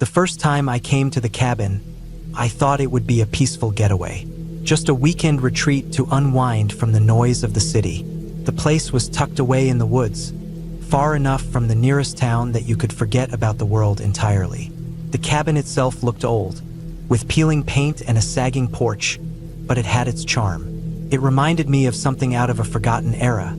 The first time I came to the cabin, I thought it would be a peaceful getaway. Just a weekend retreat to unwind from the noise of the city. The place was tucked away in the woods, far enough from the nearest town that you could forget about the world entirely. The cabin itself looked old, with peeling paint and a sagging porch, but it had its charm. It reminded me of something out of a forgotten era,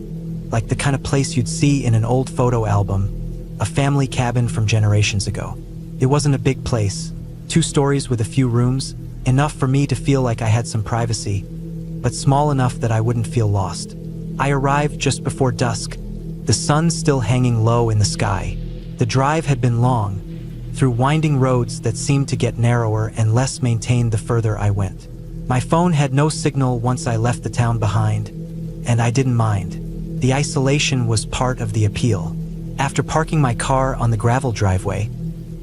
like the kind of place you'd see in an old photo album, a family cabin from generations ago. It wasn't a big place, 2 stories with a few rooms, enough for me to feel like I had some privacy, but small enough that I wouldn't feel lost. I arrived just before dusk, the sun still hanging low in the sky. The drive had been long, through winding roads that seemed to get narrower and less maintained the further I went. My phone had no signal once I left the town behind, and I didn't mind. The isolation was part of the appeal. After parking my car on the gravel driveway,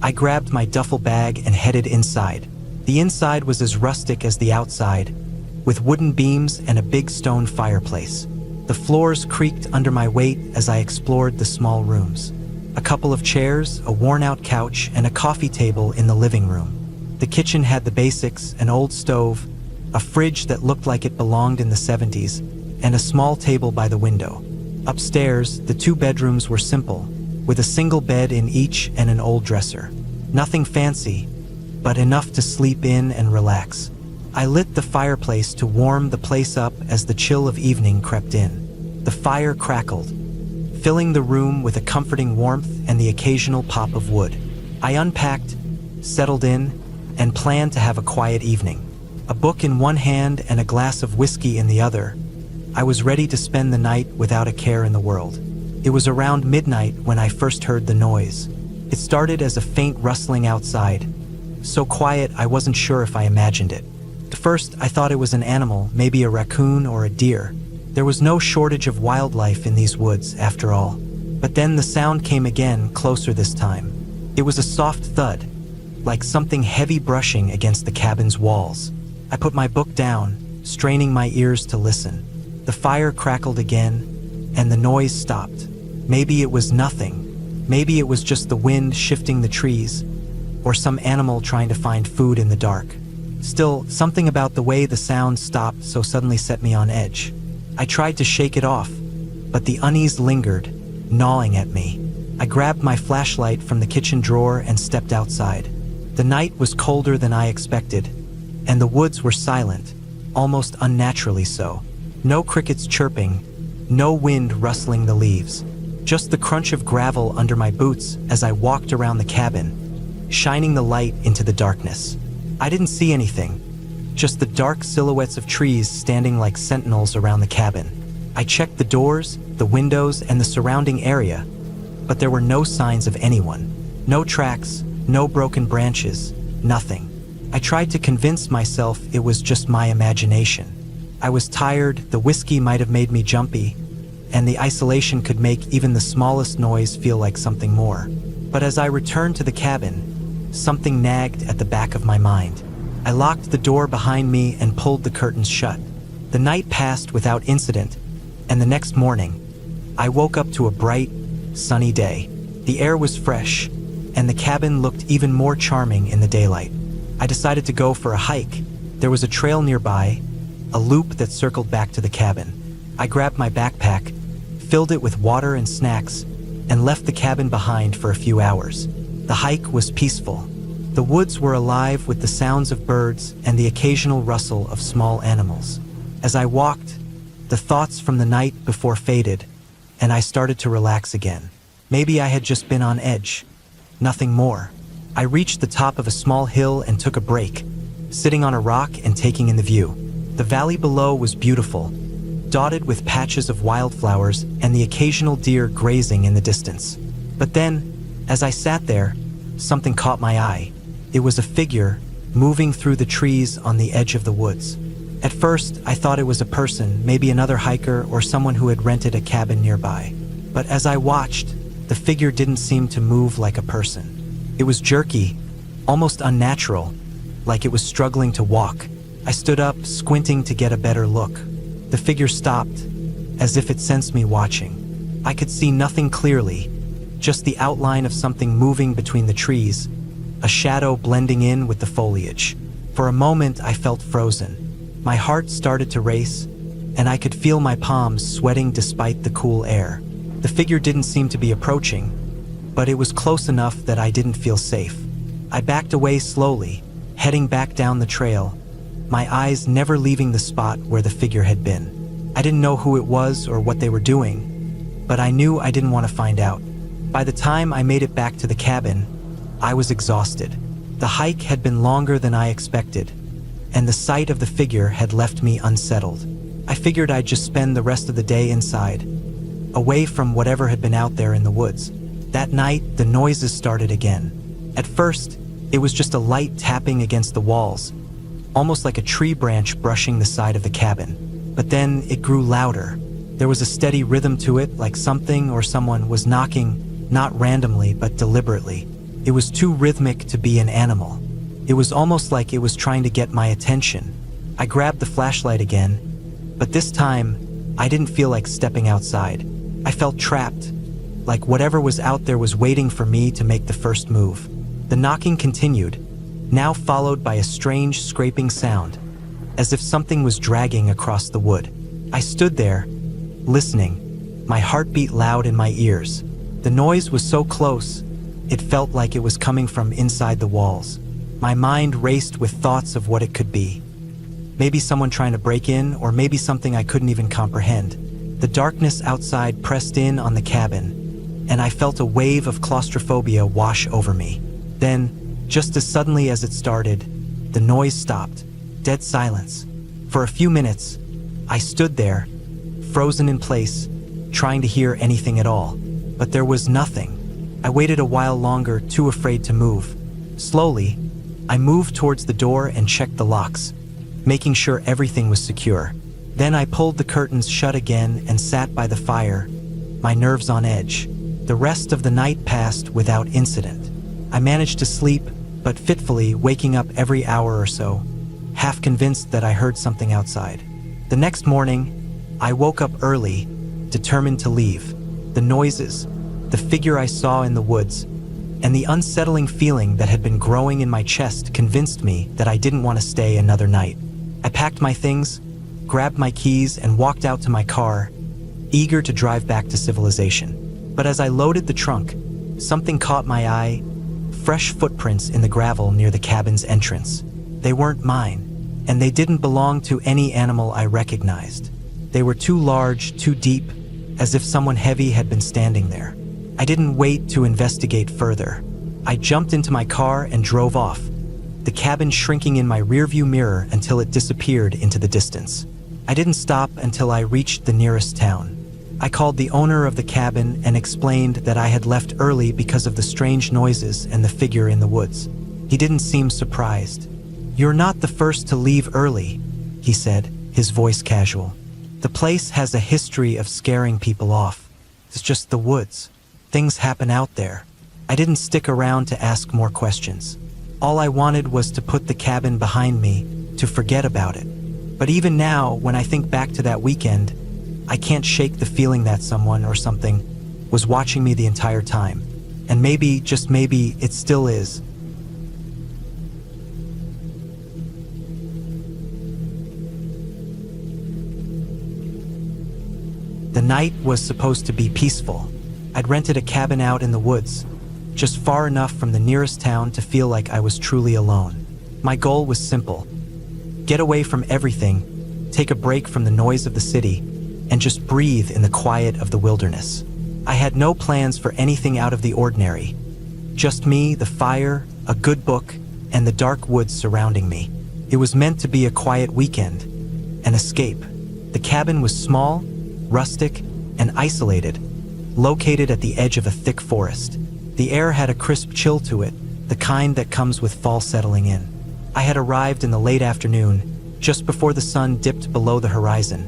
I grabbed my duffel bag and headed inside. The inside was as rustic as the outside, with wooden beams and a big stone fireplace. The floors creaked under my weight as I explored the small rooms. A couple of chairs, a worn-out couch, and a coffee table in the living room. The kitchen had the basics: an old stove, a fridge that looked like it belonged in the 70s, and a small table by the window. Upstairs, the 2 bedrooms were simple, with a single bed in each and an old dresser. Nothing fancy, but enough to sleep in and relax. I lit the fireplace to warm the place up as the chill of evening crept in. The fire crackled, filling the room with a comforting warmth and the occasional pop of wood. I unpacked, settled in, and planned to have a quiet evening. A book in one hand and a glass of whiskey in the other, I was ready to spend the night without a care in the world. It was around midnight when I first heard the noise. It started as a faint rustling outside, so quiet I wasn't sure if I imagined it. At first, I thought it was an animal, maybe a raccoon or a deer. There was no shortage of wildlife in these woods, after all. But then the sound came again, closer this time. It was a soft thud, like something heavy brushing against the cabin's walls. I put my book down, straining my ears to listen. The fire crackled again, and the noise stopped. Maybe it was nothing. Maybe it was just the wind shifting the trees, or some animal trying to find food in the dark. Still, something about the way the sound stopped so suddenly set me on edge. I tried to shake it off, but the unease lingered, gnawing at me. I grabbed my flashlight from the kitchen drawer and stepped outside. The night was colder than I expected, and the woods were silent, almost unnaturally so. No crickets chirping, no wind rustling the leaves. Just the crunch of gravel under my boots as I walked around the cabin, shining the light into the darkness. I didn't see anything, just the dark silhouettes of trees standing like sentinels around the cabin. I checked the doors, the windows, and the surrounding area, but there were no signs of anyone. No tracks, no broken branches, nothing. I tried to convince myself it was just my imagination. I was tired, the whiskey might have made me jumpy, and the isolation could make even the smallest noise feel like something more. But as I returned to the cabin, something nagged at the back of my mind. I locked the door behind me and pulled the curtains shut. The night passed without incident, and the next morning, I woke up to a bright, sunny day. The air was fresh, and the cabin looked even more charming in the daylight. I decided to go for a hike. There was a trail nearby, a loop that circled back to the cabin. I grabbed my backpack, filled it with water and snacks, and left the cabin behind for a few hours. The hike was peaceful. The woods were alive with the sounds of birds and the occasional rustle of small animals. As I walked, the thoughts from the night before faded, and I started to relax again. Maybe I had just been on edge. Nothing more. I reached the top of a small hill and took a break, sitting on a rock and taking in the view. The valley below was beautiful, dotted with patches of wildflowers and the occasional deer grazing in the distance. But then, as I sat there, something caught my eye. It was a figure moving through the trees on the edge of the woods. At first, I thought it was a person, maybe another hiker or someone who had rented a cabin nearby. But as I watched, the figure didn't seem to move like a person. It was jerky, almost unnatural, like it was struggling to walk. I stood up, squinting to get a better look. The figure stopped, as if it sensed me watching. I could see nothing clearly, just the outline of something moving between the trees, a shadow blending in with the foliage. For a moment, I felt frozen. My heart started to race, and I could feel my palms sweating despite the cool air. The figure didn't seem to be approaching, but it was close enough that I didn't feel safe. I backed away slowly, heading back down the trail, my eyes never leaving the spot where the figure had been. I didn't know who it was or what they were doing, but I knew I didn't want to find out. By the time I made it back to the cabin, I was exhausted. The hike had been longer than I expected, and the sight of the figure had left me unsettled. I figured I'd just spend the rest of the day inside, away from whatever had been out there in the woods. That night, the noises started again. At first, it was just a light tapping against the walls, almost like a tree branch brushing the side of the cabin. But then it grew louder. There was a steady rhythm to it, like something or someone was knocking, not randomly but deliberately. It was too rhythmic to be an animal. It was almost like it was trying to get my attention. I grabbed the flashlight again, but this time, I didn't feel like stepping outside. I felt trapped, like whatever was out there was waiting for me to make the first move. The knocking continued, now followed by a strange scraping sound, as if something was dragging across the wood. I stood there, listening, my heartbeat loud in my ears. The noise was so close, it felt like it was coming from inside the walls. My mind raced with thoughts of what it could be. Maybe someone trying to break in, or maybe something I couldn't even comprehend. The darkness outside pressed in on the cabin, and I felt a wave of claustrophobia wash over me. Then, just as suddenly as it started, the noise stopped. Dead silence. For a few minutes, I stood there, frozen in place, trying to hear anything at all. But there was nothing. I waited a while longer, too afraid to move. Slowly, I moved towards the door and checked the locks, making sure everything was secure. Then I pulled the curtains shut again and sat by the fire, my nerves on edge. The rest of the night passed without incident. I managed to sleep, but fitfully, waking up every hour or so, half convinced that I heard something outside. The next morning, I woke up early, determined to leave. The noises, the figure I saw in the woods, and the unsettling feeling that had been growing in my chest convinced me that I didn't want to stay another night. I packed my things, grabbed my keys, and walked out to my car, eager to drive back to civilization. But as I loaded the trunk, something caught my eye: fresh footprints in the gravel near the cabin's entrance. They weren't mine, and they didn't belong to any animal I recognized. They were too large, too deep, as if someone heavy had been standing there. I didn't wait to investigate further. I jumped into my car and drove off, the cabin shrinking in my rearview mirror until it disappeared into the distance. I didn't stop until I reached the nearest town. I called the owner of the cabin and explained that I had left early because of the strange noises and the figure in the woods. He didn't seem surprised. "You're not the first to leave early," he said, his voice casual. "The place has a history of scaring people off. It's just the woods. Things happen out there." I didn't stick around to ask more questions. All I wanted was to put the cabin behind me, to forget about it. But even now, when I think back to that weekend, I can't shake the feeling that someone or something was watching me the entire time. And maybe, just maybe, it still is. The night was supposed to be peaceful. I'd rented a cabin out in the woods, just far enough from the nearest town to feel like I was truly alone. My goal was simple: get away from everything, take a break from the noise of the city, and just breathe in the quiet of the wilderness. I had no plans for anything out of the ordinary. Just me, the fire, a good book, and the dark woods surrounding me. It was meant to be a quiet weekend, an escape. The cabin was small, rustic, and isolated, located at the edge of a thick forest. The air had a crisp chill to it, the kind that comes with fall settling in. I had arrived in the late afternoon, just before the sun dipped below the horizon.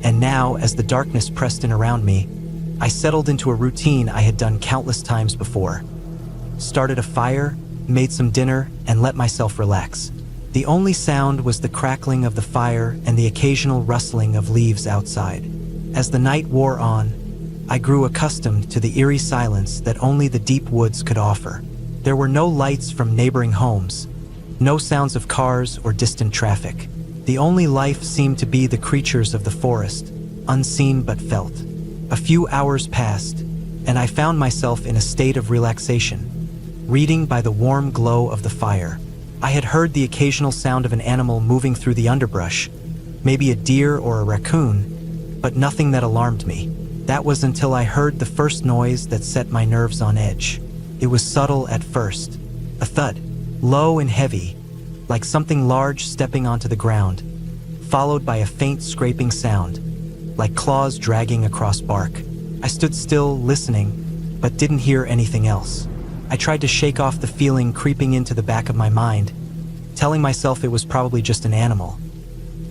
And now, as the darkness pressed in around me, I settled into a routine I had done countless times before. Started a fire, made some dinner, and let myself relax. The only sound was the crackling of the fire and the occasional rustling of leaves outside. As the night wore on, I grew accustomed to the eerie silence that only the deep woods could offer. There were no lights from neighboring homes, no sounds of cars or distant traffic. The only life seemed to be the creatures of the forest, unseen but felt. A few hours passed, and I found myself in a state of relaxation, reading by the warm glow of the fire. I had heard the occasional sound of an animal moving through the underbrush, maybe a deer or a raccoon, but nothing that alarmed me. That was until I heard the first noise that set my nerves on edge. It was subtle at first, a thud, low and heavy, like something large stepping onto the ground, followed by a faint scraping sound, like claws dragging across bark. I stood still, listening, but didn't hear anything else. I tried to shake off the feeling creeping into the back of my mind, telling myself it was probably just an animal,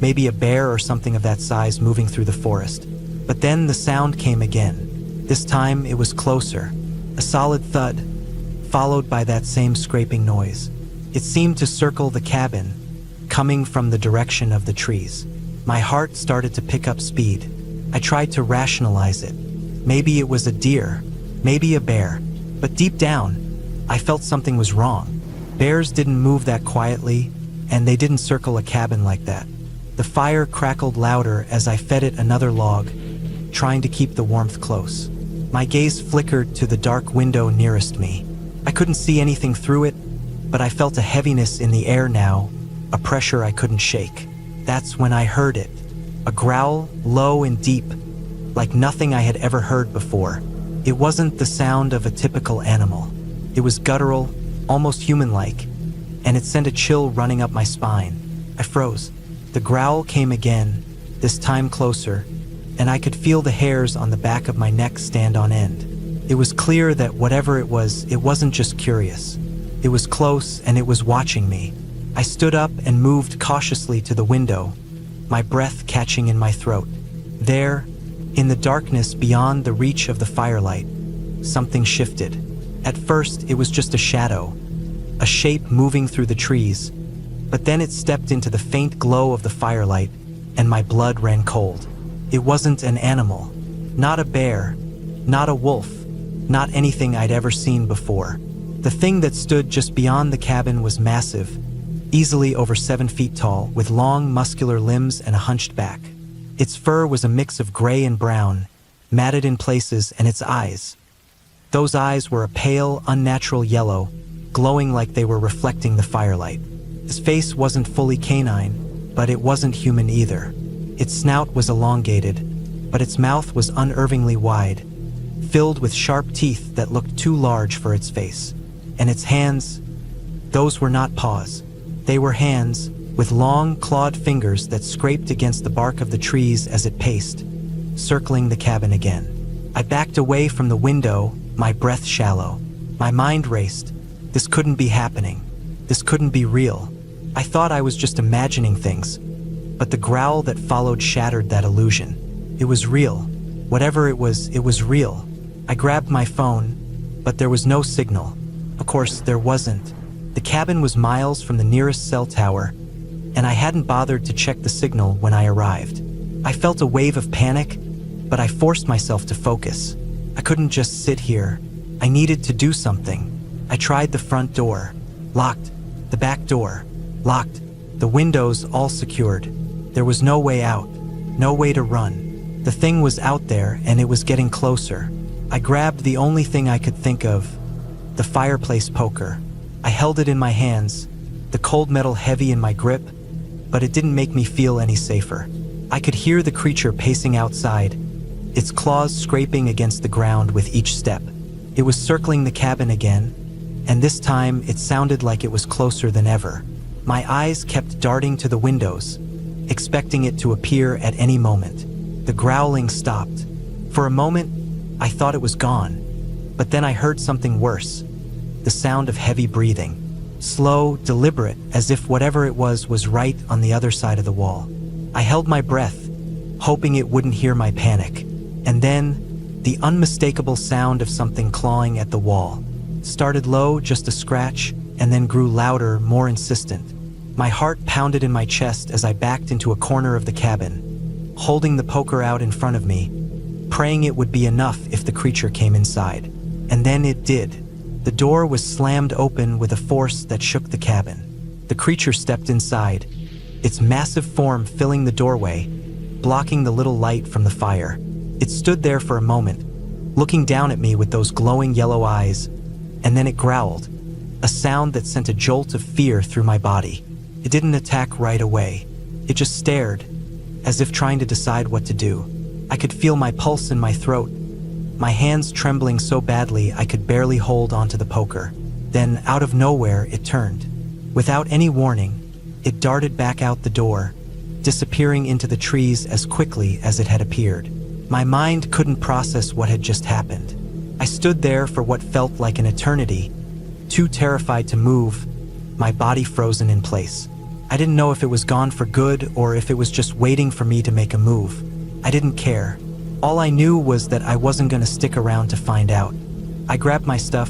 maybe a bear or something of that size moving through the forest. But then the sound came again. This time it was closer, a solid thud, followed by that same scraping noise. It seemed to circle the cabin, coming from the direction of the trees. My heart started to pick up speed. I tried to rationalize it. Maybe it was a deer, maybe a bear, but deep down, I felt something was wrong. Bears didn't move that quietly, and they didn't circle a cabin like that. The fire crackled louder as I fed it another log, trying to keep the warmth close. My gaze flickered to the dark window nearest me. I couldn't see anything through it, but I felt a heaviness in the air now, a pressure I couldn't shake. That's when I heard it, a growl, low and deep, like nothing I had ever heard before. It wasn't the sound of a typical animal. It was guttural, almost human-like, and it sent a chill running up my spine. I froze. The growl came again, this time closer, and I could feel the hairs on the back of my neck stand on end. It was clear that whatever it wasn't just curious. It was close, and it was watching me. I stood up and moved cautiously to the window, my breath catching in my throat. There, in the darkness beyond the reach of the firelight, something shifted. At first, it was just a shadow, a shape moving through the trees, but then it stepped into the faint glow of the firelight, and my blood ran cold. It wasn't an animal, not a bear, not a wolf, not anything I'd ever seen before. The thing that stood just beyond the cabin was massive, easily over 7 feet tall, with long, muscular limbs and a hunched back. Its fur was a mix of gray and brown, matted in places, and its eyes. Those eyes were a pale, unnatural yellow, glowing like they were reflecting the firelight. His face wasn't fully canine, but it wasn't human either. Its snout was elongated, but its mouth was unervingly wide, filled with sharp teeth that looked too large for its face. And its hands, those were not paws. They were hands, with long, clawed fingers that scraped against the bark of the trees as it paced, circling the cabin again. I backed away from the window, my breath shallow. My mind raced. This couldn't be happening. This couldn't be real. I thought I was just imagining things, but the growl that followed shattered that illusion. It was real. Whatever it was real. I grabbed my phone, but there was no signal. Of course, there wasn't. The cabin was miles from the nearest cell tower, and I hadn't bothered to check the signal when I arrived. I felt a wave of panic, but I forced myself to focus. I couldn't just sit here. I needed to do something. I tried the front door. Locked. The back door. Locked. The windows all secured. There was no way out. No way to run. The thing was out there, and it was getting closer. I grabbed the only thing I could think of, the fireplace poker. I held it in my hands, the cold metal heavy in my grip, but it didn't make me feel any safer. I could hear the creature pacing outside, its claws scraping against the ground with each step. It was circling the cabin again, and this time it sounded like it was closer than ever. My eyes kept darting to the windows, expecting it to appear at any moment. The growling stopped. For a moment, I thought it was gone, but then I heard something worse. The sound of heavy breathing. Slow, deliberate, as if whatever it was right on the other side of the wall. I held my breath, hoping it wouldn't hear my panic. And then, the unmistakable sound of something clawing at the wall. Started low, just a scratch, and then grew louder, more insistent. My heart pounded in my chest as I backed into a corner of the cabin, holding the poker out in front of me, praying it would be enough if the creature came inside. And then it did. The door was slammed open with a force that shook the cabin. The creature stepped inside, its massive form filling the doorway, blocking the little light from the fire. It stood there for a moment, looking down at me with those glowing yellow eyes, and then it growled, a sound that sent a jolt of fear through my body. It didn't attack right away. It just stared, as if trying to decide what to do. I could feel my pulse in my throat, my hands trembling so badly I could barely hold onto the poker. Then, out of nowhere, it turned. Without any warning, it darted back out the door, disappearing into the trees as quickly as it had appeared. My mind couldn't process what had just happened. I stood there for what felt like an eternity, too terrified to move, my body frozen in place. I didn't know if it was gone for good or if it was just waiting for me to make a move. I didn't care. All I knew was that I wasn't going to stick around to find out. I grabbed my stuff,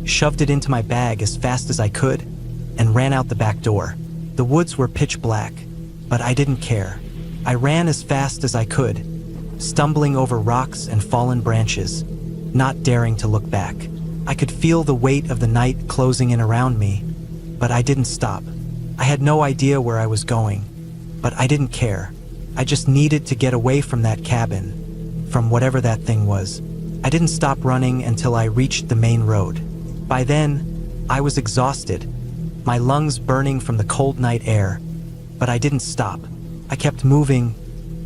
shoved it into my bag as fast as I could, and ran out the back door. The woods were pitch black, but I didn't care. I ran as fast as I could, stumbling over rocks and fallen branches, not daring to look back. I could feel the weight of the night closing in around me, but I didn't stop. I had no idea where I was going, but I didn't care. I just needed to get away from that cabin, from whatever that thing was. I didn't stop running until I reached the main road. By then, I was exhausted, my lungs burning from the cold night air, but I didn't stop. I kept moving,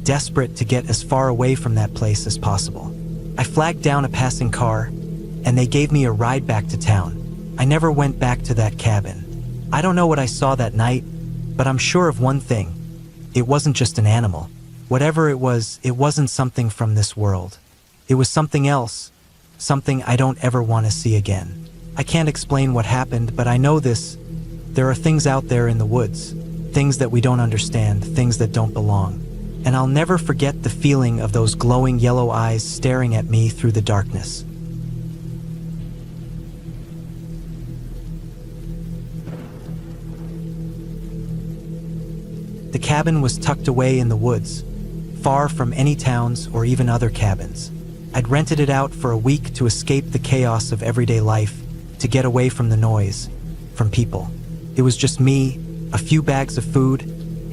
desperate to get as far away from that place as possible. I flagged down a passing car, and they gave me a ride back to town. I never went back to that cabin. I don't know what I saw that night, but I'm sure of one thing. It wasn't just an animal. Whatever it wasn't something from this world. It was something else, something I don't ever want to see again. I can't explain what happened, but I know this. There are things out there in the woods, things that we don't understand, things that don't belong. And I'll never forget the feeling of those glowing yellow eyes staring at me through the darkness. The cabin was tucked away in the woods, far from any towns or even other cabins. I'd rented it out for a week to escape the chaos of everyday life, to get away from the noise, from people. It was just me, a few bags of food,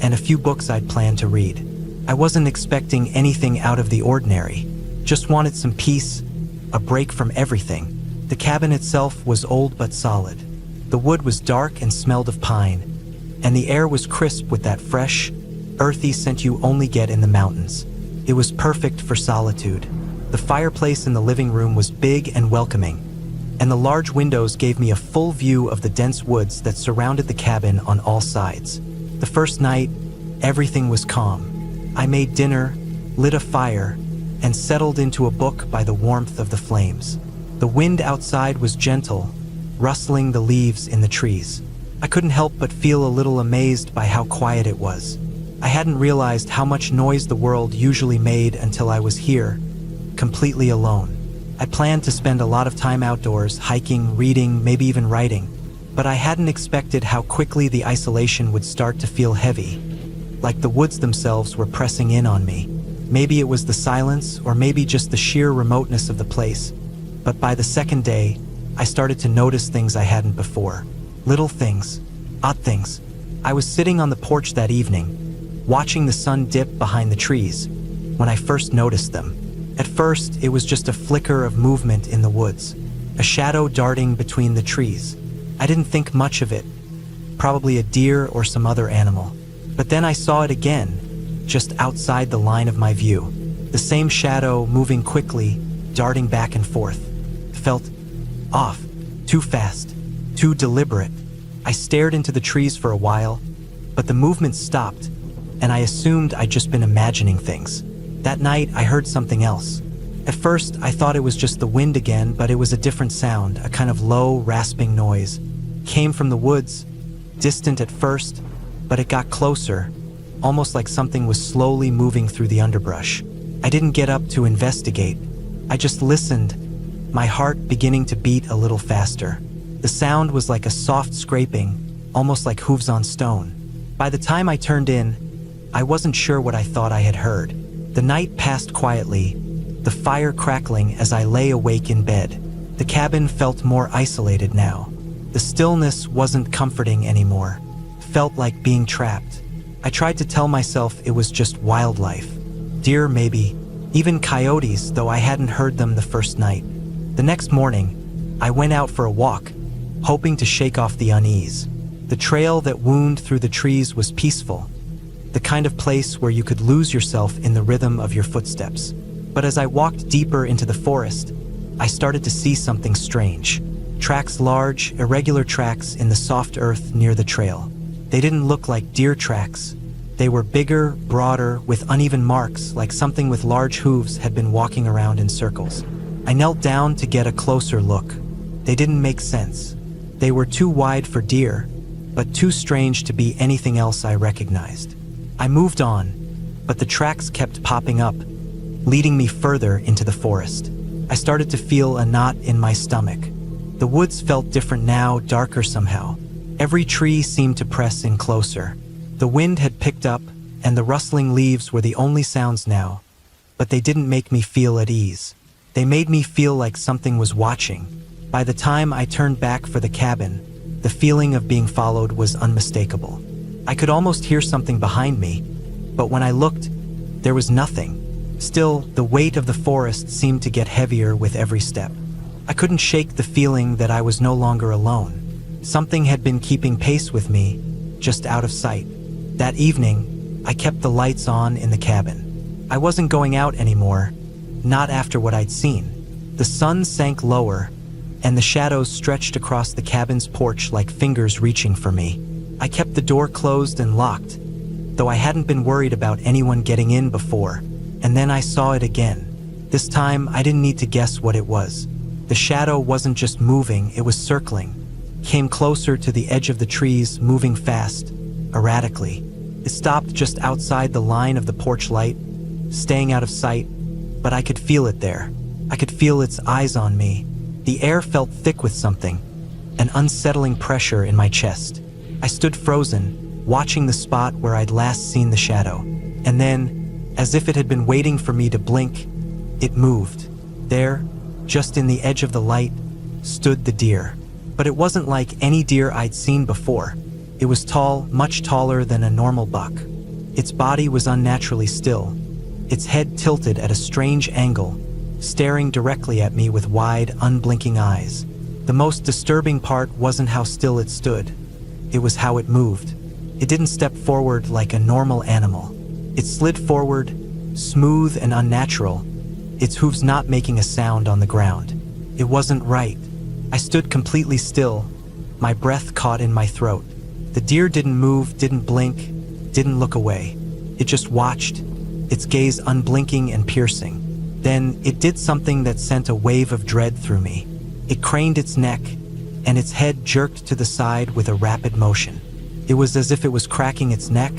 and a few books I'd planned to read. I wasn't expecting anything out of the ordinary, just wanted some peace, a break from everything. The cabin itself was old but solid. The wood was dark and smelled of pine, and the air was crisp with that fresh, earthy scent you only get in the mountains. It was perfect for solitude. The fireplace in the living room was big and welcoming, and the large windows gave me a full view of the dense woods that surrounded the cabin on all sides. The first night, everything was calm. I made dinner, lit a fire, and settled into a book by the warmth of the flames. The wind outside was gentle, rustling the leaves in the trees. I couldn't help but feel a little amazed by how quiet it was. I hadn't realized how much noise the world usually made until I was here, completely alone. I planned to spend a lot of time outdoors, hiking, reading, maybe even writing, but I hadn't expected how quickly the isolation would start to feel heavy, like the woods themselves were pressing in on me. Maybe it was the silence, or maybe just the sheer remoteness of the place, but by the second day, I started to notice things I hadn't before. Little things, odd things. I was sitting on the porch that evening, watching the sun dip behind the trees, when I first noticed them. At first, it was just a flicker of movement in the woods, a shadow darting between the trees. I didn't think much of it, probably a deer or some other animal. But then I saw it again, just outside the line of my view. The same shadow moving quickly, darting back and forth. It felt off, too fast, too deliberate. I stared into the trees for a while, but the movement stopped, and I assumed I'd just been imagining things. That night, I heard something else. At first, I thought it was just the wind again, but it was a different sound, a kind of low, rasping noise. It came from the woods, distant at first, but it got closer, almost like something was slowly moving through the underbrush. I didn't get up to investigate. I just listened, my heart beginning to beat a little faster. The sound was like a soft scraping, almost like hooves on stone. By the time I turned in, I wasn't sure what I thought I had heard. The night passed quietly, the fire crackling as I lay awake in bed. The cabin felt more isolated now. The stillness wasn't comforting anymore. Felt like being trapped. I tried to tell myself it was just wildlife. Deer maybe, even coyotes, though I hadn't heard them the first night. The next morning, I went out for a walk, hoping to shake off the unease. The trail that wound through the trees was peaceful, the kind of place where you could lose yourself in the rhythm of your footsteps. But as I walked deeper into the forest, I started to see something strange. Tracks, large, irregular tracks in the soft earth near the trail. They didn't look like deer tracks. They were bigger, broader, with uneven marks, like something with large hooves had been walking around in circles. I knelt down to get a closer look. They didn't make sense. They were too wide for deer, but too strange to be anything else I recognized. I moved on, but the tracks kept popping up, leading me further into the forest. I started to feel a knot in my stomach. The woods felt different now, darker somehow. Every tree seemed to press in closer. The wind had picked up, and the rustling leaves were the only sounds now, but they didn't make me feel at ease. They made me feel like something was watching. By the time I turned back for the cabin, the feeling of being followed was unmistakable. I could almost hear something behind me, but when I looked, there was nothing. Still, the weight of the forest seemed to get heavier with every step. I couldn't shake the feeling that I was no longer alone. Something had been keeping pace with me, just out of sight. That evening, I kept the lights on in the cabin. I wasn't going out anymore, not after what I'd seen. The sun sank lower, and the shadows stretched across the cabin's porch like fingers reaching for me. I kept the door closed and locked, though I hadn't been worried about anyone getting in before. And then I saw it again. This time, I didn't need to guess what it was. The shadow wasn't just moving, it was circling. Came closer to the edge of the trees, moving fast, erratically. It stopped just outside the line of the porch light, staying out of sight, but I could feel it there. I could feel its eyes on me. The air felt thick with something, an unsettling pressure in my chest. I stood frozen, watching the spot where I'd last seen the shadow. And then, as if it had been waiting for me to blink, it moved. There, just in the edge of the light, stood the deer. But it wasn't like any deer I'd seen before. It was tall, much taller than a normal buck. Its body was unnaturally still, its head tilted at a strange angle, staring directly at me with wide, unblinking eyes. The most disturbing part wasn't how still it stood. It was how it moved. It didn't step forward like a normal animal. It slid forward, smooth and unnatural, its hooves not making a sound on the ground. It wasn't right. I stood completely still, my breath caught in my throat. The deer didn't move, didn't blink, didn't look away. It just watched, its gaze unblinking and piercing. Then it did something that sent a wave of dread through me. It craned its neck, and its head jerked to the side with a rapid motion. It was as if it was cracking its neck,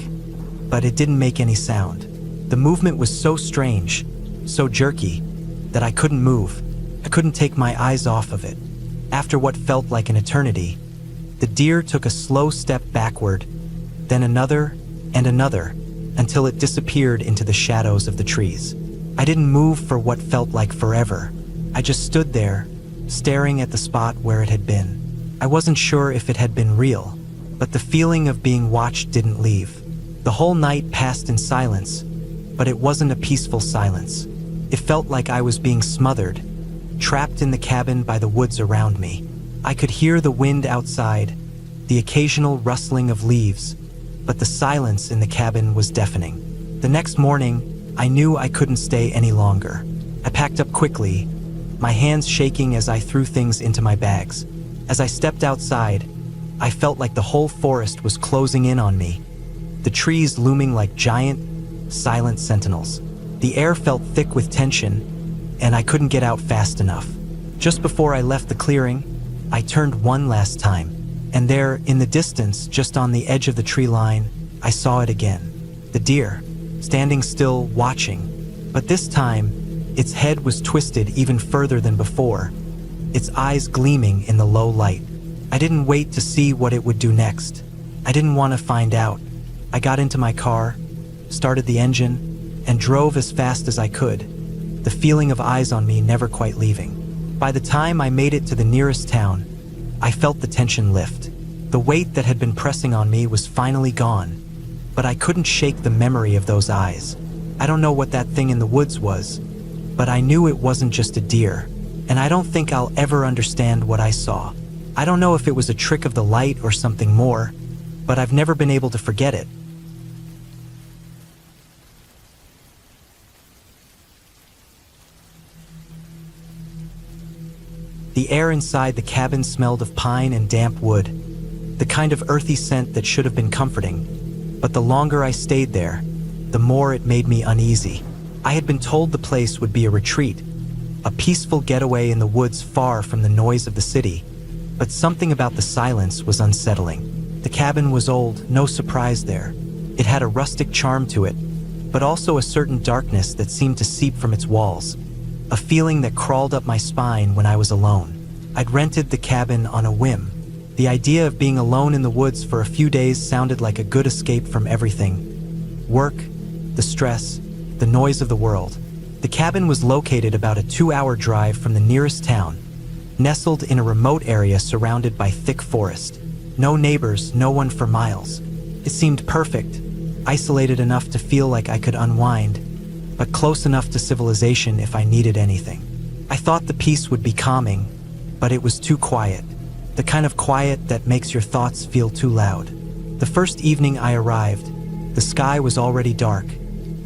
but it didn't make any sound. The movement was so strange, so jerky, that I couldn't move. I couldn't take my eyes off of it. After what felt like an eternity, the deer took a slow step backward, then another and another, until it disappeared into the shadows of the trees. I didn't move for what felt like forever. I just stood there, staring at the spot where it had been. I wasn't sure if it had been real, but the feeling of being watched didn't leave. The whole night passed in silence, but it wasn't a peaceful silence. It felt like I was being smothered, trapped in the cabin by the woods around me. I could hear the wind outside, the occasional rustling of leaves, but the silence in the cabin was deafening. The next morning, I knew I couldn't stay any longer. I packed up quickly, my hands shaking as I threw things into my bags. As I stepped outside, I felt like the whole forest was closing in on me, the trees looming like giant, silent sentinels. The air felt thick with tension, and I couldn't get out fast enough. Just before I left the clearing, I turned one last time, and there, in the distance, just on the edge of the tree line, I saw it again. The deer, standing still, watching. But this time, its head was twisted even further than before, its eyes gleaming in the low light. I didn't wait to see what it would do next. I didn't want to find out. I got into my car, started the engine, and drove as fast as I could, the feeling of eyes on me never quite leaving. By the time I made it to the nearest town, I felt the tension lift. The weight that had been pressing on me was finally gone, but I couldn't shake the memory of those eyes. I don't know what that thing in the woods was, but I knew it wasn't just a deer, and I don't think I'll ever understand what I saw. I don't know if it was a trick of the light or something more, but I've never been able to forget it. The air inside the cabin smelled of pine and damp wood, the kind of earthy scent that should have been comforting. But the longer I stayed there, the more it made me uneasy. I had been told the place would be a retreat, a peaceful getaway in the woods far from the noise of the city, but something about the silence was unsettling. The cabin was old, no surprise there. It had a rustic charm to it, but also a certain darkness that seemed to seep from its walls, a feeling that crawled up my spine when I was alone. I'd rented the cabin on a whim. The idea of being alone in the woods for a few days sounded like a good escape from everything. Work, the stress, the noise of the world. The cabin was located about a 2-hour drive from the nearest town, nestled in a remote area surrounded by thick forest. No neighbors, no one for miles. It seemed perfect, isolated enough to feel like I could unwind, but close enough to civilization if I needed anything. I thought the peace would be calming, but it was too quiet. The kind of quiet that makes your thoughts feel too loud. The first evening I arrived, the sky was already dark,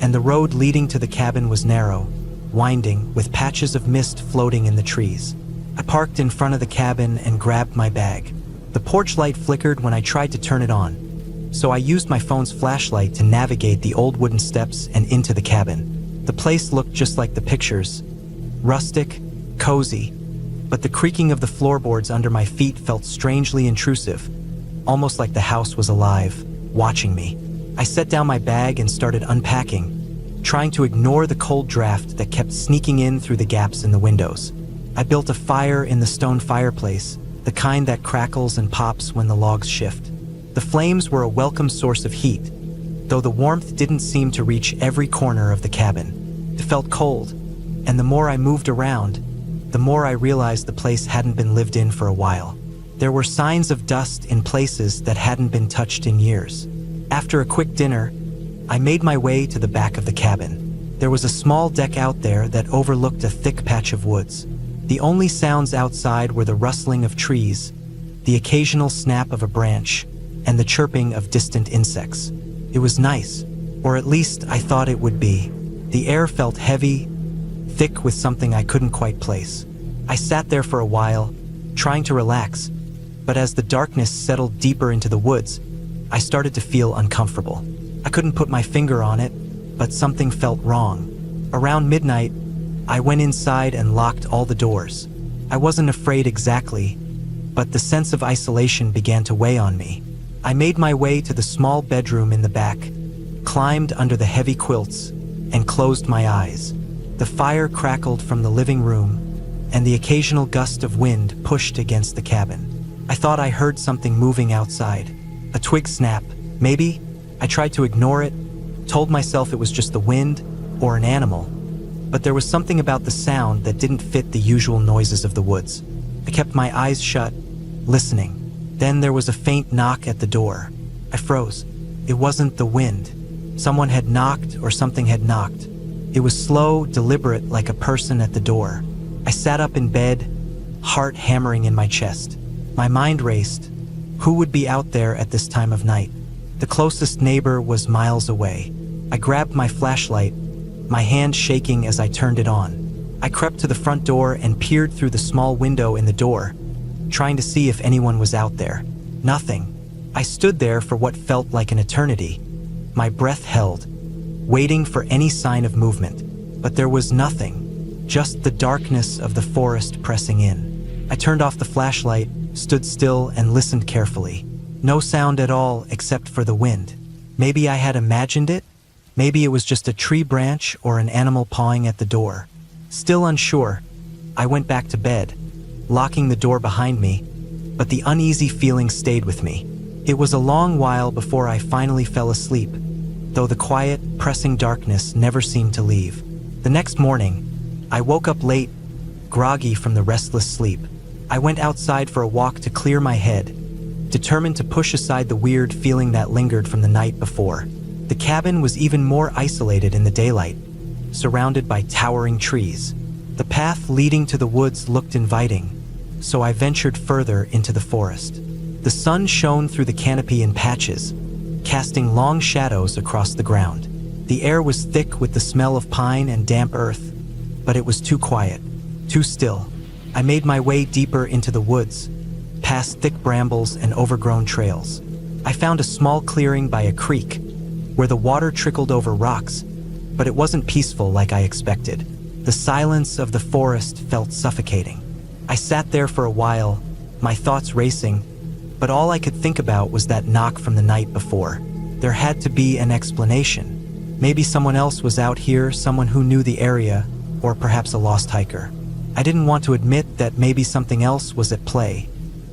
and the road leading to the cabin was narrow, winding, with patches of mist floating in the trees. I parked in front of the cabin and grabbed my bag. The porch light flickered when I tried to turn it on, so I used my phone's flashlight to navigate the old wooden steps and into the cabin. The place looked just like the pictures, rustic, cozy, but the creaking of the floorboards under my feet felt strangely intrusive, almost like the house was alive, watching me. I set down my bag and started unpacking, trying to ignore the cold draft that kept sneaking in through the gaps in the windows. I built a fire in the stone fireplace, the kind that crackles and pops when the logs shift. The flames were a welcome source of heat, though the warmth didn't seem to reach every corner of the cabin. It felt cold, and the more I moved around, the more I realized the place hadn't been lived in for a while. There were signs of dust in places that hadn't been touched in years. After a quick dinner, I made my way to the back of the cabin. There was a small deck out there that overlooked a thick patch of woods. The only sounds outside were the rustling of trees, the occasional snap of a branch, and the chirping of distant insects. It was nice, or at least I thought it would be. The air felt heavy, thick with something I couldn't quite place. I sat there for a while, trying to relax, but as the darkness settled deeper into the woods, I started to feel uncomfortable. I couldn't put my finger on it, but something felt wrong. Around midnight, I went inside and locked all the doors. I wasn't afraid exactly, but the sense of isolation began to weigh on me. I made my way to the small bedroom in the back, climbed under the heavy quilts, and closed my eyes. The fire crackled from the living room, and the occasional gust of wind pushed against the cabin. I thought I heard something moving outside. A twig snap, maybe? I tried to ignore it, told myself it was just the wind or an animal, but there was something about the sound that didn't fit the usual noises of the woods. I kept my eyes shut, listening. Then there was a faint knock at the door. I froze. It wasn't the wind. Someone had knocked or something had knocked. It was slow, deliberate, like a person at the door. I sat up in bed, heart hammering in my chest. My mind raced. Who would be out there at this time of night? The closest neighbor was miles away. I grabbed my flashlight, my hand shaking as I turned it on. I crept to the front door and peered through the small window in the door, trying to see if anyone was out there. Nothing. I stood there for what felt like an eternity, my breath held, waiting for any sign of movement. But there was nothing, just the darkness of the forest pressing in. I turned off the flashlight, stood still, and listened carefully. No sound at all except for the wind. Maybe I had imagined it? Maybe it was just a tree branch or an animal pawing at the door. Still unsure, I went back to bed, locking the door behind me, but the uneasy feeling stayed with me. It was a long while before I finally fell asleep, though the quiet, pressing darkness never seemed to leave. The next morning, I woke up late, groggy from the restless sleep. I went outside for a walk to clear my head, determined to push aside the weird feeling that lingered from the night before. The cabin was even more isolated in the daylight, surrounded by towering trees. The path leading to the woods looked inviting, so I ventured further into the forest. The sun shone through the canopy in patches, casting long shadows across the ground. The air was thick with the smell of pine and damp earth, but it was too quiet, too still. I made my way deeper into the woods, past thick brambles and overgrown trails. I found a small clearing by a creek, where the water trickled over rocks, but it wasn't peaceful like I expected. The silence of the forest felt suffocating. I sat there for a while, my thoughts racing, but all I could think about was that knock from the night before. There had to be an explanation. Maybe someone else was out here, someone who knew the area, or perhaps a lost hiker. I didn't want to admit that maybe something else was at play,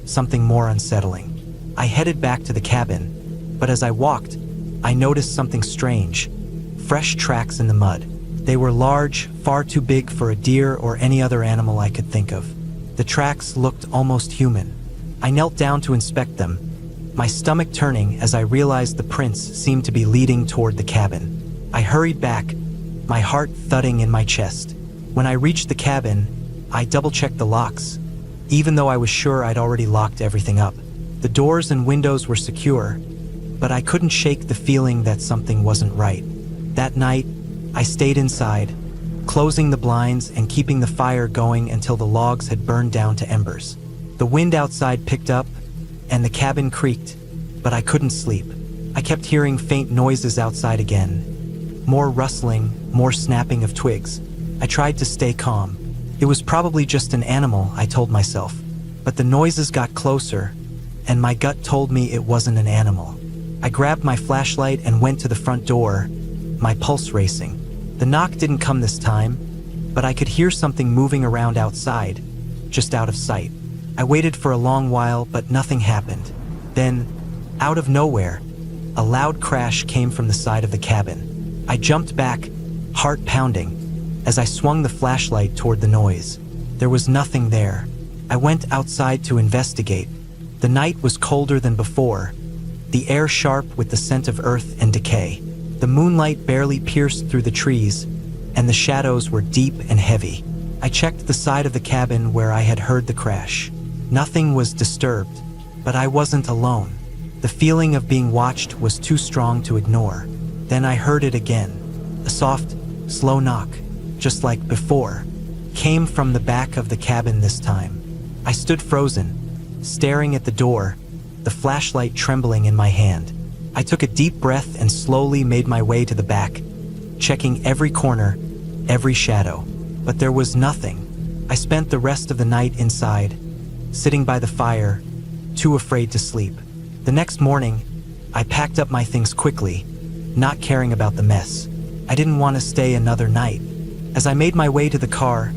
something more unsettling. I headed back to the cabin, but as I walked, I noticed something strange. Fresh tracks in the mud. They were large, far too big for a deer or any other animal I could think of. The tracks looked almost human. I knelt down to inspect them, my stomach turning as I realized the prints seemed to be leading toward the cabin. I hurried back, my heart thudding in my chest. When I reached the cabin, I double-checked the locks, even though I was sure I'd already locked everything up. The doors and windows were secure, but I couldn't shake the feeling that something wasn't right. That night, I stayed inside, closing the blinds and keeping the fire going until the logs had burned down to embers. The wind outside picked up, and the cabin creaked, but I couldn't sleep. I kept hearing faint noises outside again. More rustling, more snapping of twigs. I tried to stay calm. It was probably just an animal, I told myself. But the noises got closer, and my gut told me it wasn't an animal. I grabbed my flashlight and went to the front door, my pulse racing. The knock didn't come this time, but I could hear something moving around outside, just out of sight. I waited for a long while, but nothing happened. Then, out of nowhere, a loud crash came from the side of the cabin. I jumped back, heart pounding, as I swung the flashlight toward the noise. There was nothing there. I went outside to investigate. The night was colder than before, the air sharp with the scent of earth and decay. The moonlight barely pierced through the trees, and the shadows were deep and heavy. I checked the side of the cabin where I had heard the crash. Nothing was disturbed, but I wasn't alone. The feeling of being watched was too strong to ignore. Then I heard it again. A soft, slow knock, just like before, came from the back of the cabin this time. I stood frozen, staring at the door, the flashlight trembling in my hand. I took a deep breath and slowly made my way to the back, checking every corner, every shadow. But there was nothing. I spent the rest of the night inside, sitting by the fire, too afraid to sleep. The next morning, I packed up my things quickly, not caring about the mess. I didn't want to stay another night. As I made my way to the car,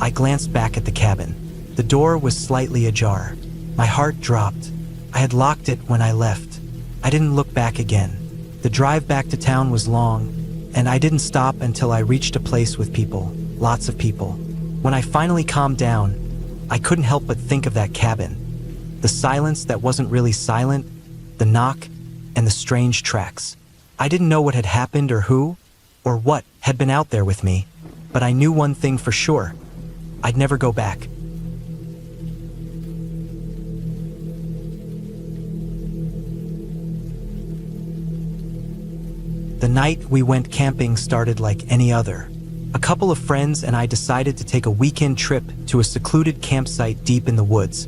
I glanced back at the cabin. The door was slightly ajar. My heart dropped. I had locked it when I left. I didn't look back again. The drive back to town was long, and I didn't stop until I reached a place with people, lots of people. When I finally calmed down, I couldn't help but think of that cabin. The silence that wasn't really silent, the knock, and the strange tracks. I didn't know what had happened or who, or what had been out there with me, but I knew one thing for sure. I'd never go back. The night we went camping started like any other. A couple of friends and I decided to take a weekend trip to a secluded campsite deep in the woods,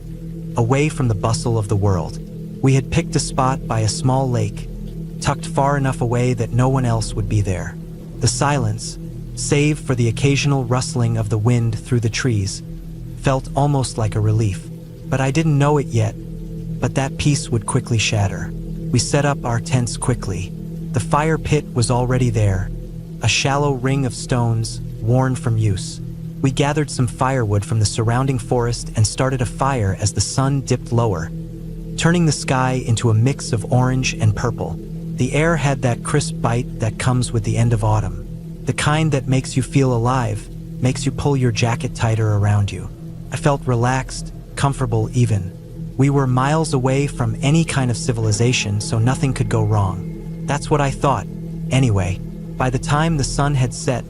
away from the bustle of the world. We had picked a spot by a small lake, tucked far enough away that no one else would be there. The silence, save for the occasional rustling of the wind through the trees, felt almost like a relief. But I didn't know it yet, but that peace would quickly shatter. We set up our tents quickly. The fire pit was already there, a shallow ring of stones, worn from use. We gathered some firewood from the surrounding forest and started a fire as the sun dipped lower, turning the sky into a mix of orange and purple. The air had that crisp bite that comes with the end of autumn, the kind that makes you feel alive, makes you pull your jacket tighter around you. I felt relaxed, comfortable even. We were miles away from any kind of civilization, so nothing could go wrong. That's what I thought. Anyway, by the time the sun had set,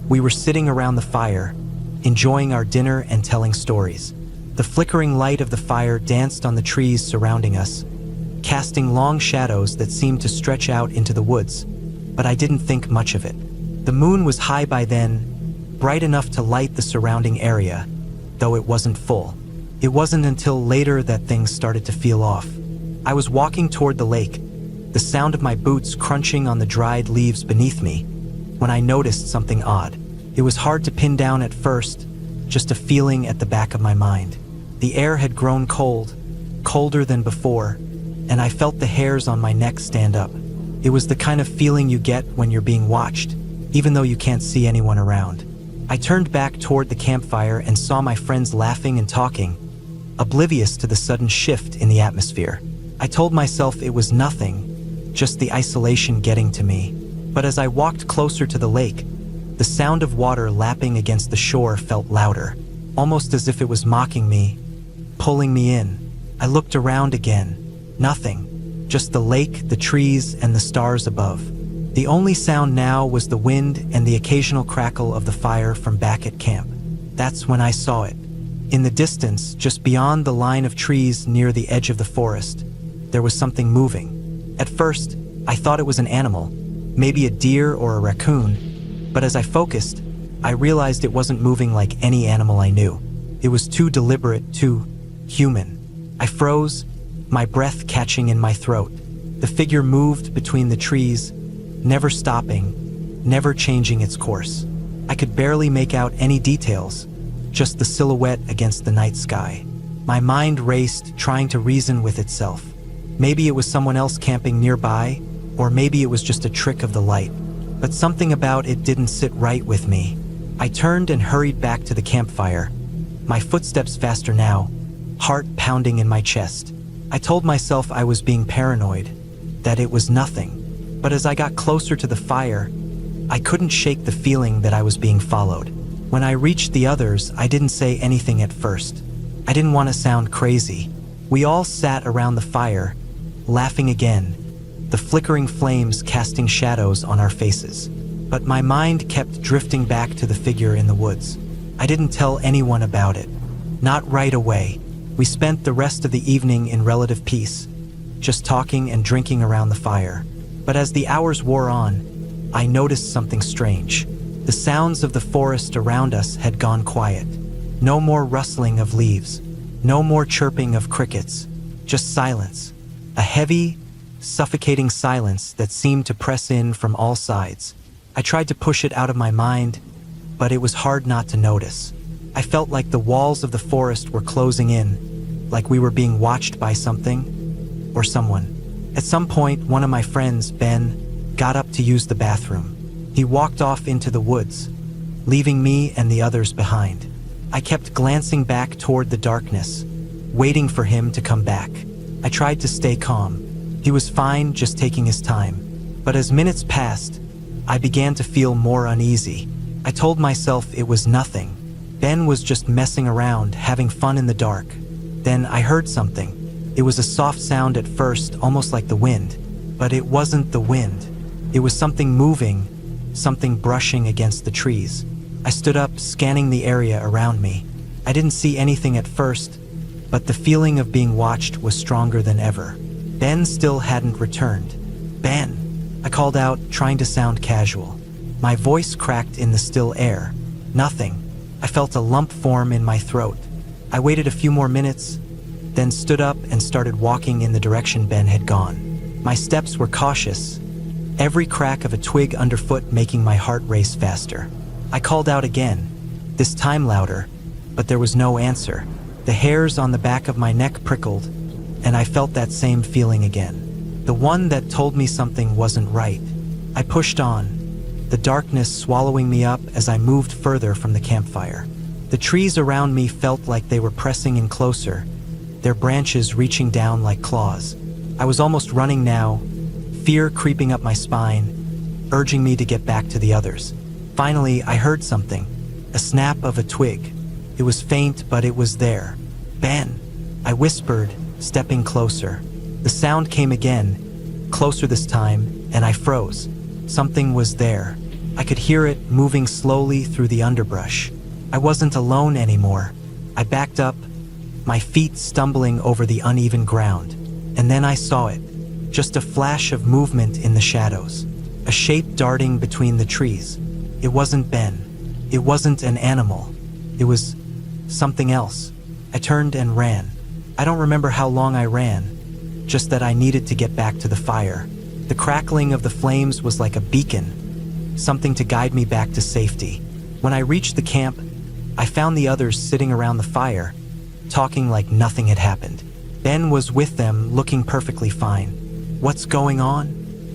we were sitting around the fire, enjoying our dinner and telling stories. The flickering light of the fire danced on the trees surrounding us, casting long shadows that seemed to stretch out into the woods, but I didn't think much of it. The moon was high by then, bright enough to light the surrounding area, though it wasn't full. It wasn't until later that things started to feel off. I was walking toward the lake, the sound of my boots crunching on the dried leaves beneath me, when I noticed something odd. It was hard to pin down at first, just a feeling at the back of my mind. The air had grown cold, colder than before, and I felt the hairs on my neck stand up. It was the kind of feeling you get when you're being watched, even though you can't see anyone around. I turned back toward the campfire and saw my friends laughing and talking, oblivious to the sudden shift in the atmosphere. I told myself it was nothing, just the isolation getting to me. But as I walked closer to the lake, the sound of water lapping against the shore felt louder, almost as if it was mocking me, pulling me in. I looked around again. Nothing, just the lake, the trees, and the stars above. The only sound now was the wind and the occasional crackle of the fire from back at camp. That's when I saw it. In the distance, just beyond the line of trees near the edge of the forest, there was something moving. At first, I thought it was an animal, maybe a deer or a raccoon, but as I focused, I realized it wasn't moving like any animal I knew. It was too deliberate, too human. I froze, my breath catching in my throat. The figure moved between the trees, never stopping, never changing its course. I could barely make out any details, just the silhouette against the night sky. My mind raced, trying to reason with itself. Maybe it was someone else camping nearby, or maybe it was just a trick of the light. But something about it didn't sit right with me. I turned and hurried back to the campfire, my footsteps faster now, heart pounding in my chest. I told myself I was being paranoid, that it was nothing. But as I got closer to the fire, I couldn't shake the feeling that I was being followed. When I reached the others, I didn't say anything at first. I didn't want to sound crazy. We all sat around the fire, laughing again, the flickering flames casting shadows on our faces. But my mind kept drifting back to the figure in the woods. I didn't tell anyone about it. Not right away. We spent the rest of the evening in relative peace, just talking and drinking around the fire. But as the hours wore on, I noticed something strange. The sounds of the forest around us had gone quiet. No more rustling of leaves, no more chirping of crickets, just silence. A heavy, suffocating silence that seemed to press in from all sides. I tried to push it out of my mind, but it was hard not to notice. I felt like the walls of the forest were closing in, like we were being watched by something or someone. At some point, one of my friends, Ben, got up to use the bathroom. He walked off into the woods, leaving me and the others behind. I kept glancing back toward the darkness, waiting for him to come back. I tried to stay calm. He was fine, just taking his time. But as minutes passed, I began to feel more uneasy. I told myself it was nothing. Ben was just messing around, having fun in the dark. Then I heard something. It was a soft sound at first, almost like the wind. But it wasn't the wind. It was something moving, something brushing against the trees. I stood up, scanning the area around me. I didn't see anything at first, but the feeling of being watched was stronger than ever. Ben still hadn't returned. Ben! I called out, trying to sound casual. My voice cracked in the still air. Nothing. I felt a lump form in my throat. I waited a few more minutes, then stood up and started walking in the direction Ben had gone. My steps were cautious, every crack of a twig underfoot making my heart race faster. I called out again, this time louder, but there was no answer. The hairs on the back of my neck prickled, and I felt that same feeling again. The one that told me something wasn't right. I pushed on, the darkness swallowing me up as I moved further from the campfire. The trees around me felt like they were pressing in closer, their branches reaching down like claws. I was almost running now, fear creeping up my spine, urging me to get back to the others. Finally, I heard something, a snap of a twig. It was faint, but it was there. "Ben," I whispered, stepping closer. The sound came again, closer this time, and I froze. Something was there. I could hear it moving slowly through the underbrush. I wasn't alone anymore. I backed up, my feet stumbling over the uneven ground. And then I saw it. Just a flash of movement in the shadows. A shape darting between the trees. It wasn't Ben. It wasn't an animal. It was something else. I turned and ran. I don't remember how long I ran, just that I needed to get back to the fire. The crackling of the flames was like a beacon, something to guide me back to safety. When I reached the camp, I found the others sitting around the fire, talking like nothing had happened. Ben was with them, looking perfectly fine. "What's going on?"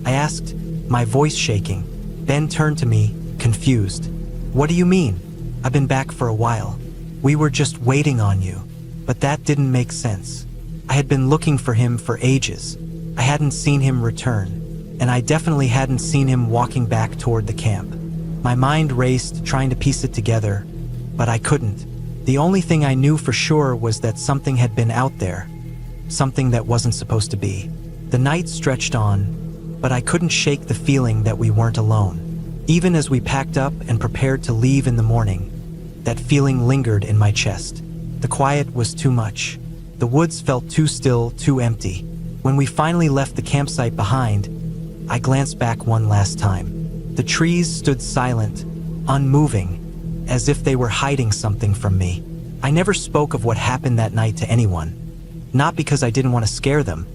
I asked, my voice shaking. Ben turned to me, confused. "What do you mean? I've been back for a while. We were just waiting on you." But that didn't make sense. I had been looking for him for ages. I hadn't seen him return, and I definitely hadn't seen him walking back toward the camp. My mind raced, trying to piece it together, but I couldn't. The only thing I knew for sure was that something had been out there, something that wasn't supposed to be. The night stretched on, but I couldn't shake the feeling that we weren't alone. Even as we packed up and prepared to leave in the morning, that feeling lingered in my chest. The quiet was too much. The woods felt too still, too empty. When we finally left the campsite behind, I glanced back one last time. The trees stood silent, unmoving, as if they were hiding something from me. I never spoke of what happened that night to anyone, not because I didn't want to scare them,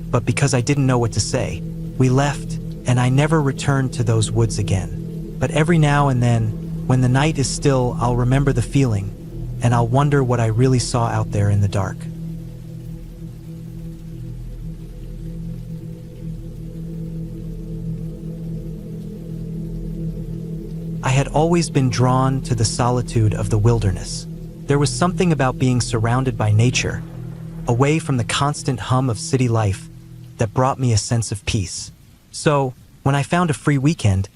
but because I didn't know what to say. We left, and I never returned to those woods again. But every now and then, when the night is still, I'll remember the feeling, and I'll wonder what I really saw out there in the dark. I had always been drawn to the solitude of the wilderness. There was something about being surrounded by nature, away from the constant hum of city life, that brought me a sense of peace. So, when I found a free weekend,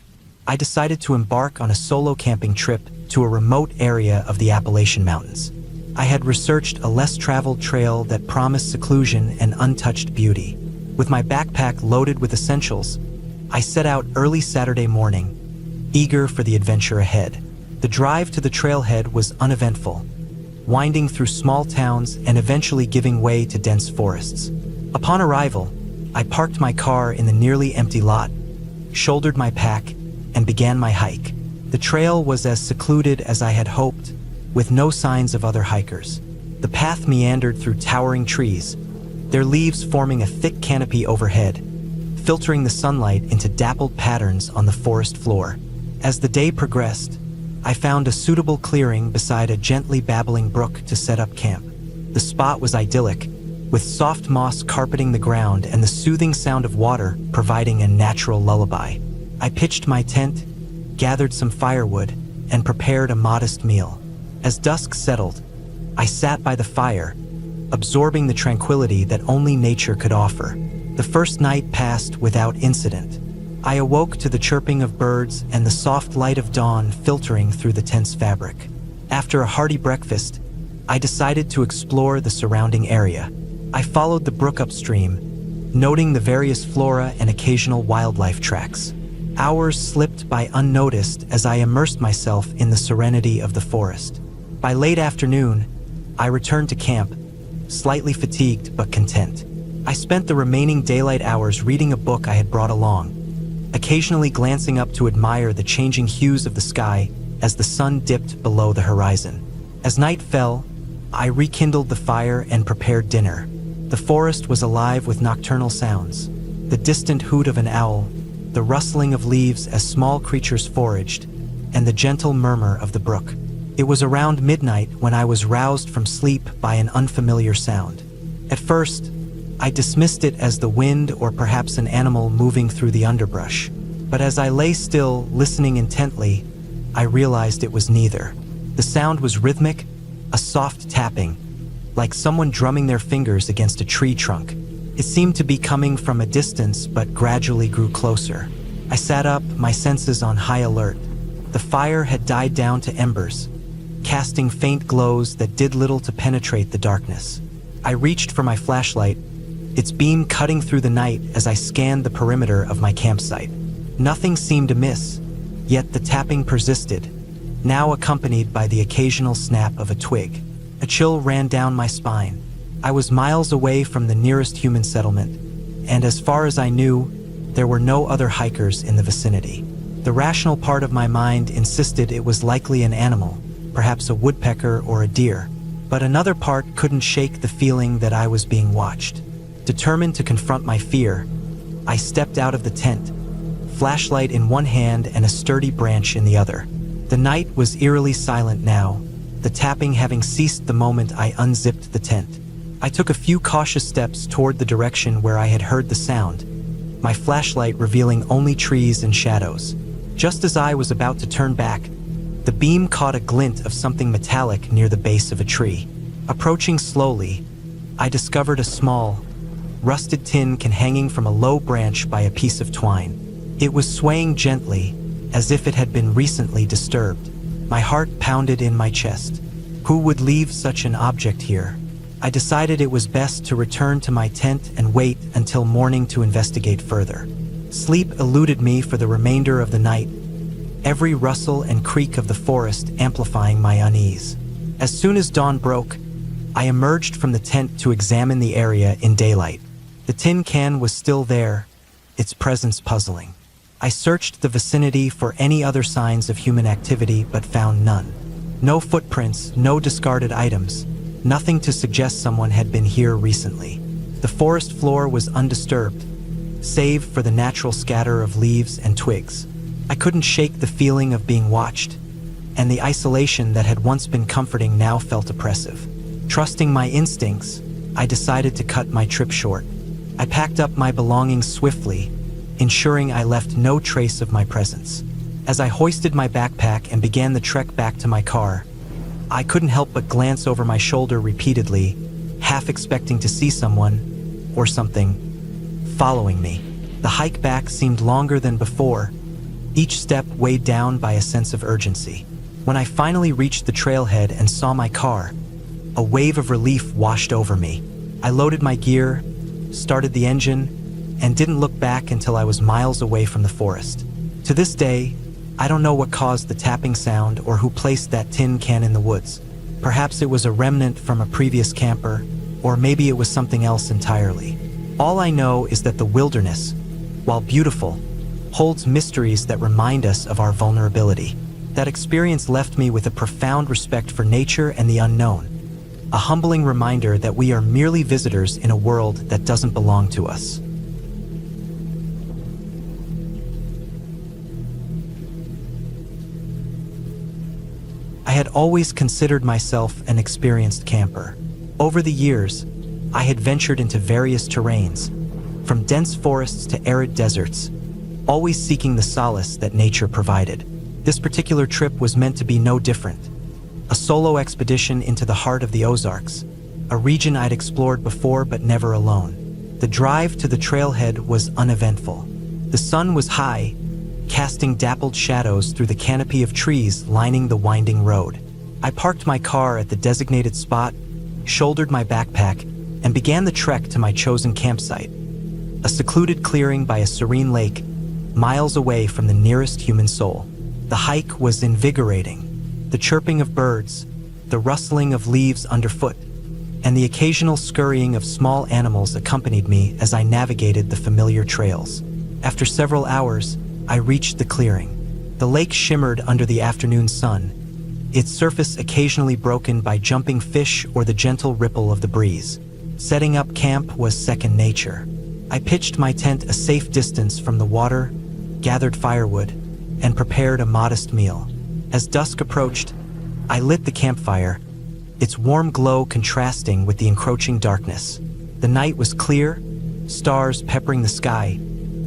I decided to embark on a solo camping trip to a remote area of the Appalachian Mountains. I had researched a less-traveled trail that promised seclusion and untouched beauty. With my backpack loaded with essentials, I set out early Saturday morning, eager for the adventure ahead. The drive to the trailhead was uneventful, winding through small towns and eventually giving way to dense forests. Upon arrival, I parked my car in the nearly empty lot, shouldered my pack, and began my hike. The trail was as secluded as I had hoped, with no signs of other hikers. The path meandered through towering trees, their leaves forming a thick canopy overhead, filtering the sunlight into dappled patterns on the forest floor. As the day progressed, I found a suitable clearing beside a gently babbling brook to set up camp. The spot was idyllic, with soft moss carpeting the ground and the soothing sound of water providing a natural lullaby. I pitched my tent, gathered some firewood, and prepared a modest meal. As dusk settled, I sat by the fire, absorbing the tranquility that only nature could offer. The first night passed without incident. I awoke to the chirping of birds and the soft light of dawn filtering through the tent's fabric. After a hearty breakfast, I decided to explore the surrounding area. I followed the brook upstream, noting the various flora and occasional wildlife tracks. Hours slipped by unnoticed as I immersed myself in the serenity of the forest. By late afternoon, I returned to camp, slightly fatigued but content. I spent the remaining daylight hours reading a book I had brought along, occasionally glancing up to admire the changing hues of the sky as the sun dipped below the horizon. As night fell, I rekindled the fire and prepared dinner. The forest was alive with nocturnal sounds, the distant hoot of an owl, the rustling of leaves as small creatures foraged, and the gentle murmur of the brook. It was around midnight when I was roused from sleep by an unfamiliar sound. At first, I dismissed it as the wind or perhaps an animal moving through the underbrush. But as I lay still, listening intently, I realized it was neither. The sound was rhythmic, a soft tapping, like someone drumming their fingers against a tree trunk. It seemed to be coming from a distance but gradually grew closer. I sat up, my senses on high alert. The fire had died down to embers, casting faint glows that did little to penetrate the darkness. I reached for my flashlight, its beam cutting through the night as I scanned the perimeter of my campsite. Nothing seemed amiss, yet the tapping persisted, now accompanied by the occasional snap of a twig. A chill ran down my spine. I was miles away from the nearest human settlement, and as far as I knew, there were no other hikers in the vicinity. The rational part of my mind insisted it was likely an animal, perhaps a woodpecker or a deer, but another part couldn't shake the feeling that I was being watched. Determined to confront my fear, I stepped out of the tent, flashlight in one hand and a sturdy branch in the other. The night was eerily silent now, the tapping having ceased the moment I unzipped the tent. I took a few cautious steps toward the direction where I had heard the sound, my flashlight revealing only trees and shadows. Just as I was about to turn back, the beam caught a glint of something metallic near the base of a tree. Approaching slowly, I discovered a small, rusted tin can hanging from a low branch by a piece of twine. It was swaying gently, as if it had been recently disturbed. My heart pounded in my chest. Who would leave such an object here? I decided it was best to return to my tent and wait until morning to investigate further. Sleep eluded me for the remainder of the night, every rustle and creak of the forest amplifying my unease. As soon as dawn broke, I emerged from the tent to examine the area in daylight. The tin can was still there, its presence puzzling. I searched the vicinity for any other signs of human activity but found none. No footprints, no discarded items, nothing to suggest someone had been here recently. The forest floor was undisturbed, save for the natural scatter of leaves and twigs. I couldn't shake the feeling of being watched, and the isolation that had once been comforting now felt oppressive. Trusting my instincts, I decided to cut my trip short. I packed up my belongings swiftly, ensuring I left no trace of my presence. As I hoisted my backpack and began the trek back to my car, I couldn't help but glance over my shoulder repeatedly, half expecting to see someone, or something, following me. The hike back seemed longer than before, each step weighed down by a sense of urgency. When I finally reached the trailhead and saw my car, a wave of relief washed over me. I loaded my gear, started the engine, and didn't look back until I was miles away from the forest. To this day, I don't know what caused the tapping sound or who placed that tin can in the woods. Perhaps it was a remnant from a previous camper, or maybe it was something else entirely. All I know is that the wilderness, while beautiful, holds mysteries that remind us of our vulnerability. That experience left me with a profound respect for nature and the unknown, a humbling reminder that we are merely visitors in a world that doesn't belong to us. I had always considered myself an experienced camper. Over the years, I had ventured into various terrains, from dense forests to arid deserts, always seeking the solace that nature provided. This particular trip was meant to be no different. A solo expedition into the heart of the Ozarks, a region I'd explored before but never alone. The drive to the trailhead was uneventful. The sun was high, casting dappled shadows through the canopy of trees lining the winding road. I parked my car at the designated spot, shouldered my backpack, and began the trek to my chosen campsite, a secluded clearing by a serene lake, miles away from the nearest human soul. The hike was invigorating. The chirping of birds, the rustling of leaves underfoot, and the occasional scurrying of small animals accompanied me as I navigated the familiar trails. After several hours, I reached the clearing. The lake shimmered under the afternoon sun, its surface occasionally broken by jumping fish or the gentle ripple of the breeze. Setting up camp was second nature. I pitched my tent a safe distance from the water, gathered firewood, and prepared a modest meal. As dusk approached, I lit the campfire, its warm glow contrasting with the encroaching darkness. The night was clear, stars peppering the sky,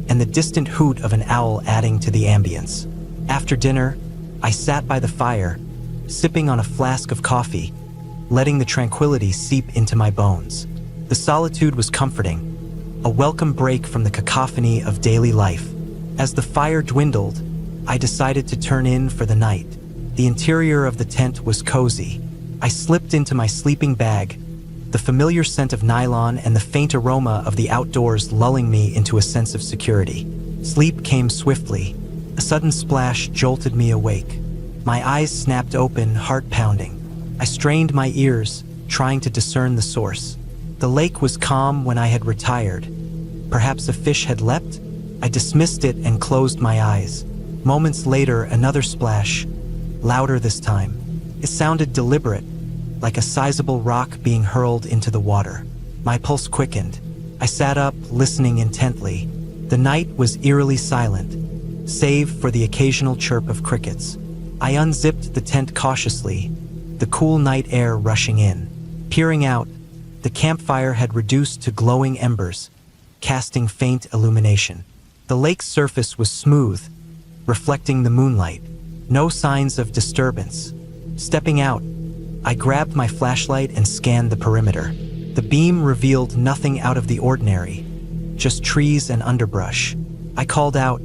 and the distant hoot of an owl adding to the ambience. After dinner, I sat by the fire, sipping on a flask of coffee, letting the tranquility seep into my bones. The solitude was comforting, a welcome break from the cacophony of daily life. As the fire dwindled, I decided to turn in for the night. The interior of the tent was cozy. I slipped into my sleeping bag, the familiar scent of nylon and the faint aroma of the outdoors lulling me into a sense of security. Sleep came swiftly. A sudden splash jolted me awake. My eyes snapped open, heart pounding. I strained my ears, trying to discern the source. The lake was calm when I had retired. Perhaps a fish had leapt? I dismissed it and closed my eyes. Moments later, another splash, louder this time. It sounded deliberate, like a sizable rock being hurled into the water. My pulse quickened. I sat up, listening intently. The night was eerily silent, save for the occasional chirp of crickets. I unzipped the tent cautiously, the cool night air rushing in. Peering out, the campfire had reduced to glowing embers, casting faint illumination. The lake's surface was smooth, reflecting the moonlight. No signs of disturbance. Stepping out, I grabbed my flashlight and scanned the perimeter. The beam revealed nothing out of the ordinary, just trees and underbrush. I called out,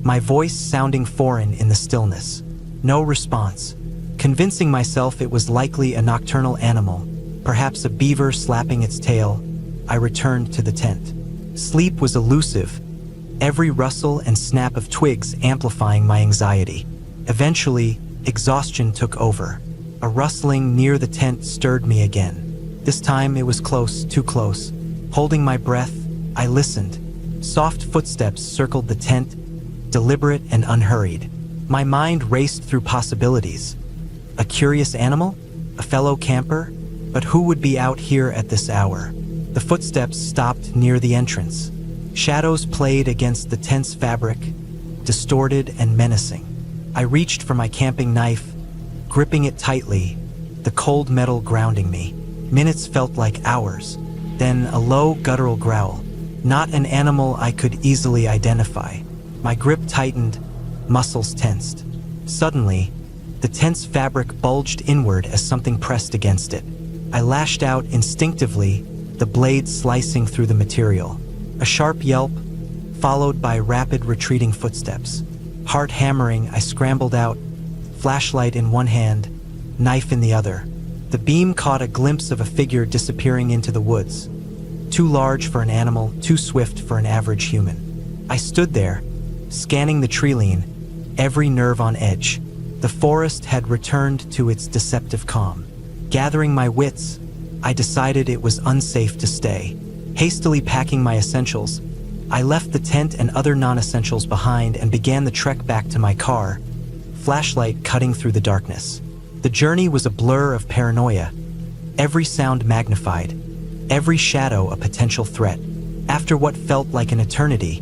my voice sounding foreign in the stillness. No response. Convincing myself it was likely a nocturnal animal, perhaps a beaver slapping its tail, I returned to the tent. Sleep was elusive, every rustle and snap of twigs amplifying my anxiety. Eventually, exhaustion took over. A rustling near the tent stirred me again. This time it was close, too close. Holding my breath, I listened. Soft footsteps circled the tent, deliberate and unhurried. My mind raced through possibilities. A curious animal? A fellow camper? But who would be out here at this hour? The footsteps stopped near the entrance. Shadows played against the tent's fabric, distorted and menacing. I reached for my camping knife, gripping it tightly, the cold metal grounding me. Minutes felt like hours. Then a low, guttural growl. Not an animal I could easily identify. My grip tightened, muscles tensed. Suddenly, the tent's fabric bulged inward as something pressed against it. I lashed out instinctively, the blade slicing through the material. A sharp yelp, followed by rapid retreating footsteps. Heart hammering, I scrambled out, flashlight in one hand, knife in the other. The beam caught a glimpse of a figure disappearing into the woods. Too large for an animal, too swift for an average human. I stood there, scanning the tree-line, every nerve on edge. The forest had returned to its deceptive calm. Gathering my wits, I decided it was unsafe to stay. Hastily packing my essentials, I left the tent and other non-essentials behind and began the trek back to my car, flashlight cutting through the darkness. The journey was a blur of paranoia, every sound magnified, every shadow a potential threat. After what felt like an eternity,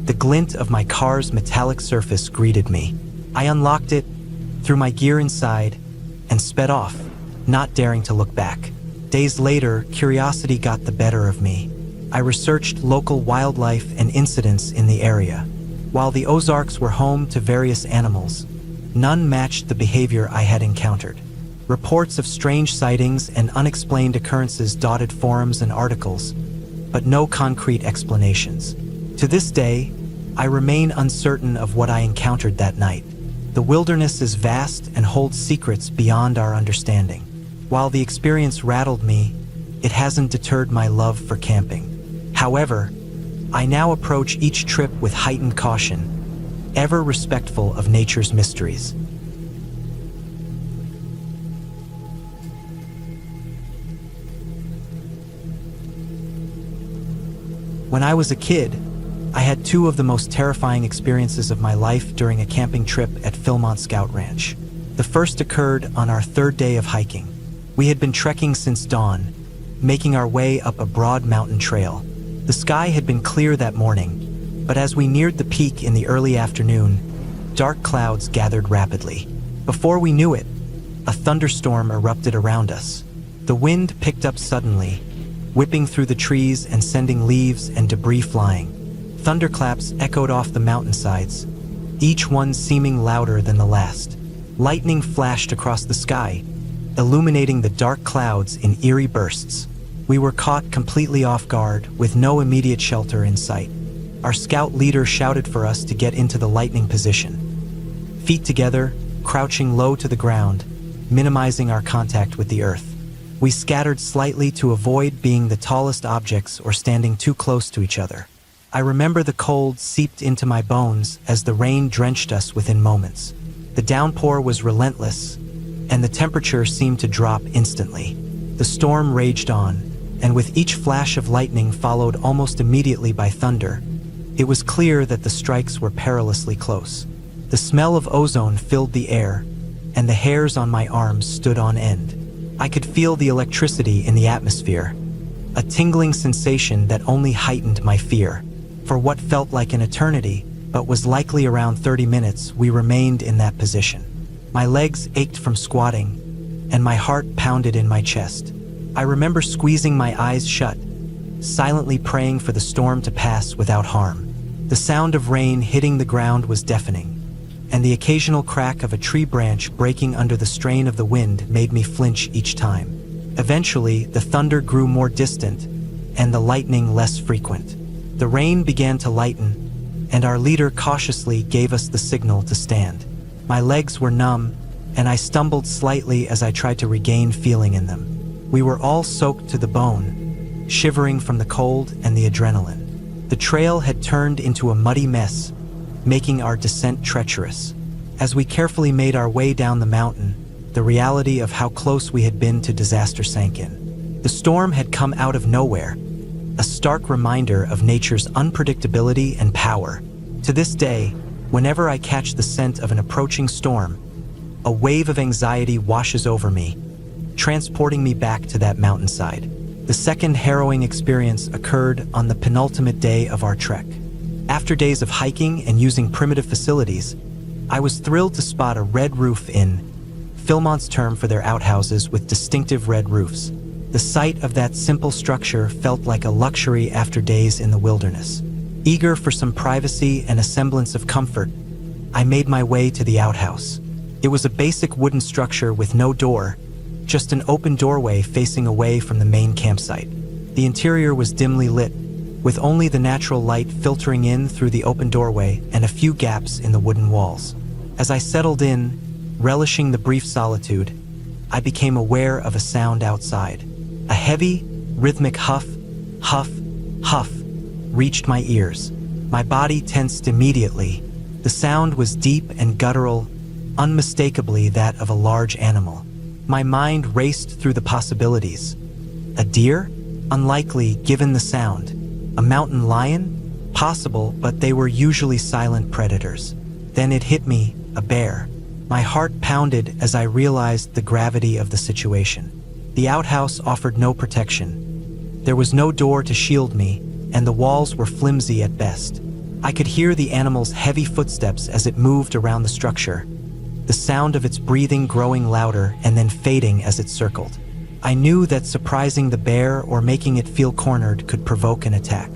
the glint of my car's metallic surface greeted me. I unlocked it, threw my gear inside, and sped off, not daring to look back. Days later, curiosity got the better of me. I researched local wildlife and incidents in the area. While the Ozarks were home to various animals, none matched the behavior I had encountered. Reports of strange sightings and unexplained occurrences dotted forums and articles, but no concrete explanations. To this day, I remain uncertain of what I encountered that night. The wilderness is vast and holds secrets beyond our understanding. While the experience rattled me, it hasn't deterred my love for camping. However, I now approach each trip with heightened caution, ever respectful of nature's mysteries. When I was a kid, I had two of the most terrifying experiences of my life during a camping trip at Philmont Scout Ranch. The first occurred on our third day of hiking. We had been trekking since dawn, making our way up a broad mountain trail. The sky had been clear that morning, but as we neared the peak in the early afternoon, dark clouds gathered rapidly. Before we knew it, a thunderstorm erupted around us. The wind picked up suddenly, whipping through the trees and sending leaves and debris flying. Thunderclaps echoed off the mountainsides, each one seeming louder than the last. Lightning flashed across the sky, illuminating the dark clouds in eerie bursts. We were caught completely off guard, with no immediate shelter in sight. Our scout leader shouted for us to get into the lightning position. Feet together, crouching low to the ground, minimizing our contact with the earth. We scattered slightly to avoid being the tallest objects or standing too close to each other. I remember the cold seeped into my bones as the rain drenched us within moments. The downpour was relentless, and the temperature seemed to drop instantly. The storm raged on, and with each flash of lightning followed almost immediately by thunder, it was clear that the strikes were perilously close. The smell of ozone filled the air, and the hairs on my arms stood on end. I could feel the electricity in the atmosphere, a tingling sensation that only heightened my fear. For what felt like an eternity, but was likely around 30 minutes, we remained in that position. My legs ached from squatting, and my heart pounded in my chest. I remember squeezing my eyes shut, silently praying for the storm to pass without harm. The sound of rain hitting the ground was deafening, and the occasional crack of a tree branch breaking under the strain of the wind made me flinch each time. Eventually, the thunder grew more distant, and the lightning less frequent. The rain began to lighten, and our leader cautiously gave us the signal to stand. My legs were numb, and I stumbled slightly as I tried to regain feeling in them. We were all soaked to the bone, shivering from the cold and the adrenaline. The trail had turned into a muddy mess, making our descent treacherous. As we carefully made our way down the mountain, the reality of how close we had been to disaster sank in. The storm had come out of nowhere, a stark reminder of nature's unpredictability and power. To this day, whenever I catch the scent of an approaching storm, a wave of anxiety washes over me, transporting me back to that mountainside. The second harrowing experience occurred on the penultimate day of our trek. After days of hiking and using primitive facilities, I was thrilled to spot a red roof inn, Philmont's term for their outhouses with distinctive red roofs. The sight of that simple structure felt like a luxury after days in the wilderness. Eager for some privacy and a semblance of comfort, I made my way to the outhouse. It was a basic wooden structure with no door, just an open doorway facing away from the main campsite. The interior was dimly lit, with only the natural light filtering in through the open doorway and a few gaps in the wooden walls. As I settled in, relishing the brief solitude, I became aware of a sound outside. A heavy, rhythmic huff, huff, huff reached my ears. My body tensed immediately. The sound was deep and guttural, unmistakably that of a large animal. My mind raced through the possibilities. A deer? Unlikely given the sound. A mountain lion? Possible, but they were usually silent predators. Then it hit me, a bear. My heart pounded as I realized the gravity of the situation. The outhouse offered no protection. There was no door to shield me, and the walls were flimsy at best. I could hear the animal's heavy footsteps as it moved around the structure, the sound of its breathing growing louder and then fading as it circled. I knew that surprising the bear or making it feel cornered could provoke an attack.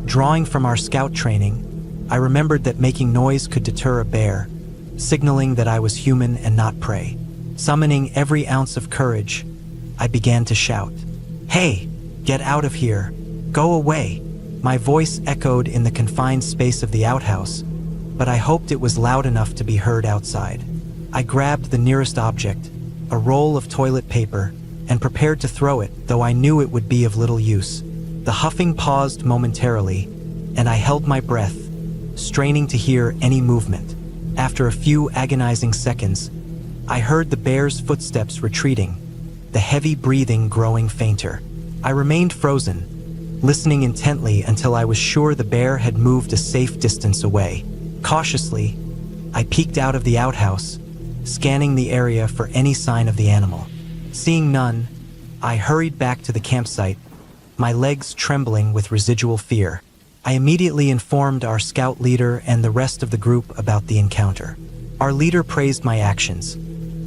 Drawing from our scout training, I remembered that making noise could deter a bear, signaling that I was human and not prey. Summoning every ounce of courage, I began to shout, "Hey, get out of here! Go away!" My voice echoed in the confined space of the outhouse, but I hoped it was loud enough to be heard outside. I grabbed the nearest object, a roll of toilet paper, and prepared to throw it, though I knew it would be of little use. The huffing paused momentarily, and I held my breath, straining to hear any movement. After a few agonizing seconds, I heard the bear's footsteps retreating, the heavy breathing growing fainter. I remained frozen, listening intently until I was sure the bear had moved a safe distance away. Cautiously, I peeked out of the outhouse, scanning the area for any sign of the animal. Seeing none, I hurried back to the campsite, my legs trembling with residual fear. I immediately informed our scout leader and the rest of the group about the encounter. Our leader praised my actions,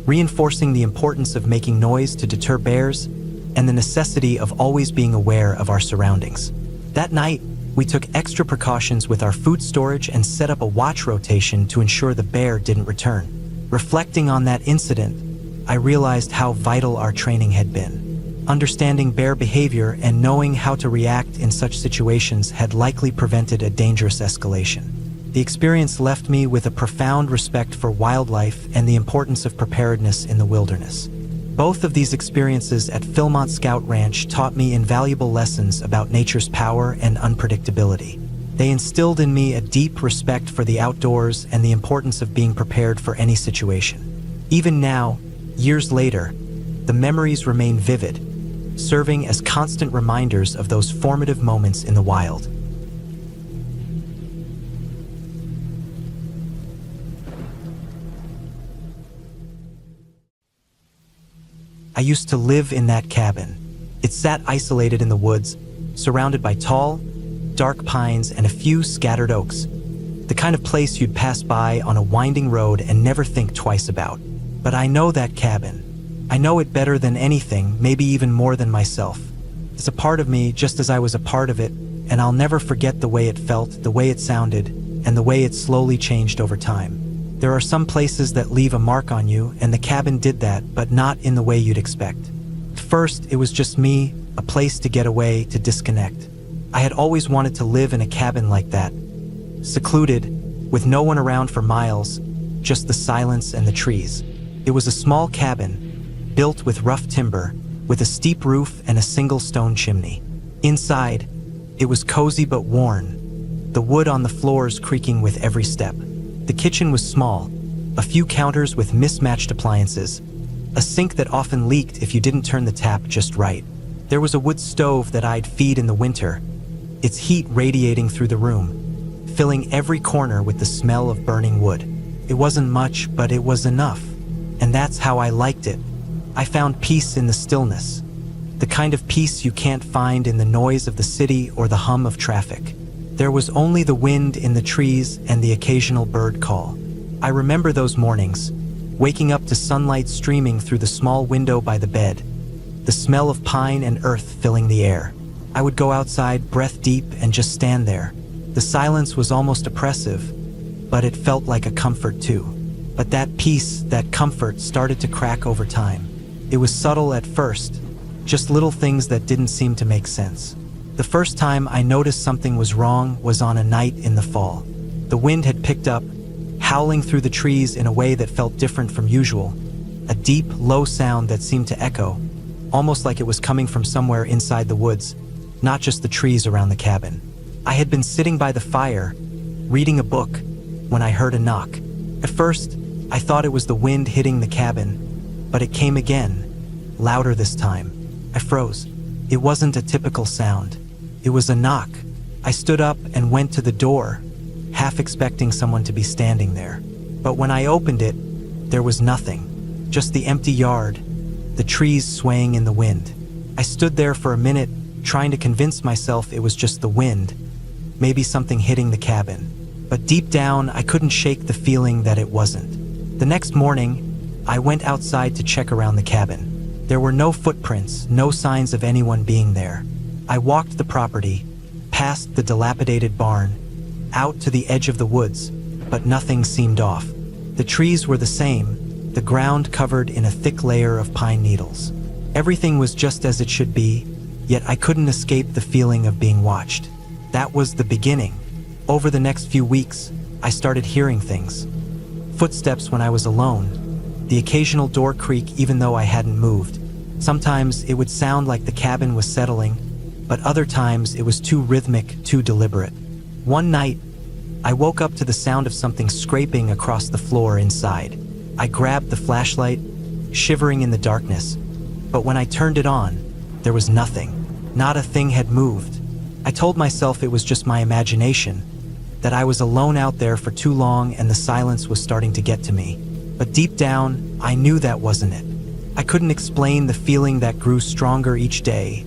reinforcing the importance of making noise to deter bears and the necessity of always being aware of our surroundings. That night, we took extra precautions with our food storage and set up a watch rotation to ensure the bear didn't return. Reflecting on that incident, I realized how vital our training had been. Understanding bear behavior and knowing how to react in such situations had likely prevented a dangerous escalation. The experience left me with a profound respect for wildlife and the importance of preparedness in the wilderness. Both of these experiences at Philmont Scout Ranch taught me invaluable lessons about nature's power and unpredictability. They instilled in me a deep respect for the outdoors and the importance of being prepared for any situation. Even now, years later, the memories remain vivid, serving as constant reminders of those formative moments in the wild. I used to live in that cabin. It sat isolated in the woods, surrounded by tall, dark pines and a few scattered oaks. The kind of place you'd pass by on a winding road and never think twice about. But I know that cabin. I know it better than anything, maybe even more than myself. It's a part of me just as I was a part of it, and I'll never forget the way it felt, the way it sounded, and the way it slowly changed over time. There are some places that leave a mark on you, and the cabin did that, but not in the way you'd expect. First, it was just me, a place to get away, to disconnect. I had always wanted to live in a cabin like that, secluded, with no one around for miles, just the silence and the trees. It was a small cabin, built with rough timber, with a steep roof and a single stone chimney. Inside, it was cozy but worn, the wood on the floors creaking with every step. The kitchen was small, a few counters with mismatched appliances, a sink that often leaked if you didn't turn the tap just right. There was a wood stove that I'd feed in the winter, its heat radiating through the room, filling every corner with the smell of burning wood. It wasn't much, but it was enough, and that's how I liked it. I found peace in the stillness, the kind of peace you can't find in the noise of the city or the hum of traffic. There was only the wind in the trees and the occasional bird call. I remember those mornings, waking up to sunlight streaming through the small window by the bed, the smell of pine and earth filling the air. I would go outside, breath deep, and just stand there. The silence was almost oppressive, but it felt like a comfort too. But that peace, that comfort, started to crack over time. It was subtle at first, just little things that didn't seem to make sense. The first time I noticed something was wrong was on a night in the fall. The wind had picked up, howling through the trees in a way that felt different from usual, a deep, low sound that seemed to echo, almost like it was coming from somewhere inside the woods, not just the trees around the cabin. I had been sitting by the fire, reading a book, when I heard a knock. At first, I thought it was the wind hitting the cabin, but it came again, louder this time. I froze. It wasn't a typical sound. It was a knock. I stood up and went to the door, half expecting someone to be standing there. But when I opened it, there was nothing. Just the empty yard, the trees swaying in the wind. I stood there for a minute, trying to convince myself it was just the wind, maybe something hitting the cabin. But deep down, I couldn't shake the feeling that it wasn't. The next morning, I went outside to check around the cabin. There were no footprints, no signs of anyone being there. I walked the property, past the dilapidated barn, out to the edge of the woods, but nothing seemed off. The trees were the same, the ground covered in a thick layer of pine needles. Everything was just as it should be, yet I couldn't escape the feeling of being watched. That was the beginning. Over the next few weeks, I started hearing things. Footsteps when I was alone, the occasional door creak even though I hadn't moved. Sometimes it would sound like the cabin was settling, but other times it was too rhythmic, too deliberate. One night, I woke up to the sound of something scraping across the floor inside. I grabbed the flashlight, shivering in the darkness, but when I turned it on, there was nothing. Not a thing had moved. I told myself it was just my imagination, that I was alone out there for too long and the silence was starting to get to me. But deep down, I knew that wasn't it. I couldn't explain the feeling that grew stronger each day,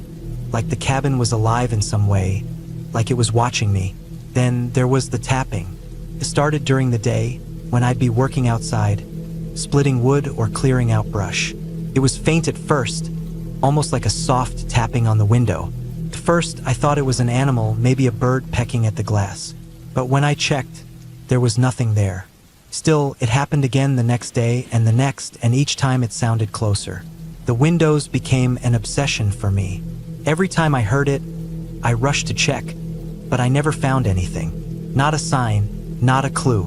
like the cabin was alive in some way, like it was watching me. Then there was the tapping. It started during the day, when I'd be working outside, splitting wood or clearing out brush. It was faint at first, almost like a soft tapping on the window. At first, I thought it was an animal, maybe a bird pecking at the glass. But when I checked, there was nothing there. Still, it happened again the next day and the next, and each time it sounded closer. The windows became an obsession for me. Every time I heard it, I rushed to check, but I never found anything. Not a sign, Not a clue.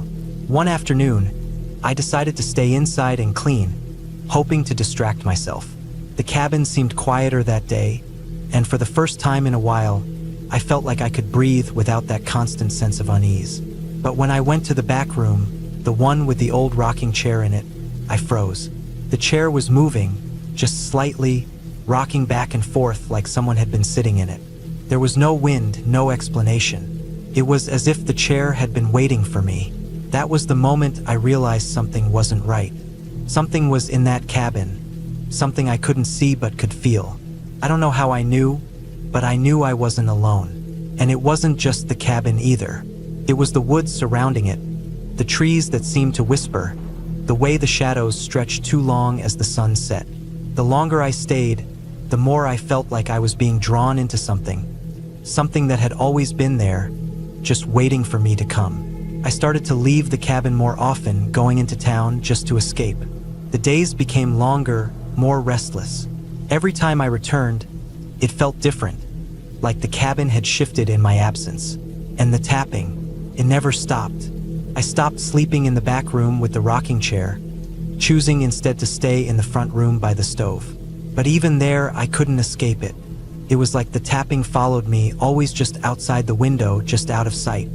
One afternoon, I decided to stay inside and clean, hoping to distract myself. The cabin seemed quieter that day, and for the first time in a while, I felt like I could breathe without that constant sense of unease. But when I went to the back room, the one with the old rocking chair in it, I froze. The chair was moving, just slightly, rocking back and forth like someone had been sitting in it. There was no wind, no explanation. It was as if the chair had been waiting for me. That was the moment I realized something wasn't right. Something was in that cabin, something I couldn't see but could feel. I don't know how I knew, but I knew I wasn't alone. And it wasn't just the cabin either. It was the woods surrounding it, the trees that seemed to whisper, the way the shadows stretched too long as the sun set. The longer I stayed, the more I felt like I was being drawn into something that had always been there, just waiting for me to come. I started to leave the cabin more often, going into town just to escape. The days became longer, more restless. Every time I returned, it felt different, like the cabin had shifted in my absence. And the tapping, it never stopped. I stopped sleeping in the back room with the rocking chair, choosing instead to stay in the front room by the stove. But even there, I couldn't escape it. It was like the tapping followed me, always just outside the window, just out of sight.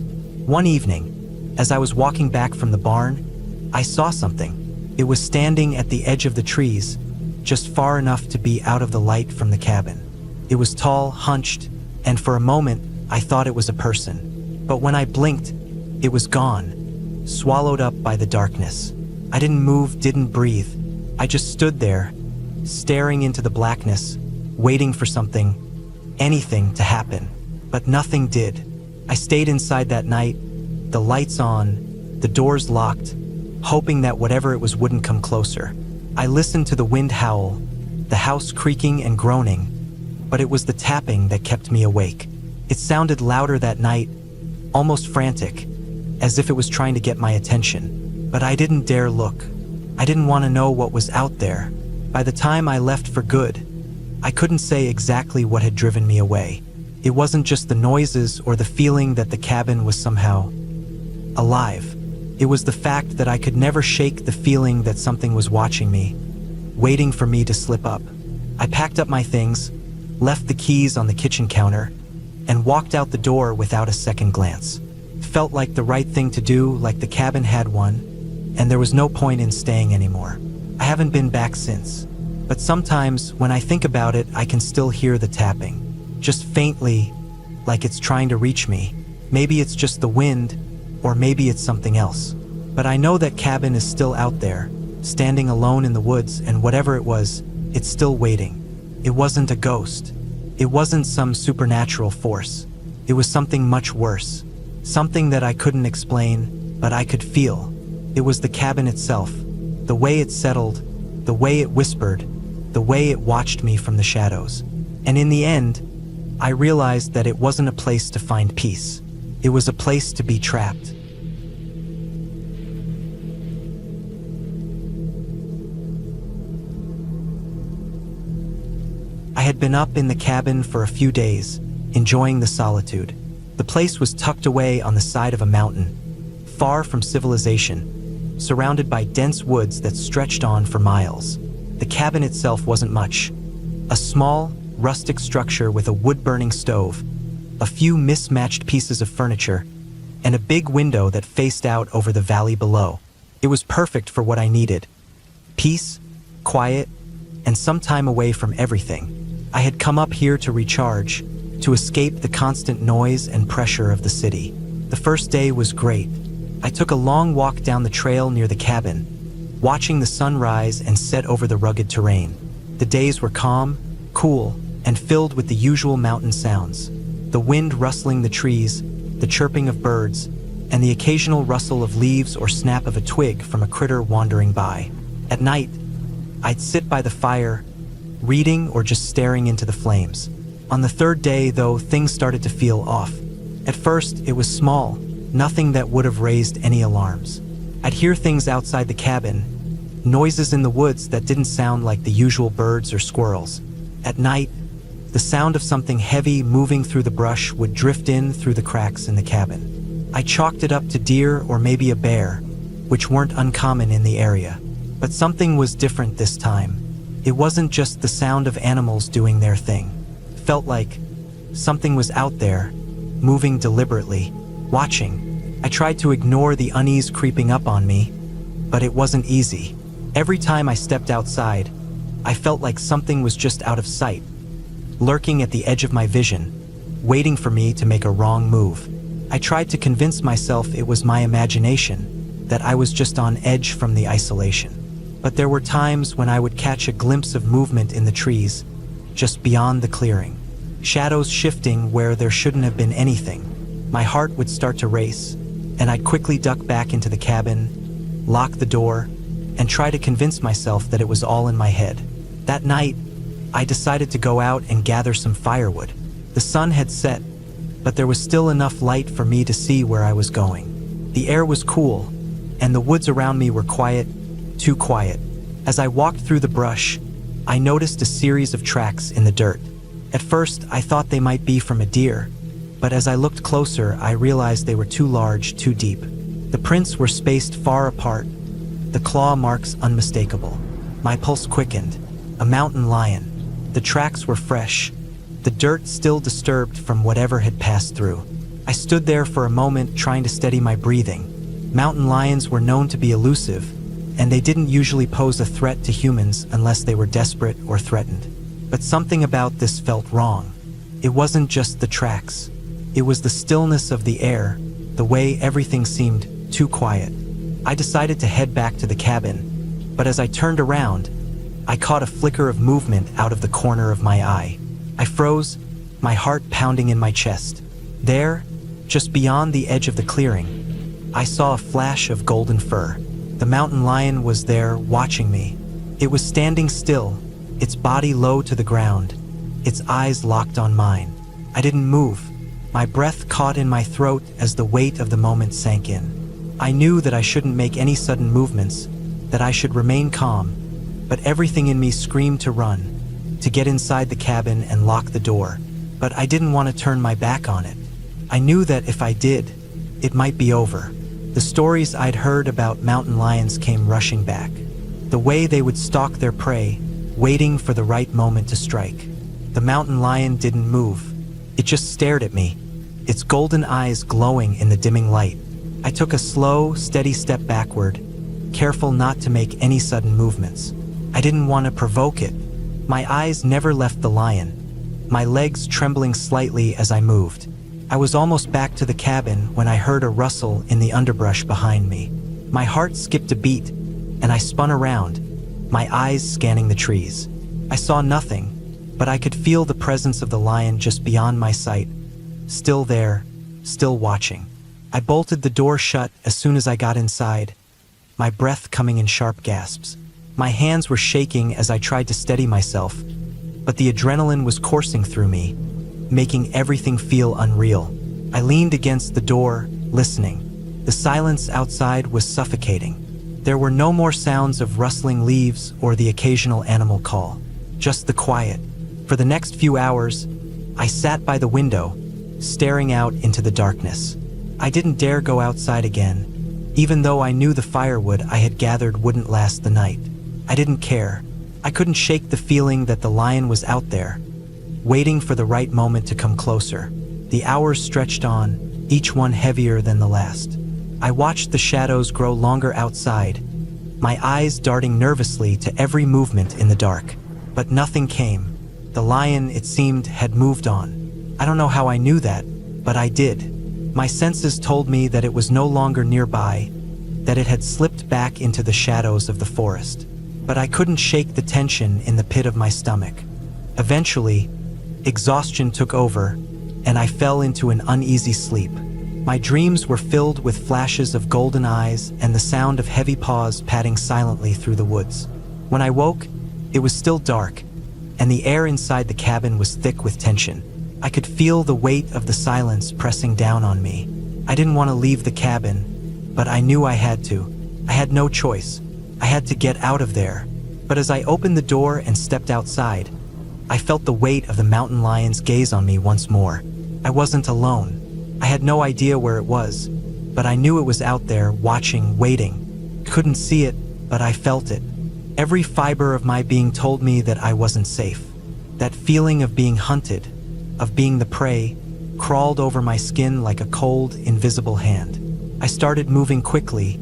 One evening, as I was walking back from the barn, I saw something. It was standing at the edge of the trees, just far enough to be out of the light from the cabin. It was tall, hunched, and for a moment, I thought it was a person. But when I blinked, it was gone, swallowed up by the darkness. I didn't move, didn't breathe. I just stood there, staring into the blackness, waiting for something, anything to happen. But nothing did. I stayed inside that night, the lights on, the doors locked, hoping that whatever it was wouldn't come closer. I listened to the wind howl, the house creaking and groaning, but it was the tapping that kept me awake. It sounded louder that night, almost frantic, as if it was trying to get my attention. But I didn't dare look. I didn't want to know what was out there. By the time I left for good, I couldn't say exactly what had driven me away. It wasn't just the noises or the feeling that the cabin was somehow alive. It was the fact that I could never shake the feeling that something was watching me, waiting for me to slip up. I packed up my things, left the keys on the kitchen counter, and walked out the door without a second glance. It felt like the right thing to do, like the cabin had one, and there was no point in staying anymore. I haven't been back since, but sometimes when I think about it, I can still hear the tapping, just faintly, like it's trying to reach me. Maybe it's just the wind, or maybe it's something else. But I know that cabin is still out there, standing alone in the woods, and whatever it was, it's still waiting. It wasn't a ghost. It wasn't some supernatural force. It was something much worse. Something that I couldn't explain, but I could feel. It was the cabin itself. The way it settled, the way it whispered, the way it watched me from the shadows. And in the end, I realized that it wasn't a place to find peace. It was a place to be trapped. I had been up in the cabin for a few days, enjoying the solitude. The place was tucked away on the side of a mountain, far from civilization, surrounded by dense woods that stretched on for miles. The cabin itself wasn't much. A small, rustic structure with a wood-burning stove, a few mismatched pieces of furniture, and a big window that faced out over the valley below. It was perfect for what I needed. Peace, quiet, and some time away from everything. I had come up here to recharge, to escape the constant noise and pressure of the city. The first day was great. I took a long walk down the trail near the cabin, watching the sun rise and set over the rugged terrain. The days were calm, cool, and filled with the usual mountain sounds. The wind rustling the trees, the chirping of birds, and the occasional rustle of leaves or snap of a twig from a critter wandering by. At night, I'd sit by the fire, reading or just staring into the flames. On the third day, though, things started to feel off. At first, it was small, nothing that would have raised any alarms. I'd hear things outside the cabin, noises in the woods that didn't sound like the usual birds or squirrels. At night, the sound of something heavy moving through the brush would drift in through the cracks in the cabin. I chalked it up to deer or maybe a bear, which weren't uncommon in the area. But something was different this time. It wasn't just the sound of animals doing their thing. It felt like something was out there, moving deliberately, watching. I tried to ignore the unease creeping up on me, but it wasn't easy. Every time I stepped outside, I felt like something was just out of sight, lurking at the edge of my vision, waiting for me to make a wrong move. I tried to convince myself it was my imagination, that I was just on edge from the isolation. But there were times when I would catch a glimpse of movement in the trees, just beyond the clearing. Shadows shifting where there shouldn't have been anything. My heart would start to race, and I'd quickly duck back into the cabin, lock the door, and try to convince myself that it was all in my head. That night, I decided to go out and gather some firewood. The sun had set, but there was still enough light for me to see where I was going. The air was cool, and the woods around me were quiet, too quiet. As I walked through the brush, I noticed a series of tracks in the dirt. At first, I thought they might be from a deer, but as I looked closer, I realized they were too large, too deep. The prints were spaced far apart, the claw marks unmistakable. My pulse quickened. A mountain lion. The tracks were fresh, the dirt still disturbed from whatever had passed through. I stood there for a moment trying to steady my breathing. Mountain lions were known to be elusive, and they didn't usually pose a threat to humans unless they were desperate or threatened. But something about this felt wrong. It wasn't just the tracks. It was the stillness of the air, the way everything seemed too quiet. I decided to head back to the cabin, but as I turned around, I caught a flicker of movement out of the corner of my eye. I froze, my heart pounding in my chest. There, just beyond the edge of the clearing, I saw a flash of golden fur. The mountain lion was there, watching me. It was standing still, its body low to the ground, its eyes locked on mine. I didn't move. My breath caught in my throat as the weight of the moment sank in. I knew that I shouldn't make any sudden movements, that I should remain calm, but everything in me screamed to run, to get inside the cabin and lock the door. But I didn't want to turn my back on it. I knew that if I did, it might be over. The stories I'd heard about mountain lions came rushing back. The way they would stalk their prey, waiting for the right moment to strike. The mountain lion didn't move. It just stared at me, its golden eyes glowing in the dimming light. I took a slow, steady step backward, careful not to make any sudden movements. I didn't want to provoke it. My eyes never left the lion, my legs trembling slightly as I moved. I was almost back to the cabin when I heard a rustle in the underbrush behind me. My heart skipped a beat, and I spun around, my eyes scanning the trees. I saw nothing, but I could feel the presence of the lion just beyond my sight, still there, still watching. I bolted the door shut as soon as I got inside, my breath coming in sharp gasps. My hands were shaking as I tried to steady myself, but the adrenaline was coursing through me, making everything feel unreal. I leaned against the door, listening. The silence outside was suffocating. There were no more sounds of rustling leaves or the occasional animal call, just the quiet. For the next few hours, I sat by the window, staring out into the darkness. I didn't dare go outside again, even though I knew the firewood I had gathered wouldn't last the night. I didn't care. I couldn't shake the feeling that the lion was out there, waiting for the right moment to come closer. The hours stretched on, each one heavier than the last. I watched the shadows grow longer outside, my eyes darting nervously to every movement in the dark. But nothing came. The lion, it seemed, had moved on. I don't know how I knew that, but I did. My senses told me that it was no longer nearby, that it had slipped back into the shadows of the forest. But I couldn't shake the tension in the pit of my stomach. Eventually, exhaustion took over, and I fell into an uneasy sleep. My dreams were filled with flashes of golden eyes and the sound of heavy paws padding silently through the woods. When I woke, it was still dark, and the air inside the cabin was thick with tension. I could feel the weight of the silence pressing down on me. I didn't want to leave the cabin, but I knew I had to. I had no choice. I had to get out of there. But as I opened the door and stepped outside, I felt the weight of the mountain lion's gaze on me once more. I wasn't alone. I had no idea where it was, but I knew it was out there, watching, waiting. Couldn't see it, but I felt it. Every fiber of my being told me that I wasn't safe. That feeling of being hunted, of being the prey, crawled over my skin like a cold, invisible hand. I started moving quickly,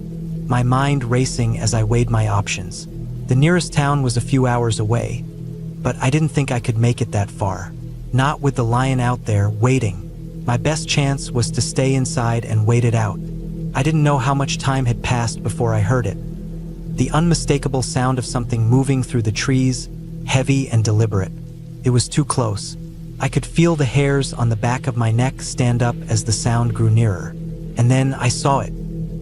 my mind racing as I weighed my options. The nearest town was a few hours away, but I didn't think I could make it that far. Not with the lion out there, waiting. My best chance was to stay inside and wait it out. I didn't know how much time had passed before I heard it. The unmistakable sound of something moving through the trees, heavy and deliberate. It was too close. I could feel the hairs on the back of my neck stand up as the sound grew nearer. And then I saw it,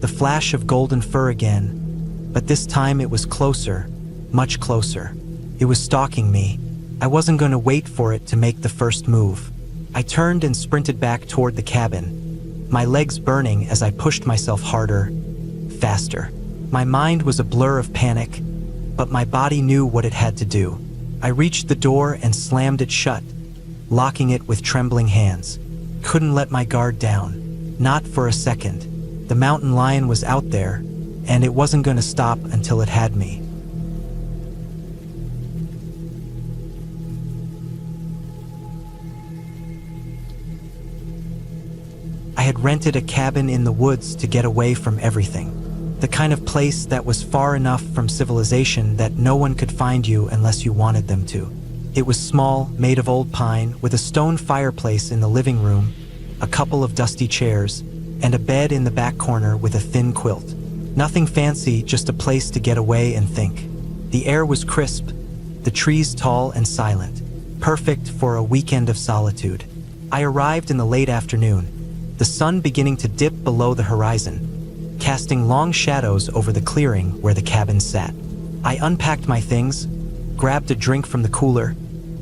the flash of golden fur again, but this time it was closer, much closer. It was stalking me. I wasn't going to wait for it to make the first move. I turned and sprinted back toward the cabin, my legs burning as I pushed myself harder, faster. My mind was a blur of panic, but my body knew what it had to do. I reached the door and slammed it shut, locking it with trembling hands. Couldn't let my guard down, not for a second. The mountain lion was out there, and it wasn't going to stop until it had me. I had rented a cabin in the woods to get away from everything. The kind of place that was far enough from civilization that no one could find you unless you wanted them to. It was small, made of old pine, with a stone fireplace in the living room, a couple of dusty chairs, and a bed in the back corner with a thin quilt. Nothing fancy, just a place to get away and think. The air was crisp, the trees tall and silent, perfect for a weekend of solitude. I arrived in the late afternoon, the sun beginning to dip below the horizon, casting long shadows over the clearing where the cabin sat. I unpacked my things, grabbed a drink from the cooler,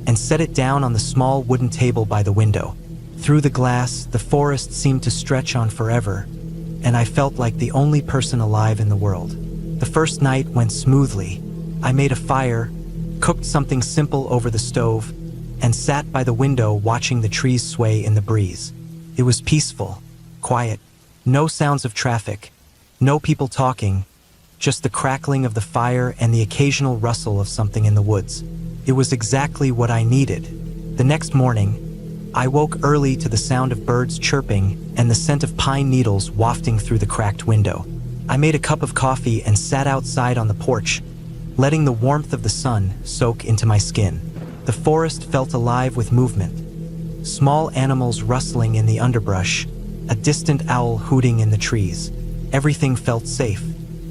and set it down on the small wooden table by the window. Through the glass, the forest seemed to stretch on forever, and I felt like the only person alive in the world. The first night went smoothly. I made a fire, cooked something simple over the stove, and sat by the window watching the trees sway in the breeze. It was peaceful, quiet, no sounds of traffic, no people talking, just the crackling of the fire and the occasional rustle of something in the woods. It was exactly what I needed. The next morning, I woke early to the sound of birds chirping and the scent of pine needles wafting through the cracked window. I made a cup of coffee and sat outside on the porch, letting the warmth of the sun soak into my skin. The forest felt alive with movement. Small animals rustling in the underbrush, a distant owl hooting in the trees. Everything felt safe.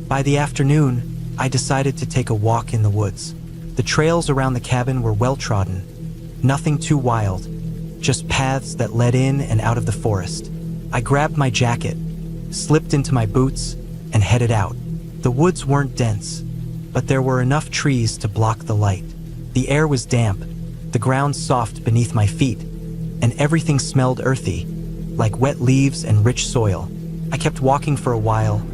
By the afternoon, I decided to take a walk in the woods. The trails around the cabin were well-trodden, nothing too wild, just paths that led in and out of the forest. I grabbed my jacket, slipped into my boots, and headed out. The woods weren't dense, but there were enough trees to block the light. The air was damp, the ground soft beneath my feet, and everything smelled earthy, like wet leaves and rich soil. I kept walking for a while,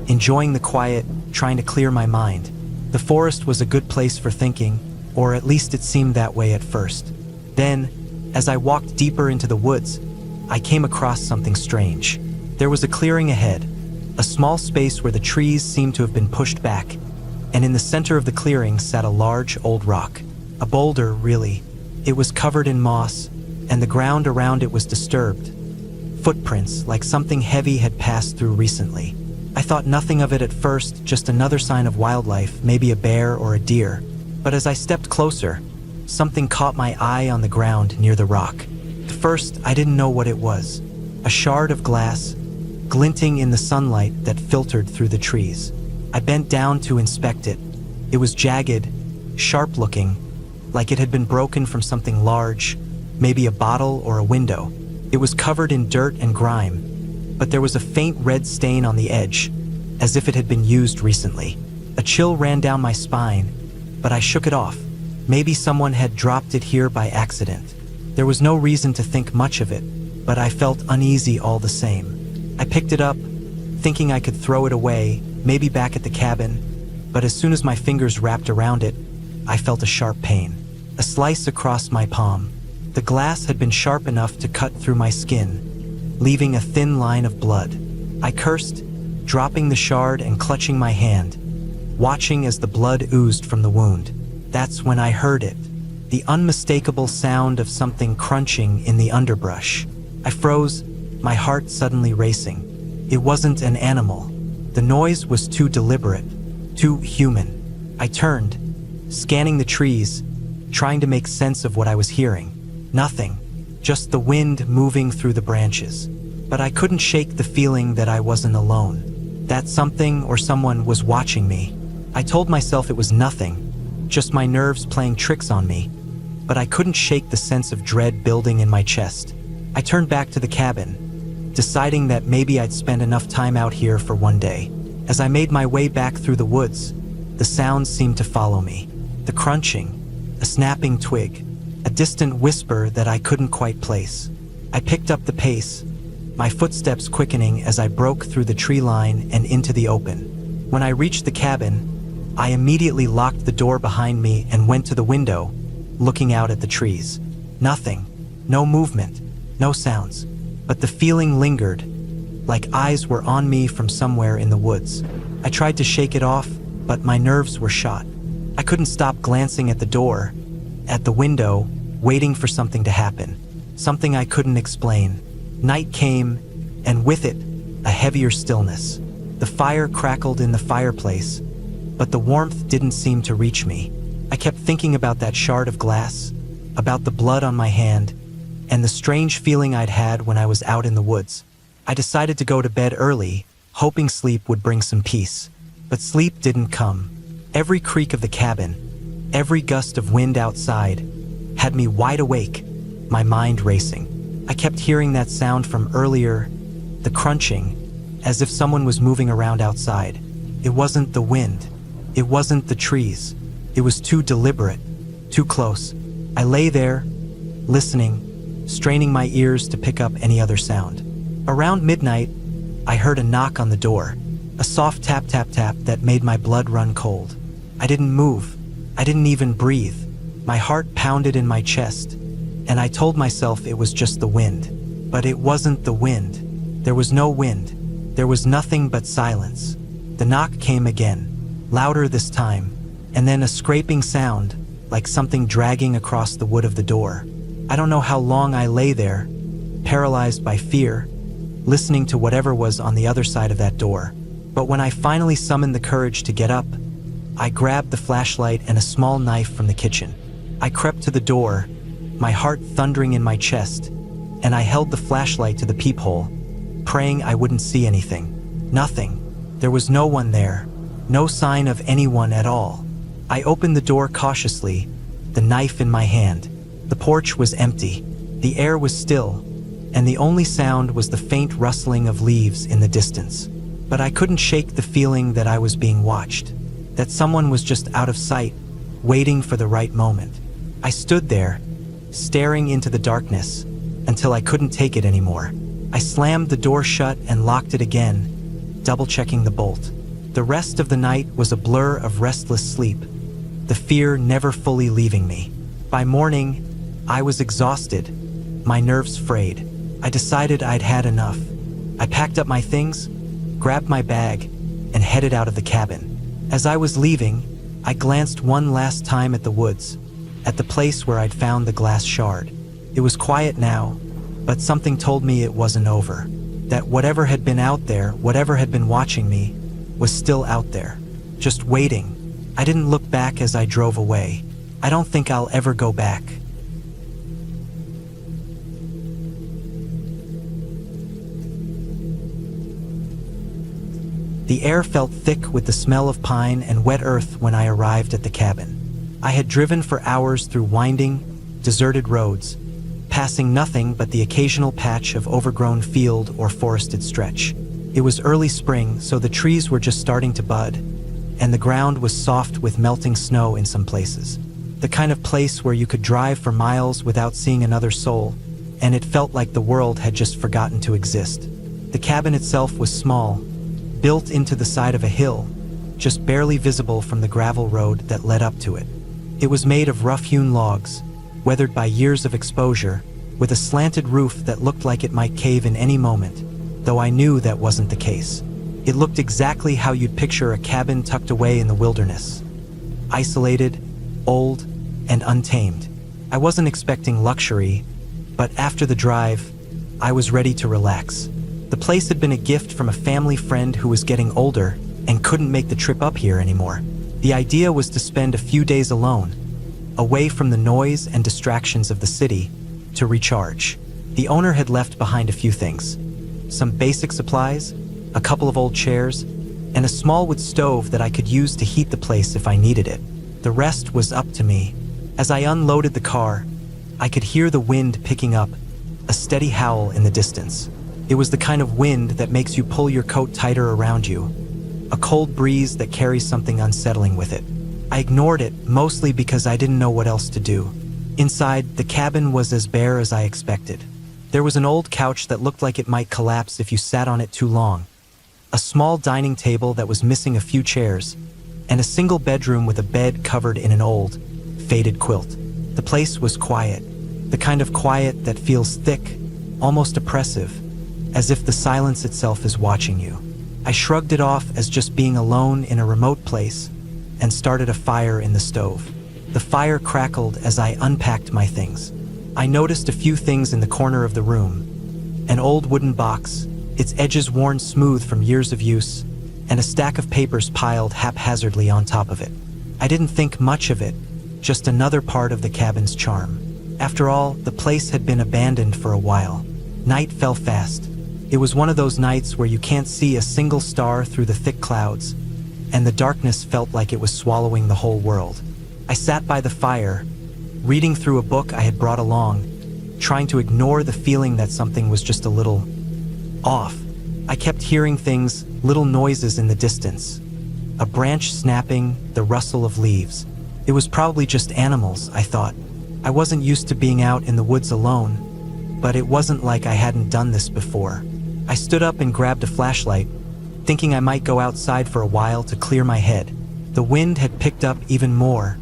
enjoying the quiet, trying to clear my mind. The forest was a good place for thinking, or at least it seemed that way at first. Then, as I walked deeper into the woods, I came across something strange. There was a clearing ahead, a small space where the trees seemed to have been pushed back, and in the center of the clearing sat a large old rock. A boulder, really. It was covered in moss, and the ground around it was disturbed. Footprints, like something heavy had passed through recently. I thought nothing of it at first, just another sign of wildlife, maybe a bear or a deer. But as I stepped closer, something caught my eye on the ground near the rock. At first, I didn't know what it was. A shard of glass, glinting in the sunlight that filtered through the trees. I bent down to inspect it. It was jagged, sharp-looking, like it had been broken from something large, maybe a bottle or a window. It was covered in dirt and grime, but there was a faint red stain on the edge, as if it had been used recently. A chill ran down my spine, but I shook it off. Maybe someone had dropped it here by accident. There was no reason to think much of it, but I felt uneasy all the same. I picked it up, thinking I could throw it away, maybe back at the cabin, but as soon as my fingers wrapped around it, I felt a sharp pain. A slice across my palm. The glass had been sharp enough to cut through my skin, leaving a thin line of blood. I cursed, dropping the shard and clutching my hand, watching as the blood oozed from the wound. That's when I heard it, the unmistakable sound of something crunching in the underbrush. I froze, my heart suddenly racing. It wasn't an animal. The noise was too deliberate, too human. I turned, scanning the trees, trying to make sense of what I was hearing. Nothing, just the wind moving through the branches. But I couldn't shake the feeling that I wasn't alone, that something or someone was watching me. I told myself it was nothing, just my nerves playing tricks on me, but I couldn't shake the sense of dread building in my chest. I turned back to the cabin, deciding that maybe I'd spend enough time out here for one day. As I made my way back through the woods, the sounds seemed to follow me. The crunching, a snapping twig, a distant whisper that I couldn't quite place. I picked up the pace, my footsteps quickening as I broke through the tree line and into the open. When I reached the cabin, I immediately locked the door behind me and went to the window, looking out at the trees. Nothing, no movement, no sounds, but the feeling lingered, like eyes were on me from somewhere in the woods. I tried to shake it off, but my nerves were shot. I couldn't stop glancing at the door, at the window, waiting for something to happen, something I couldn't explain. Night came, and with it, a heavier stillness. The fire crackled in the fireplace, but the warmth didn't seem to reach me. I kept thinking about that shard of glass, about the blood on my hand, and the strange feeling I'd had when I was out in the woods. I decided to go to bed early, hoping sleep would bring some peace. But sleep didn't come. Every creak of the cabin, every gust of wind outside, had me wide awake, my mind racing. I kept hearing that sound from earlier, the crunching, as if someone was moving around outside. It wasn't the wind. It wasn't the trees. It was too deliberate, too close. I lay there, listening, straining my ears to pick up any other sound. Around midnight, I heard a knock on the door, a soft tap tap tap that made my blood run cold. I didn't move. I didn't even breathe. My heart pounded in my chest, and I told myself it was just the wind. But it wasn't the wind. There was no wind. There was nothing but silence. The knock came again, louder this time, and then a scraping sound, like something dragging across the wood of the door. I don't know how long I lay there, paralyzed by fear, listening to whatever was on the other side of that door. But when I finally summoned the courage to get up, I grabbed the flashlight and a small knife from the kitchen. I crept to the door, my heart thundering in my chest, and I held the flashlight to the peephole, praying I wouldn't see anything. Nothing. There was no one there, no sign of anyone at all. I opened the door cautiously, the knife in my hand. The porch was empty. The air was still, and the only sound was the faint rustling of leaves in the distance. But I couldn't shake the feeling that I was being watched, that someone was just out of sight, waiting for the right moment. I stood there, staring into the darkness, until I couldn't take it anymore. I slammed the door shut and locked it again, double-checking the bolt. The rest of the night was a blur of restless sleep, the fear never fully leaving me. By morning, I was exhausted, my nerves frayed. I decided I'd had enough. I packed up my things, grabbed my bag, and headed out of the cabin. As I was leaving, I glanced one last time at the woods, at the place where I'd found the glass shard. It was quiet now, but something told me it wasn't over, that whatever had been out there, whatever had been watching me, was still out there, just waiting. I didn't look back as I drove away. I don't think I'll ever go back. The air felt thick with the smell of pine and wet earth when I arrived at the cabin. I had driven for hours through winding, deserted roads, passing nothing but the occasional patch of overgrown field or forested stretch. It was early spring, so the trees were just starting to bud, and the ground was soft with melting snow in some places. The kind of place where you could drive for miles without seeing another soul, and it felt like the world had just forgotten to exist. The cabin itself was small, built into the side of a hill, just barely visible from the gravel road that led up to it. It was made of rough-hewn logs, weathered by years of exposure, with a slanted roof that looked like it might cave in any moment. though I knew that wasn't the case. It looked exactly how you'd picture a cabin tucked away in the wilderness. Isolated, old, and untamed. I wasn't expecting luxury, but after the drive, I was ready to relax. The place had been a gift from a family friend who was getting older and couldn't make the trip up here anymore. The idea was to spend a few days alone, away from the noise and distractions of the city, to recharge. The owner had left behind a few things. Some basic supplies, a couple of old chairs, and a small wood stove that I could use to heat the place if I needed it. The rest was up to me. As I unloaded the car, I could hear the wind picking up, a steady howl in the distance. It was the kind of wind that makes you pull your coat tighter around you, a cold breeze that carries something unsettling with it. I ignored it, mostly because I didn't know what else to do. Inside, the cabin was as bare as I expected. There was an old couch that looked like it might collapse if you sat on it too long, a small dining table that was missing a few chairs, and a single bedroom with a bed covered in an old, faded quilt. The place was quiet, the kind of quiet that feels thick, almost oppressive, as if the silence itself is watching you. I shrugged it off as just being alone in a remote place and started a fire in the stove. The fire crackled as I unpacked my things. I noticed a few things in the corner of the room: an old wooden box, its edges worn smooth from years of use, and a stack of papers piled haphazardly on top of it. I didn't think much of it, just another part of the cabin's charm. After all, the place had been abandoned for a while. Night fell fast. It was one of those nights where you can't see a single star through the thick clouds, and the darkness felt like it was swallowing the whole world. I sat by the fire, reading through a book I had brought along, trying to ignore the feeling that something was just a little off. I kept hearing things, little noises in the distance. A branch snapping, the rustle of leaves. It was probably just animals, I thought. I wasn't used to being out in the woods alone, but it wasn't like I hadn't done this before. I stood up and grabbed a flashlight, thinking I might go outside for a while to clear my head. The wind had picked up even more,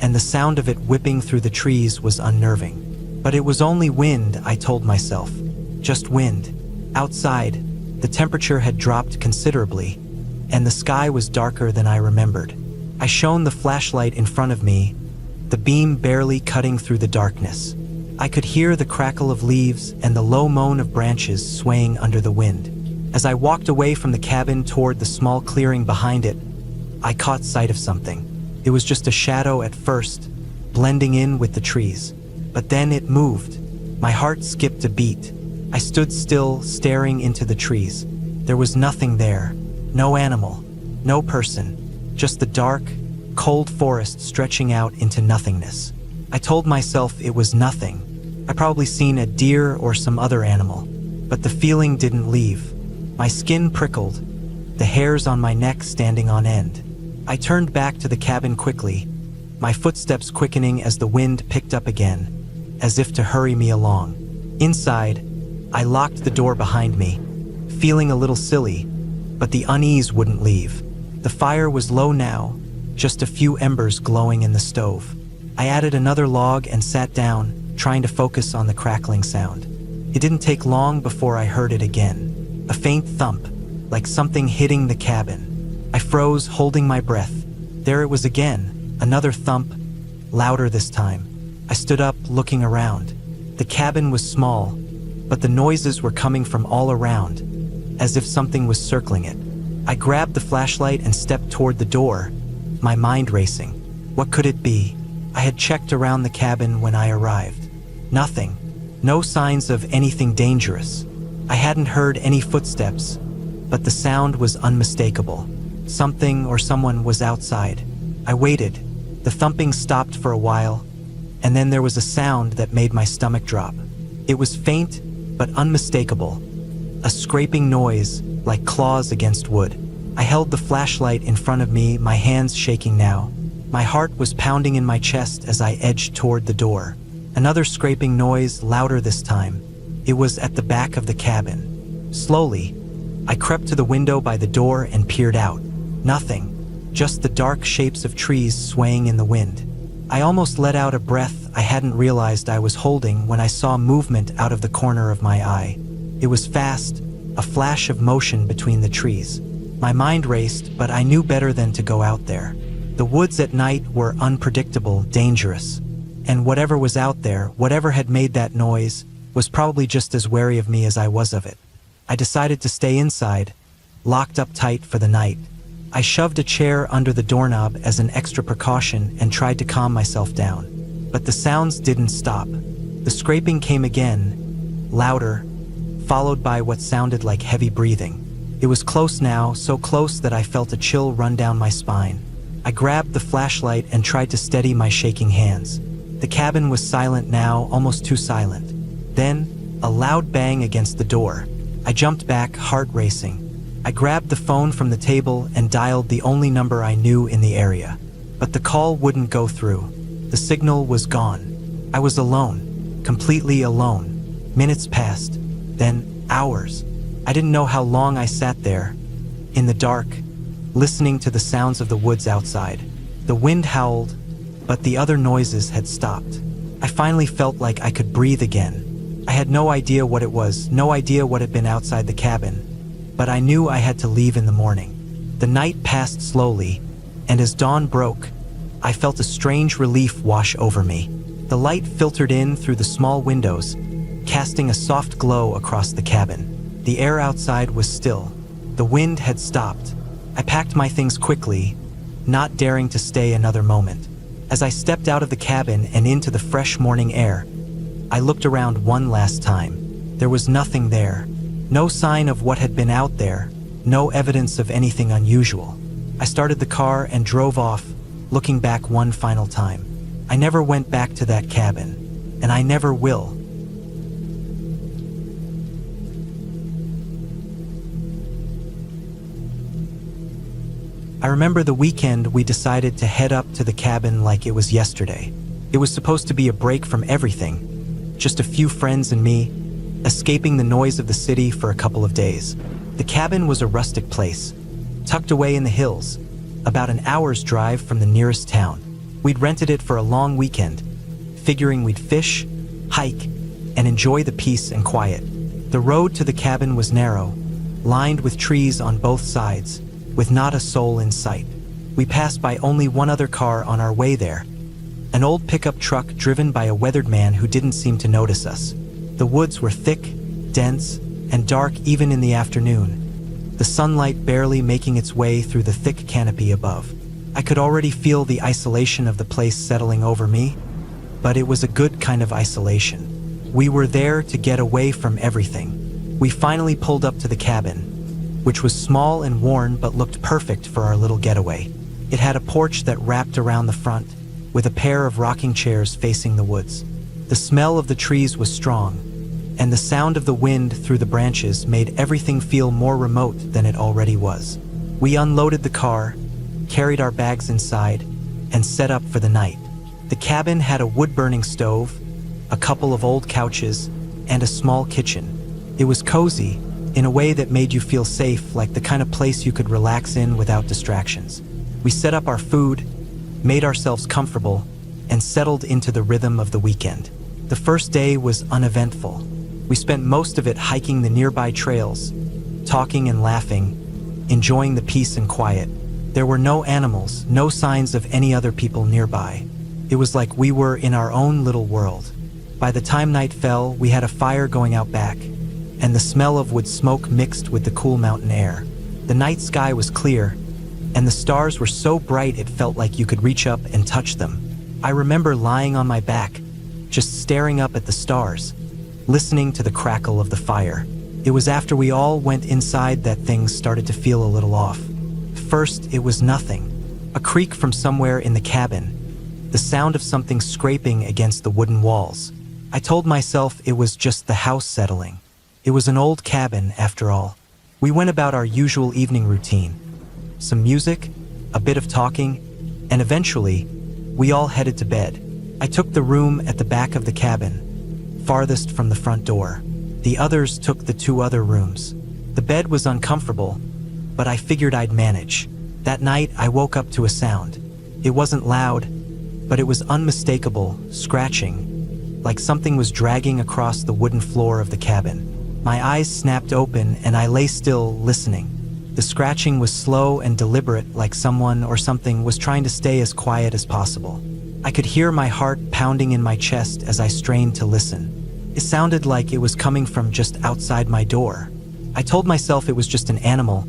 and the sound of it whipping through the trees was unnerving. But it was only wind, I told myself. Just wind. Outside, the temperature had dropped considerably, and the sky was darker than I remembered. I shone the flashlight in front of me, the beam barely cutting through the darkness. I could hear the crackle of leaves and the low moan of branches swaying under the wind. As I walked away from the cabin toward the small clearing behind it, I caught sight of something. It was just a shadow at first, blending in with the trees. But then it moved. My heart skipped a beat. I stood still, staring into the trees. There was nothing there. No animal, no person, just the dark, cold forest stretching out into nothingness. I told myself it was nothing. I'd probably seen a deer or some other animal, but the feeling didn't leave. My skin prickled, the hairs on my neck standing on end. I turned back to the cabin quickly, my footsteps quickening as the wind picked up again, as if to hurry me along. Inside, I locked the door behind me, feeling a little silly, but the unease wouldn't leave. The fire was low now, just a few embers glowing in the stove. I added another log and sat down, trying to focus on the crackling sound. It didn't take long before I heard it again. A faint thump, like something hitting the cabin. I froze, holding my breath. There it was again, another thump, louder this time. I stood up, looking around. The cabin was small, but the noises were coming from all around, as if something was circling it. I grabbed the flashlight and stepped toward the door, my mind racing. What could it be? I had checked around the cabin when I arrived. Nothing. No signs of anything dangerous. I hadn't heard any footsteps, but the sound was unmistakable. Something or someone was outside. I waited. The thumping stopped for a while, and then there was a sound that made my stomach drop. It was faint, but unmistakable. A scraping noise, like claws against wood. I held the flashlight in front of me, my hands shaking now. My heart was pounding in my chest as I edged toward the door. Another scraping noise, louder this time. It was at the back of the cabin. Slowly, I crept to the window by the door and peered out. Nothing, just the dark shapes of trees swaying in the wind. I almost let out a breath I hadn't realized I was holding when I saw movement out of the corner of my eye. It was fast, a flash of motion between the trees. My mind raced, but I knew better than to go out there. The woods at night were unpredictable, dangerous. And whatever was out there, whatever had made that noise, was probably just as wary of me as I was of it. I decided to stay inside, locked up tight for the night. I shoved a chair under the doorknob as an extra precaution and tried to calm myself down. But the sounds didn't stop. The scraping came again, louder, followed by what sounded like heavy breathing. It was close now, so close that I felt a chill run down my spine. I grabbed the flashlight and tried to steady my shaking hands. The cabin was silent now, almost too silent. Then, a loud bang against the door. I jumped back, heart racing. I grabbed the phone from the table and dialed the only number I knew in the area. But the call wouldn't go through. The signal was gone. I was alone, completely alone. Minutes passed, then hours. I didn't know how long I sat there, in the dark, listening to the sounds of the woods outside. The wind howled, but the other noises had stopped. I finally felt like I could breathe again. I had no idea what it was, no idea what had been outside the cabin, but I knew I had to leave in the morning. The night passed slowly, and as dawn broke, I felt a strange relief wash over me. The light filtered in through the small windows, casting a soft glow across the cabin. The air outside was still. The wind had stopped. I packed my things quickly, not daring to stay another moment. As I stepped out of the cabin and into the fresh morning air, I looked around one last time. There was nothing there. No sign of what had been out there, no evidence of anything unusual. I started the car and drove off, looking back one final time. I never went back to that cabin, and I never will. I remember the weekend we decided to head up to the cabin like it was yesterday. It was supposed to be a break from everything, just a few friends and me, escaping the noise of the city for a couple of days. The cabin was a rustic place, tucked away in the hills, about an hour's drive from the nearest town. We'd rented it for a long weekend, figuring we'd fish, hike, and enjoy the peace and quiet. The road to the cabin was narrow, lined with trees on both sides, with not a soul in sight. We passed by only one other car on our way there, an old pickup truck driven by a weathered man who didn't seem to notice us. The woods were thick, dense, and dark even in the afternoon, the sunlight barely making its way through the thick canopy above. I could already feel the isolation of the place settling over me, but it was a good kind of isolation. We were there to get away from everything. We finally pulled up to the cabin, which was small and worn but looked perfect for our little getaway. It had a porch that wrapped around the front, with a pair of rocking chairs facing the woods. The smell of the trees was strong, and the sound of the wind through the branches made everything feel more remote than it already was. We unloaded the car, carried our bags inside, and set up for the night. The cabin had a wood-burning stove, a couple of old couches, and a small kitchen. It was cozy, in a way that made you feel safe, like the kind of place you could relax in without distractions. We set up our food, made ourselves comfortable, and settled into the rhythm of the weekend. The first day was uneventful. We spent most of it hiking the nearby trails, talking and laughing, enjoying the peace and quiet. There were no animals, no signs of any other people nearby. It was like we were in our own little world. By the time night fell, we had a fire going out back, and the smell of wood smoke mixed with the cool mountain air. The night sky was clear, and the stars were so bright it felt like you could reach up and touch them. I remember lying on my back, just staring up at the stars, listening to the crackle of the fire. It was after we all went inside that things started to feel a little off. First, it was nothing. A creak from somewhere in the cabin, the sound of something scraping against the wooden walls. I told myself it was just the house settling. It was an old cabin, after all. We went about our usual evening routine. Some music, a bit of talking, and eventually, we all headed to bed. I took the room at the back of the cabin, farthest from the front door. The others took the two other rooms. The bed was uncomfortable, but I figured I'd manage. That night, I woke up to a sound. It wasn't loud, but it was unmistakable, scratching, like something was dragging across the wooden floor of the cabin. My eyes snapped open and I lay still, listening. The scratching was slow and deliberate, like someone or something was trying to stay as quiet as possible. I could hear my heart pounding in my chest as I strained to listen. It sounded like it was coming from just outside my door. I told myself it was just an animal,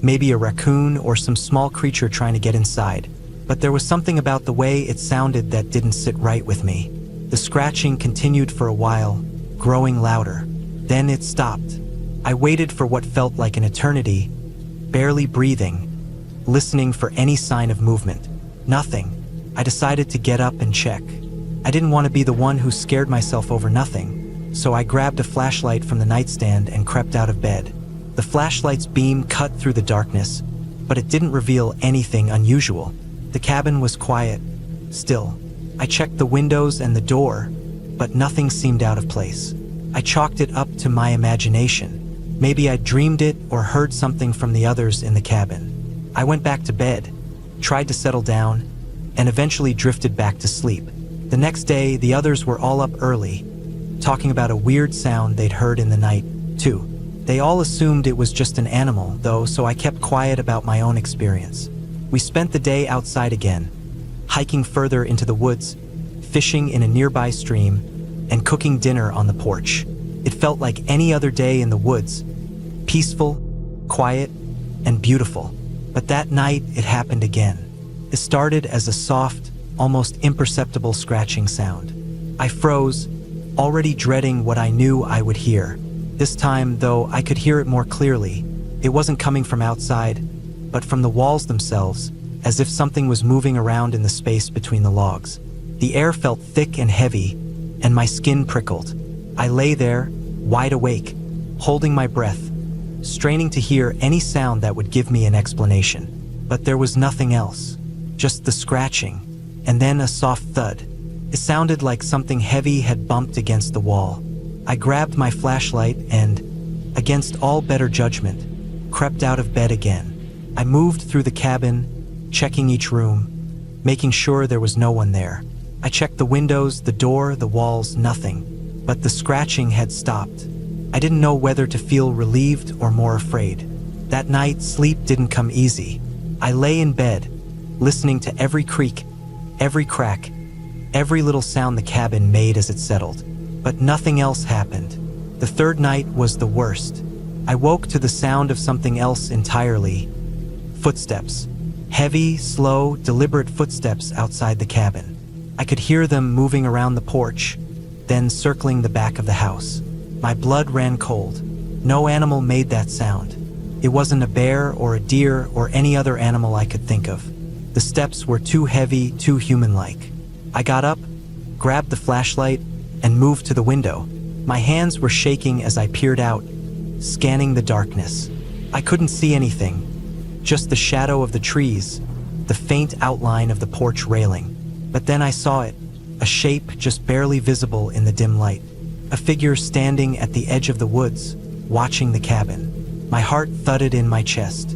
maybe a raccoon or some small creature trying to get inside. But there was something about the way it sounded that didn't sit right with me. The scratching continued for a while, growing louder. Then it stopped. I waited for what felt like an eternity, barely breathing, listening for any sign of movement. Nothing. I decided to get up and check. I didn't want to be the one who scared myself over nothing, so I grabbed a flashlight from the nightstand and crept out of bed. The flashlight's beam cut through the darkness, but it didn't reveal anything unusual. The cabin was quiet, still. I checked the windows and the door, but nothing seemed out of place. I chalked it up to my imagination. Maybe I dreamed it or heard something from the others in the cabin. I went back to bed, tried to settle down, and eventually drifted back to sleep. The next day, the others were all up early, talking about a weird sound they'd heard in the night, too. They all assumed it was just an animal, though, so I kept quiet about my own experience. We spent the day outside again, hiking further into the woods, fishing in a nearby stream, and cooking dinner on the porch. It felt like any other day in the woods, peaceful, quiet, and beautiful. But that night, it happened again. It started as a soft, almost imperceptible scratching sound. I froze, already dreading what I knew I would hear. This time, though, I could hear it more clearly. It wasn't coming from outside, but from the walls themselves, as if something was moving around in the space between the logs. The air felt thick and heavy, and my skin prickled. I lay there, wide awake, holding my breath, straining to hear any sound that would give me an explanation. But there was nothing else, just the scratching, and then a soft thud. It sounded like something heavy had bumped against the wall. I grabbed my flashlight and, against all better judgment, crept out of bed again. I moved through the cabin, checking each room, making sure there was no one there. I checked the windows, the door, the walls, nothing. But the scratching had stopped. I didn't know whether to feel relieved or more afraid. That night, sleep didn't come easy. I lay in bed, listening to every creak, every crack, every little sound the cabin made as it settled. But nothing else happened. The third night was the worst. I woke to the sound of something else entirely. Footsteps. Heavy, slow, deliberate footsteps outside the cabin. I could hear them moving around the porch, then circling the back of the house. My blood ran cold. No animal made that sound. It wasn't a bear or a deer or any other animal I could think of. The steps were too heavy, too human-like. I got up, grabbed the flashlight, and moved to the window. My hands were shaking as I peered out, scanning the darkness. I couldn't see anything, just the shadow of the trees, the faint outline of the porch railing. But then I saw it, a shape just barely visible in the dim light. A figure standing at the edge of the woods, watching the cabin. My heart thudded in my chest.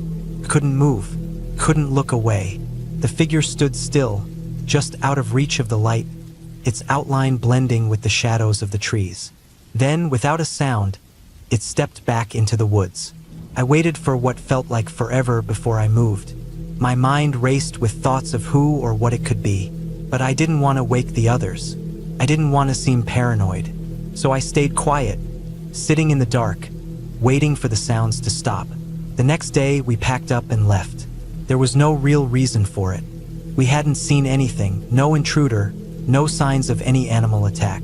Couldn't move, couldn't look away. The figure stood still, just out of reach of the light, its outline blending with the shadows of the trees. Then, without a sound, it stepped back into the woods. I waited for what felt like forever before I moved. My mind raced with thoughts of who or what it could be. But I didn't want to wake the others. I didn't want to seem paranoid. So I stayed quiet, sitting in the dark, waiting for the sounds to stop. The next day, we packed up and left. There was no real reason for it. We hadn't seen anything, no intruder, no signs of any animal attack.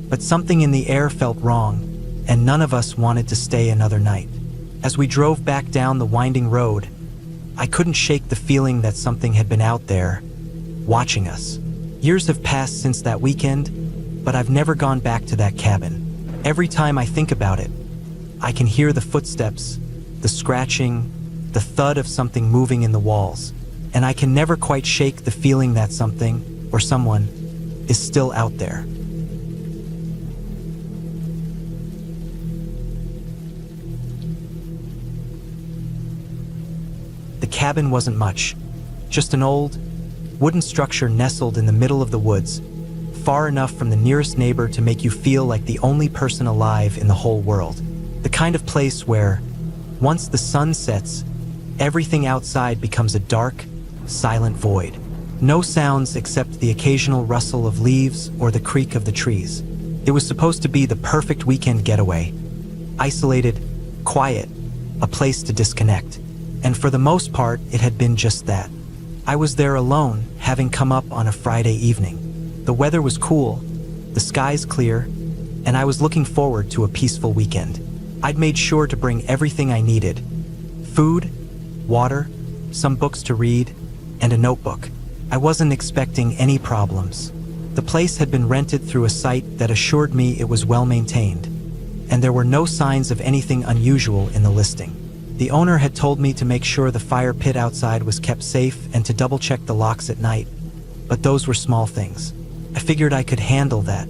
But something in the air felt wrong, and none of us wanted to stay another night. As we drove back down the winding road, I couldn't shake the feeling that something had been out there, watching us. Years have passed since that weekend, but I've never gone back to that cabin. Every time I think about it, I can hear the footsteps, the scratching, the thud of something moving in the walls, and I can never quite shake the feeling that something, or someone, is still out there. The cabin wasn't much, just an old, wooden structure nestled in the middle of the woods, far enough from the nearest neighbor to make you feel like the only person alive in the whole world. The kind of place where, once the sun sets, everything outside becomes a dark, silent void. No sounds except the occasional rustle of leaves or the creak of the trees. It was supposed to be the perfect weekend getaway. Isolated, quiet, a place to disconnect. And for the most part, it had been just that. I was there alone, having come up on a Friday evening. The weather was cool, the skies clear, and I was looking forward to a peaceful weekend. I'd made sure to bring everything I needed: food, water, some books to read, and a notebook. I wasn't expecting any problems. The place had been rented through a site that assured me it was well maintained, and there were no signs of anything unusual in the listing. The owner had told me to make sure the fire pit outside was kept safe and to double-check the locks at night, but those were small things. I figured I could handle that.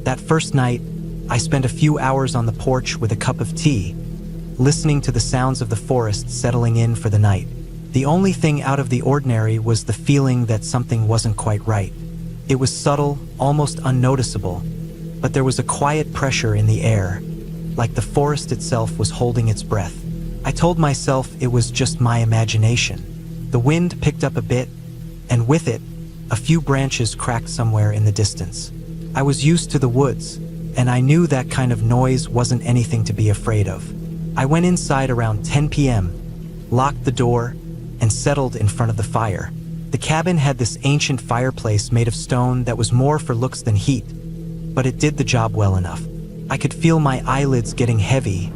That first night, I spent a few hours on the porch with a cup of tea, listening to the sounds of the forest settling in for the night. The only thing out of the ordinary was the feeling that something wasn't quite right. It was subtle, almost unnoticeable, but there was a quiet pressure in the air, like the forest itself was holding its breath. I told myself it was just my imagination. The wind picked up a bit, and with it, a few branches cracked somewhere in the distance. I was used to the woods, and I knew that kind of noise wasn't anything to be afraid of. I went inside around 10 p.m., locked the door, and settled in front of the fire. The cabin had this ancient fireplace made of stone that was more for looks than heat, but it did the job well enough. I could feel my eyelids getting heavy,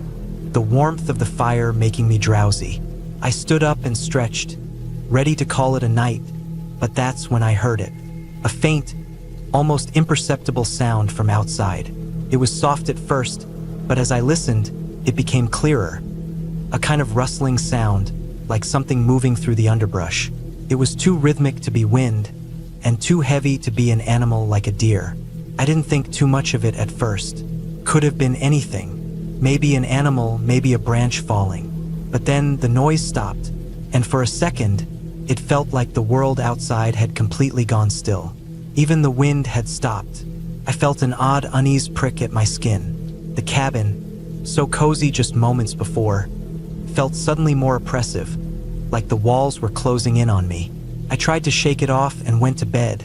the warmth of the fire making me drowsy. I stood up and stretched, ready to call it a night, but that's when I heard it. A faint, almost imperceptible sound from outside. It was soft at first, but as I listened, it became clearer. A kind of rustling sound, like something moving through the underbrush. It was too rhythmic to be wind, and too heavy to be an animal like a deer. I didn't think too much of it at first. Could have been anything. Maybe an animal, maybe a branch falling. But then the noise stopped, and for a second, it felt like the world outside had completely gone still. Even the wind had stopped. I felt an odd unease prick at my skin. The cabin, so cozy just moments before, felt suddenly more oppressive, like the walls were closing in on me. I tried to shake it off and went to bed,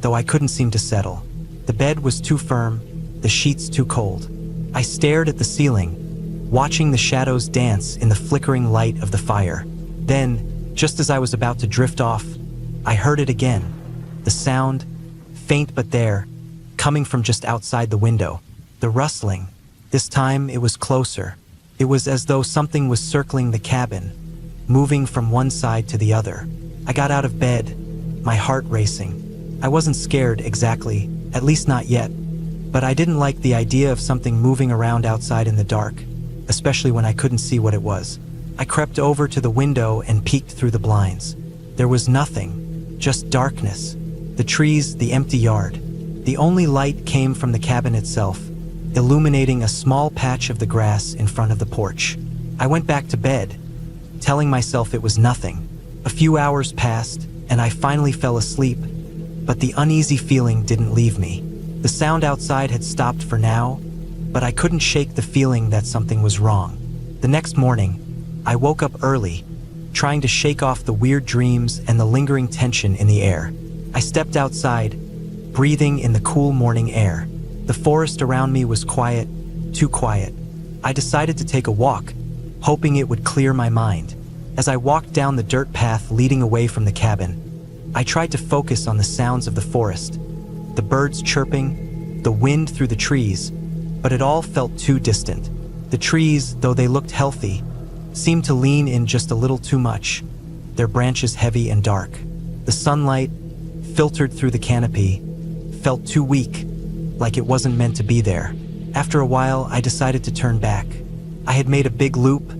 though I couldn't seem to settle. The bed was too firm, the sheets too cold. I stared at the ceiling, watching the shadows dance in the flickering light of the fire. Then, just as I was about to drift off, I heard it again. The sound, faint but there, coming from just outside the window. The rustling. This time it was closer. It was as though something was circling the cabin, moving from one side to the other. I got out of bed, my heart racing. I wasn't scared exactly, at least not yet, but I didn't like the idea of something moving around outside in the dark, especially when I couldn't see what it was. I crept over to the window and peeked through the blinds. There was nothing, just darkness. The trees, the empty yard. The only light came from the cabin itself, illuminating a small patch of the grass in front of the porch. I went back to bed, telling myself it was nothing. A few hours passed, and I finally fell asleep, but the uneasy feeling didn't leave me. The sound outside had stopped for now, but I couldn't shake the feeling that something was wrong. The next morning, I woke up early, trying to shake off the weird dreams and the lingering tension in the air. I stepped outside, breathing in the cool morning air. The forest around me was quiet, too quiet. I decided to take a walk, hoping it would clear my mind. As I walked down the dirt path leading away from the cabin, I tried to focus on the sounds of the forest, the birds chirping, the wind through the trees, but it all felt too distant. The trees, though they looked healthy, seemed to lean in just a little too much, their branches heavy and dark. The sunlight, filtered through the canopy, felt too weak, like it wasn't meant to be there. After a while, I decided to turn back. I had made a big loop,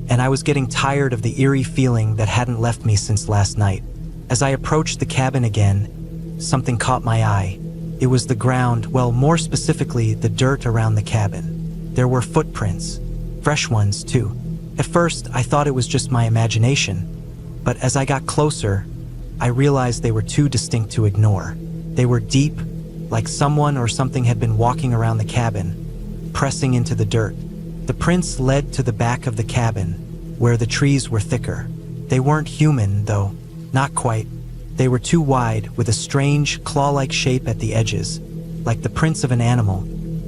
and I was getting tired of the eerie feeling that hadn't left me since last night. As I approached the cabin again, something caught my eye. It was the ground, well, more specifically, the dirt around the cabin. There were footprints, fresh ones too. At first, I thought it was just my imagination, but as I got closer, I realized they were too distinct to ignore. They were deep, like someone or something had been walking around the cabin, pressing into the dirt. The prints led to the back of the cabin, where the trees were thicker. They weren't human, though. Not quite. They were too wide, with a strange, claw-like shape at the edges, like the prints of an animal,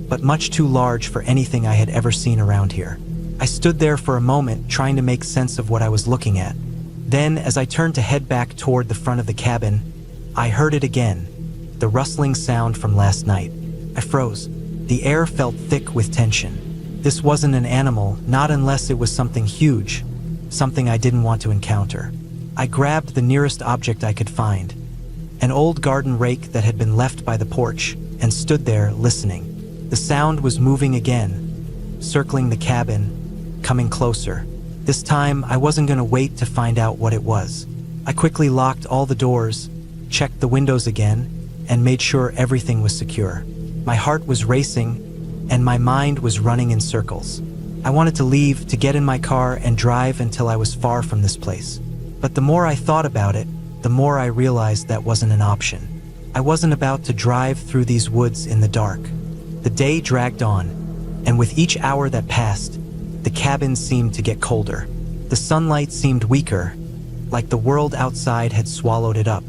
but much too large for anything I had ever seen around here. I stood there for a moment, trying to make sense of what I was looking at. Then, as I turned to head back toward the front of the cabin, I heard it again, the rustling sound from last night. I froze. The air felt thick with tension. This wasn't an animal, not unless it was something huge, something I didn't want to encounter. I grabbed the nearest object I could find, an old garden rake that had been left by the porch, and stood there listening. The sound was moving again, circling the cabin, coming closer. This time, I wasn't going to wait to find out what it was. I quickly locked all the doors, checked the windows again, and made sure everything was secure. My heart was racing, and my mind was running in circles. I wanted to leave, to get in my car and drive until I was far from this place. But the more I thought about it, the more I realized that wasn't an option. I wasn't about to drive through these woods in the dark. The day dragged on, and with each hour that passed, the cabin seemed to get colder. The sunlight seemed weaker, like the world outside had swallowed it up.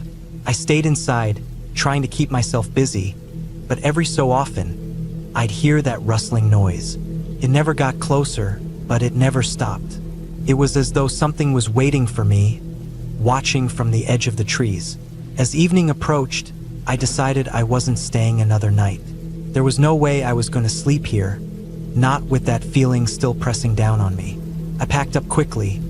I stayed inside, trying to keep myself busy, but every so often, I'd hear that rustling noise. It never got closer, but it never stopped. It was as though something was waiting for me, watching from the edge of the trees. As evening approached, I decided I wasn't staying another night. There was no way I was going to sleep here, not with that feeling still pressing down on me. I packed up quickly,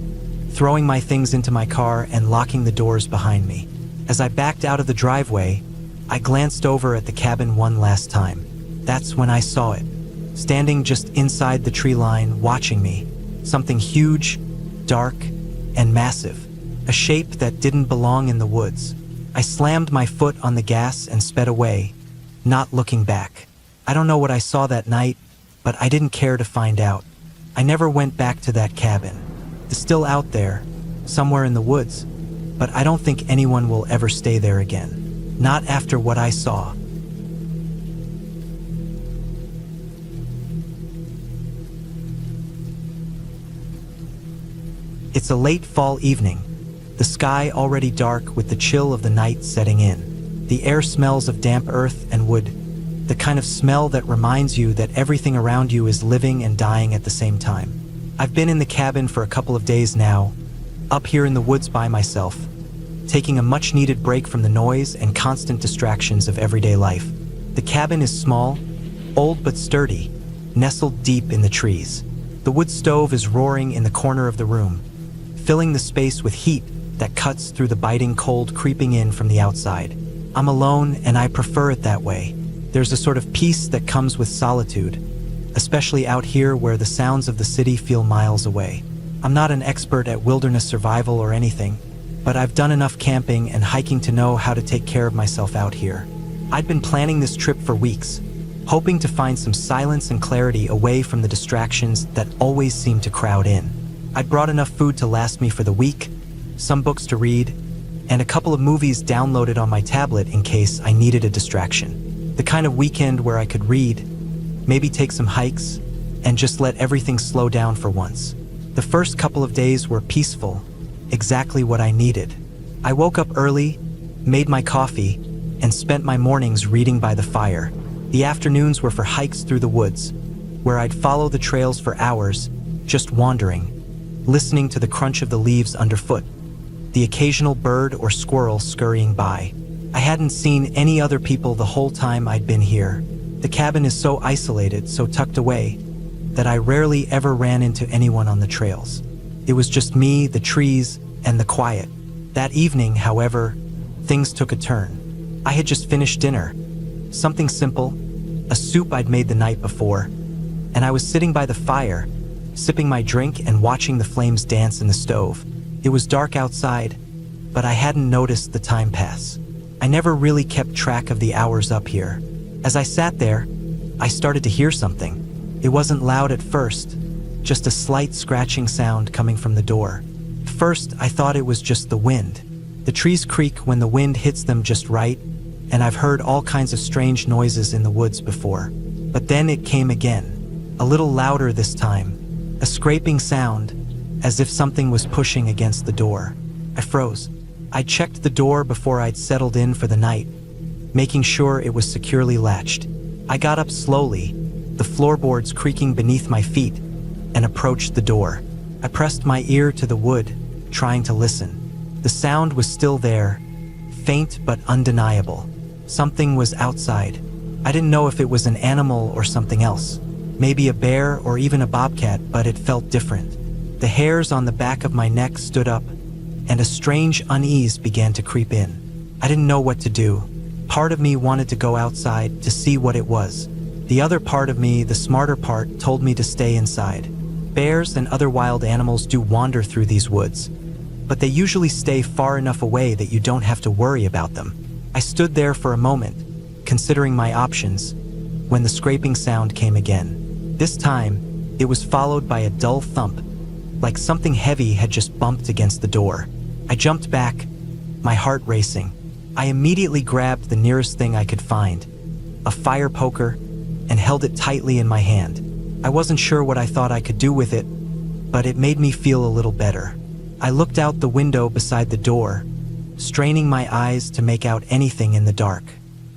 throwing my things into my car and locking the doors behind me. As I backed out of the driveway, I glanced over at the cabin one last time. That's when I saw it, standing just inside the tree line, watching me. Something huge, dark, and massive. A shape that didn't belong in the woods. I slammed my foot on the gas and sped away, not looking back. I don't know what I saw that night, but I didn't care to find out. I never went back to that cabin. It's still out there, somewhere in the woods, but I don't think anyone will ever stay there again. Not after what I saw. It's a late fall evening, the sky already dark with the chill of the night setting in. The air smells of damp earth and wood, the kind of smell that reminds you that everything around you is living and dying at the same time. I've been in the cabin for a couple of days now, up here in the woods by myself, taking a much-needed break from the noise and constant distractions of everyday life. The cabin is small, old but sturdy, nestled deep in the trees. The wood stove is roaring in the corner of the room, filling the space with heat that cuts through the biting cold creeping in from the outside. I'm alone, and I prefer it that way. There's a sort of peace that comes with solitude, especially out here where the sounds of the city feel miles away. I'm not an expert at wilderness survival or anything, but I've done enough camping and hiking to know how to take care of myself out here. I'd been planning this trip for weeks, hoping to find some silence and clarity away from the distractions that always seem to crowd in. I'd brought enough food to last me for the week, some books to read, and a couple of movies downloaded on my tablet in case I needed a distraction. The kind of weekend where I could read, maybe take some hikes, and just let everything slow down for once. The first couple of days were peaceful, exactly what I needed. I woke up early, made my coffee, and spent my mornings reading by the fire. The afternoons were for hikes through the woods, where I'd follow the trails for hours, just wandering, listening to the crunch of the leaves underfoot, the occasional bird or squirrel scurrying by. I hadn't seen any other people the whole time I'd been here. The cabin is so isolated, so tucked away, that I rarely ever ran into anyone on the trails. It was just me, the trees, and the quiet. That evening, however, things took a turn. I had just finished dinner. Something simple, a soup I'd made the night before, and I was sitting by the fire, sipping my drink and watching the flames dance in the stove. It was dark outside, but I hadn't noticed the time pass. I never really kept track of the hours up here. As I sat there, I started to hear something. It wasn't loud at first, just a slight scratching sound coming from the door. At first, I thought it was just the wind. The trees creak when the wind hits them just right, and I've heard all kinds of strange noises in the woods before. But then it came again. a little louder this time, a scraping sound, as if something was pushing against the door. I froze. I checked the door before I'd settled in for the night, making sure it was securely latched. I got up slowly, the floorboards creaking beneath my feet, and approached the door. I pressed my ear to the wood, trying to listen. The sound was still there, faint but undeniable. Something was outside. I didn't know if it was an animal or something else. Maybe a bear or even a bobcat, but it felt different. The hairs on the back of my neck stood up, and a strange unease began to creep in. I didn't know what to do. Part of me wanted to go outside to see what it was. The other part of me, the smarter part, told me to stay inside. Bears and other wild animals do wander through these woods, but they usually stay far enough away that you don't have to worry about them. I stood there for a moment, considering my options, when the scraping sound came again. This time, it was followed by a dull thump, like something heavy had just bumped against the door. I jumped back, my heart racing. I immediately grabbed the nearest thing I could find, a fire poker, and held it tightly in my hand. I wasn't sure what I thought I could do with it, but it made me feel a little better. I looked out the window beside the door, straining my eyes to make out anything in the dark.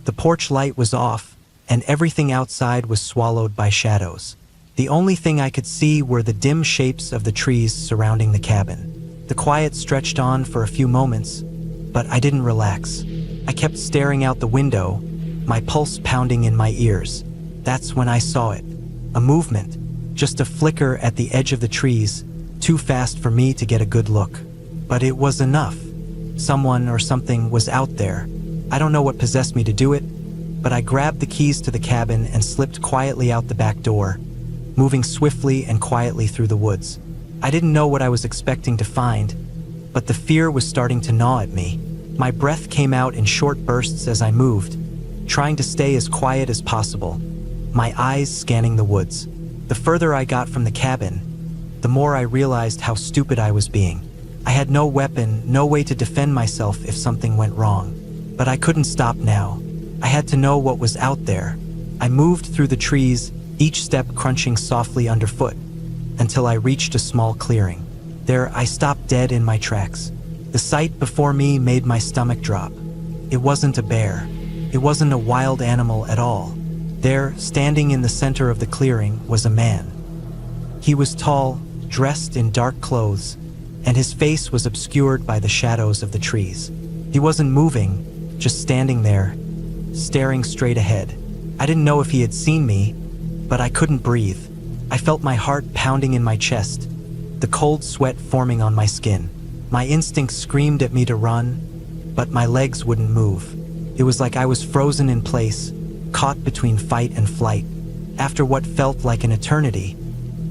The porch light was off, and everything outside was swallowed by shadows. The only thing I could see were the dim shapes of the trees surrounding the cabin. The quiet stretched on for a few moments, but I didn't relax. I kept staring out the window, my pulse pounding in my ears. That's when I saw it. A movement, just a flicker at the edge of the trees, too fast for me to get a good look. But it was enough. Someone or something was out there. I don't know what possessed me to do it, but I grabbed the keys to the cabin and slipped quietly out the back door, moving swiftly and quietly through the woods. I didn't know what I was expecting to find, but the fear was starting to gnaw at me. My breath came out in short bursts as I moved, trying to stay as quiet as possible, my eyes scanning the woods. The further I got from the cabin, the more I realized how stupid I was being. I had no weapon, no way to defend myself if something went wrong. But I couldn't stop now. I had to know what was out there. I moved through the trees, each step crunching softly underfoot, until I reached a small clearing. There, I stopped dead in my tracks. The sight before me made my stomach drop. It wasn't a bear. It wasn't a wild animal at all. There, standing in the center of the clearing, was a man. He was tall, dressed in dark clothes, and his face was obscured by the shadows of the trees. He wasn't moving, just standing there, staring straight ahead. I didn't know if he had seen me, but I couldn't breathe. I felt my heart pounding in my chest, the cold sweat forming on my skin. My instincts screamed at me to run, but my legs wouldn't move. It was like I was frozen in place, caught between fight and flight. After what felt like an eternity,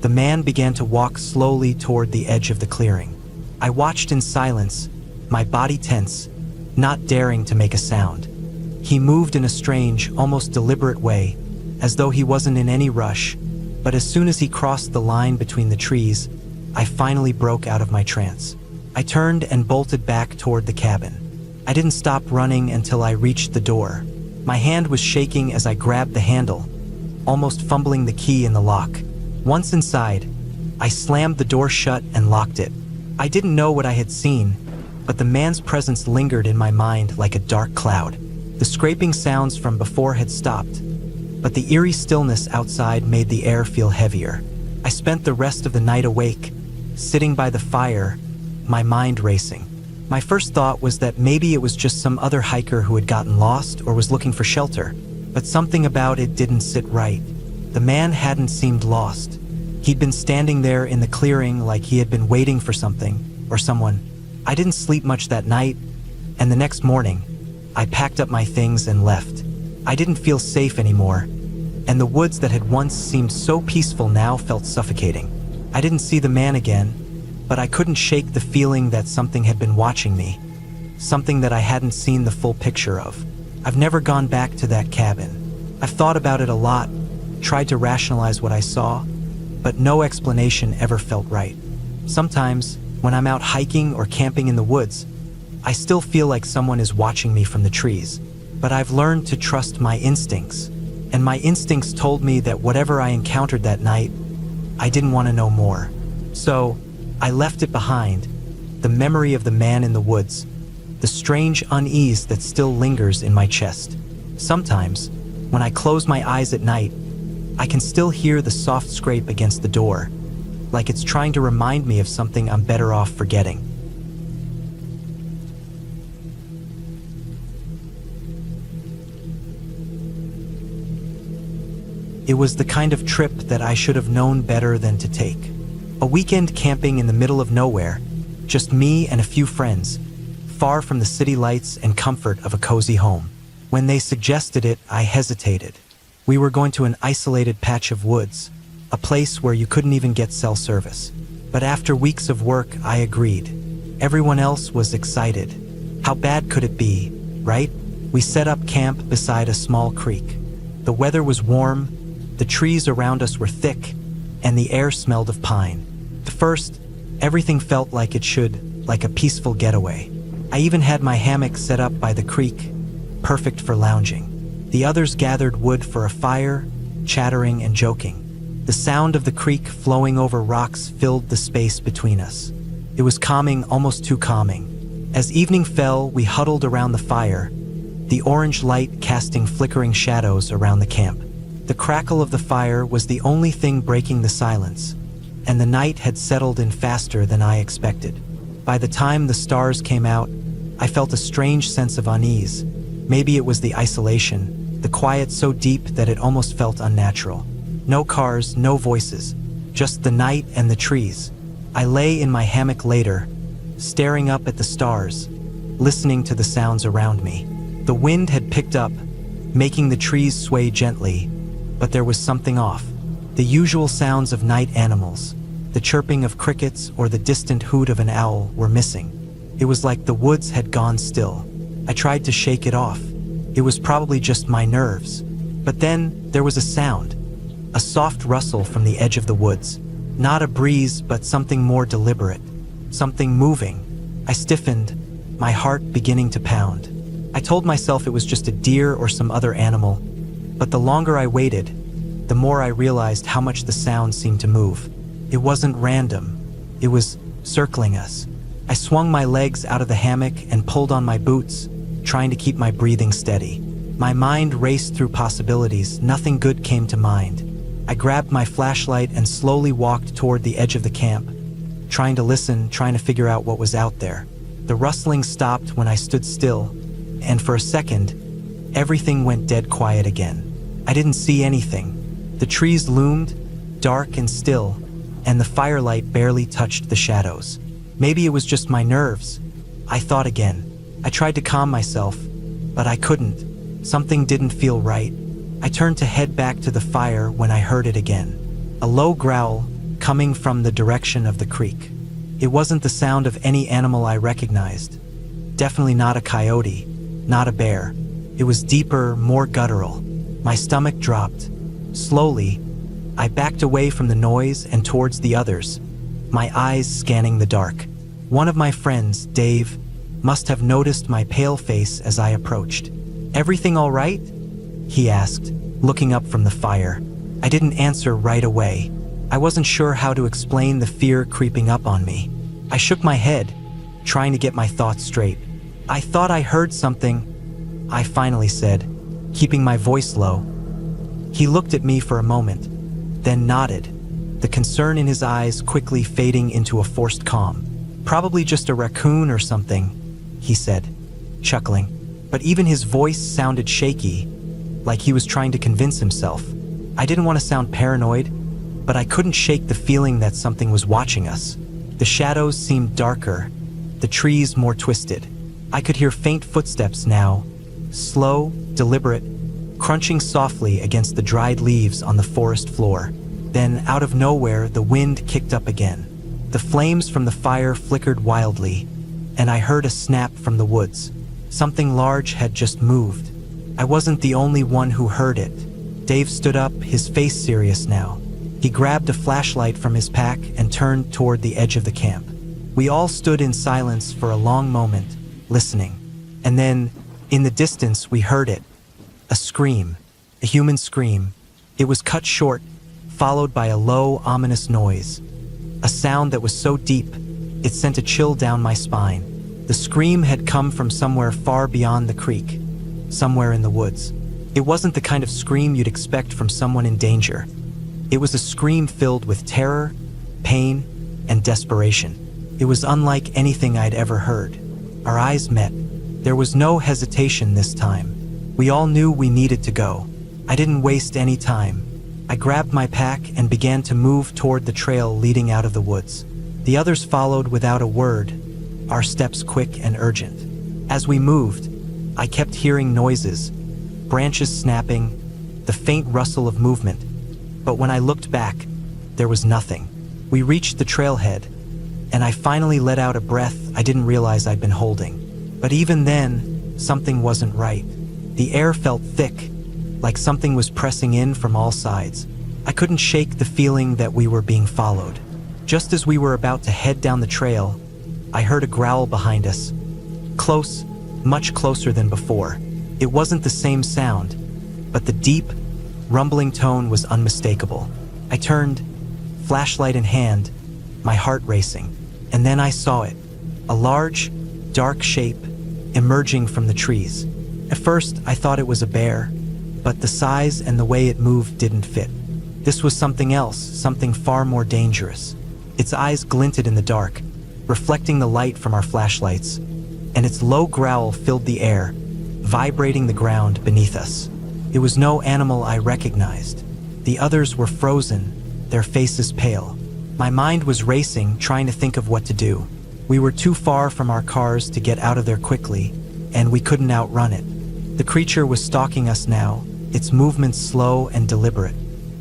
the man began to walk slowly toward the edge of the clearing. I watched in silence, my body tense, not daring to make a sound. He moved in a strange, almost deliberate way, as though he wasn't in any rush, but as soon as he crossed the line between the trees, I finally broke out of my trance. I turned and bolted back toward the cabin. I didn't stop running until I reached the door. My hand was shaking as I grabbed the handle, almost fumbling the key in the lock. Once inside, I slammed the door shut and locked it. I didn't know what I had seen, but the man's presence lingered in my mind like a dark cloud. The scraping sounds from before had stopped, but the eerie stillness outside made the air feel heavier. I spent the rest of the night awake, sitting by the fire, my mind racing. My first thought was that maybe it was just some other hiker who had gotten lost or was looking for shelter, but something about it didn't sit right. The man hadn't seemed lost. He'd been standing there in the clearing like he had been waiting for something or someone. I didn't sleep much that night, and the next morning, I packed up my things and left. I didn't feel safe anymore, and the woods that had once seemed so peaceful now felt suffocating. I didn't see the man again, but I couldn't shake the feeling that something had been watching me, something that I hadn't seen the full picture of. I've never gone back to that cabin. I've thought about it a lot, tried to rationalize what I saw, but no explanation ever felt right. Sometimes, when I'm out hiking or camping in the woods, I still feel like someone is watching me from the trees, but I've learned to trust my instincts. and my instincts told me that whatever I encountered that night, I didn't want to know more. So, I left it behind, the memory of the man in the woods, the strange unease that still lingers in my chest. Sometimes, when I close my eyes at night, I can still hear the soft scrape against the door, like it's trying to remind me of something I'm better off forgetting. It was the kind of trip that I should have known better than to take. A weekend camping in the middle of nowhere, just me and a few friends, far from the city lights and comfort of a cozy home. When they suggested it, I hesitated. We were going to an isolated patch of woods, a place where you couldn't even get cell service. But after weeks of work, I agreed. Everyone else was excited. How bad could it be, right? We set up camp beside a small creek. The weather was warm, the trees around us were thick, and the air smelled of pine. At first, everything felt like it should, like a peaceful getaway. I even had my hammock set up by the creek, perfect for lounging. The others gathered wood for a fire, chattering and joking. The sound of the creek flowing over rocks filled the space between us. It was calming, almost too calming. As evening fell, we huddled around the fire, the orange light casting flickering shadows around the camp. The crackle of the fire was the only thing breaking the silence, and the night had settled in faster than I expected. By the time the stars came out, I felt a strange sense of unease. Maybe it was the isolation, the quiet so deep that it almost felt unnatural. No cars, no voices, just the night and the trees. I lay in my hammock later, staring up at the stars, listening to the sounds around me. The wind had picked up, making the trees sway gently, but there was something off. The usual sounds of night animals, the chirping of crickets or the distant hoot of an owl were missing. It was like the woods had gone still. I tried to shake it off. It was probably just my nerves. But then there was a sound, a soft rustle from the edge of the woods. Not a breeze, but something more deliberate, something moving. I stiffened, my heart beginning to pound. I told myself it was just a deer or some other animal, but the longer I waited, the more I realized how much the sound seemed to move. It wasn't random. It was circling us. I swung my legs out of the hammock and pulled on my boots, trying to keep my breathing steady. My mind raced through possibilities. Nothing good came to mind. I grabbed my flashlight and slowly walked toward the edge of the camp, trying to listen, trying to figure out what was out there. The rustling stopped when I stood still, and for a second, everything went dead quiet again. I didn't see anything. The trees loomed, dark and still, and the firelight barely touched the shadows. Maybe it was just my nerves. I thought again. I tried to calm myself, but I couldn't. Something didn't feel right. I turned to head back to the fire when I heard it again. A low growl coming from the direction of the creek. It wasn't the sound of any animal I recognized. Definitely not a coyote, not a bear. It was deeper, more guttural. My stomach dropped. Slowly, I backed away from the noise and towards the others, my eyes scanning the dark. One of my friends, Dave, must have noticed my pale face as I approached. "Everything all right?" he asked, looking up from the fire. I didn't answer right away. I wasn't sure how to explain the fear creeping up on me. I shook my head, trying to get my thoughts straight. "I thought I heard something," I finally said, keeping my voice low. He looked at me for a moment, then nodded, the concern in his eyes quickly fading into a forced calm. "Probably just a raccoon or something," he said, chuckling. But even his voice sounded shaky, like he was trying to convince himself. I didn't want to sound paranoid, but I couldn't shake the feeling that something was watching us. The shadows seemed darker, the trees more twisted. I could hear faint footsteps now, slow, deliberate, crunching softly against the dried leaves on the forest floor. Then, out of nowhere, the wind kicked up again. The flames from the fire flickered wildly, and I heard a snap from the woods. Something large had just moved. I wasn't the only one who heard it. Dave stood up, his face serious now. He grabbed a flashlight from his pack and turned toward the edge of the camp. We all stood in silence for a long moment, listening. And then, in the distance, we heard it. A scream. A human scream. It was cut short, followed by a low, ominous noise. A sound that was so deep, it sent a chill down my spine. The scream had come from somewhere far beyond the creek, somewhere in the woods. It wasn't the kind of scream you'd expect from someone in danger. It was a scream filled with terror, pain, and desperation. It was unlike anything I'd ever heard. Our eyes met. There was no hesitation this time. We all knew we needed to go. I didn't waste any time. I grabbed my pack and began to move toward the trail leading out of the woods. The others followed without a word, our steps quick and urgent. As we moved, I kept hearing noises, branches snapping, the faint rustle of movement. But when I looked back, there was nothing. We reached the trailhead, and I finally let out a breath I didn't realize I'd been holding. But even then, something wasn't right. The air felt thick, like something was pressing in from all sides. I couldn't shake the feeling that we were being followed. Just as we were about to head down the trail, I heard a growl behind us. Close, much closer than before. It wasn't the same sound, but the deep, rumbling tone was unmistakable. I turned, flashlight in hand, my heart racing, and then I saw it. A large, dark shape emerging from the trees. At first, I thought it was a bear, but the size and the way it moved didn't fit. This was something else, something far more dangerous. Its eyes glinted in the dark, reflecting the light from our flashlights, and its low growl filled the air, vibrating the ground beneath us. It was no animal I recognized. The others were frozen, their faces pale. My mind was racing, trying to think of what to do. We were too far from our cars to get out of there quickly, and we couldn't outrun it. The creature was stalking us now, its movements slow and deliberate.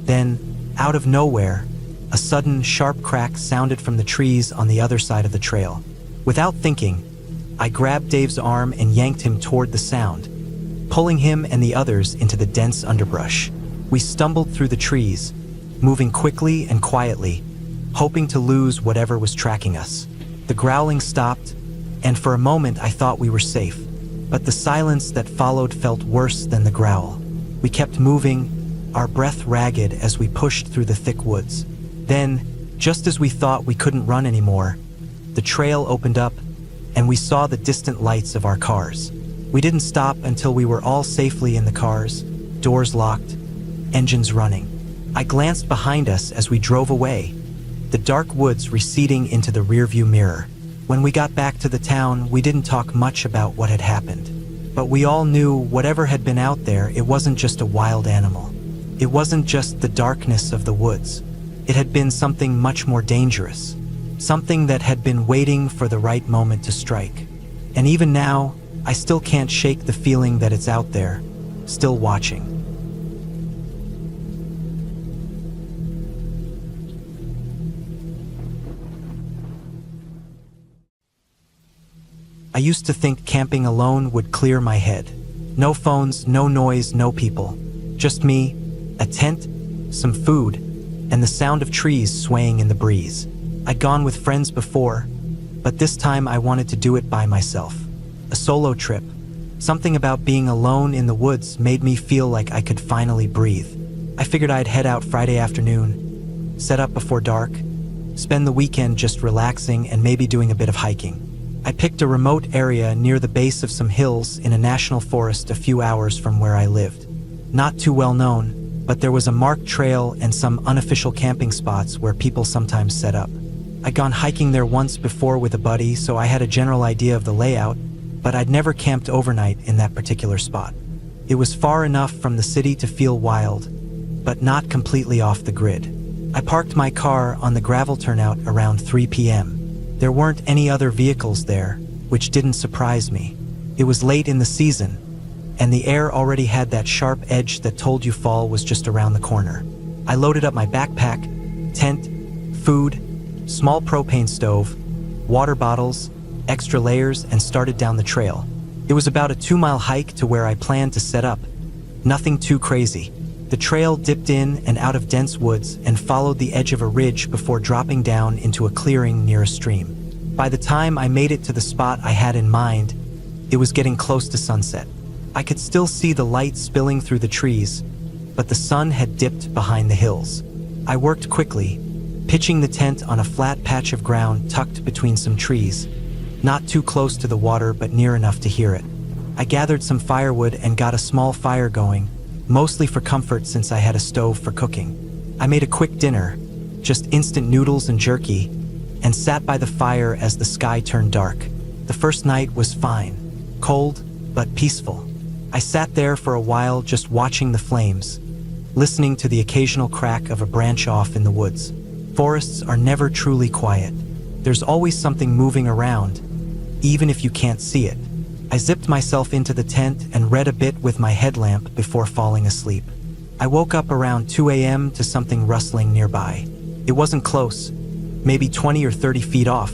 Then, out of nowhere, a sudden, sharp crack sounded from the trees on the other side of the trail. Without thinking, I grabbed Dave's arm and yanked him toward the sound, pulling him and the others into the dense underbrush. We stumbled through the trees, moving quickly and quietly, hoping to lose whatever was tracking us. The growling stopped, and for a moment I thought we were safe, but the silence that followed felt worse than the growl. We kept moving, our breath ragged as we pushed through the thick woods. Then, just as we thought we couldn't run anymore, the trail opened up, and we saw the distant lights of our cars. We didn't stop until we were all safely in the cars, doors locked, engines running. I glanced behind us as we drove away, the dark woods receding into the rearview mirror. When we got back to the town, we didn't talk much about what had happened. But we all knew whatever had been out there, it wasn't just a wild animal. It wasn't just the darkness of the woods. It had been something much more dangerous. Something that had been waiting for the right moment to strike. And even now, I still can't shake the feeling that it's out there, still watching. I used to think camping alone would clear my head. No phones, no noise, no people. Just me, a tent, some food, and the sound of trees swaying in the breeze. I'd gone with friends before, but this time I wanted to do it by myself. A solo trip. Something about being alone in the woods made me feel like I could finally breathe. I figured I'd head out Friday afternoon, set up before dark, spend the weekend just relaxing and maybe doing a bit of hiking. I picked a remote area near the base of some hills in a national forest a few hours from where I lived. Not too well known, but there was a marked trail and some unofficial camping spots where people sometimes set up. I'd gone hiking there once before with a buddy, so I had a general idea of the layout, but I'd never camped overnight in that particular spot. It was far enough from the city to feel wild, but not completely off the grid. I parked my car on the gravel turnout around 3 p.m. There weren't any other vehicles there, which didn't surprise me. It was late in the season, and the air already had that sharp edge that told you fall was just around the corner. I loaded up my backpack, tent, food, small propane stove, water bottles, extra layers, and started down the trail. It was about a 2-mile hike to where I planned to set up. Nothing too crazy. The trail dipped in and out of dense woods and followed the edge of a ridge before dropping down into a clearing near a stream. By the time I made it to the spot I had in mind, it was getting close to sunset. I could still see the light spilling through the trees, but the sun had dipped behind the hills. I worked quickly, pitching the tent on a flat patch of ground tucked between some trees, not too close to the water but near enough to hear it. I gathered some firewood and got a small fire going, mostly for comfort since I had a stove for cooking. I made a quick dinner, just instant noodles and jerky, and sat by the fire as the sky turned dark. The first night was fine, cold but peaceful. I sat there for a while just watching the flames, listening to the occasional crack of a branch off in the woods. Forests are never truly quiet. There's always something moving around, even if you can't see it. I zipped myself into the tent and read a bit with my headlamp before falling asleep. I woke up around 2 a.m. to something rustling nearby. It wasn't close, maybe 20 or 30 feet off,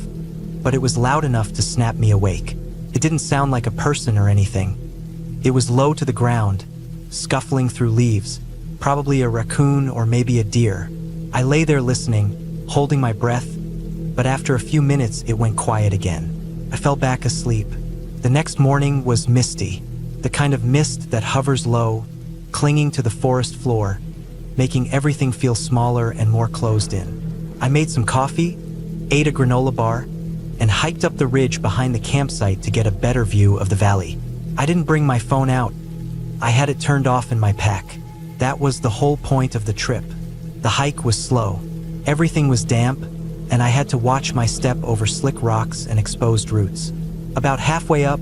but it was loud enough to snap me awake. It didn't sound like a person or anything. It was low to the ground, scuffling through leaves, probably a raccoon or maybe a deer. I lay there listening, holding my breath, but after a few minutes it went quiet again. I fell back asleep. The next morning was misty, the kind of mist that hovers low, clinging to the forest floor, making everything feel smaller and more closed in. I made some coffee, ate a granola bar, and hiked up the ridge behind the campsite to get a better view of the valley. I didn't bring my phone out. I had it turned off in my pack. That was the whole point of the trip. The hike was slow. Everything was damp, and I had to watch my step over slick rocks and exposed roots. About halfway up,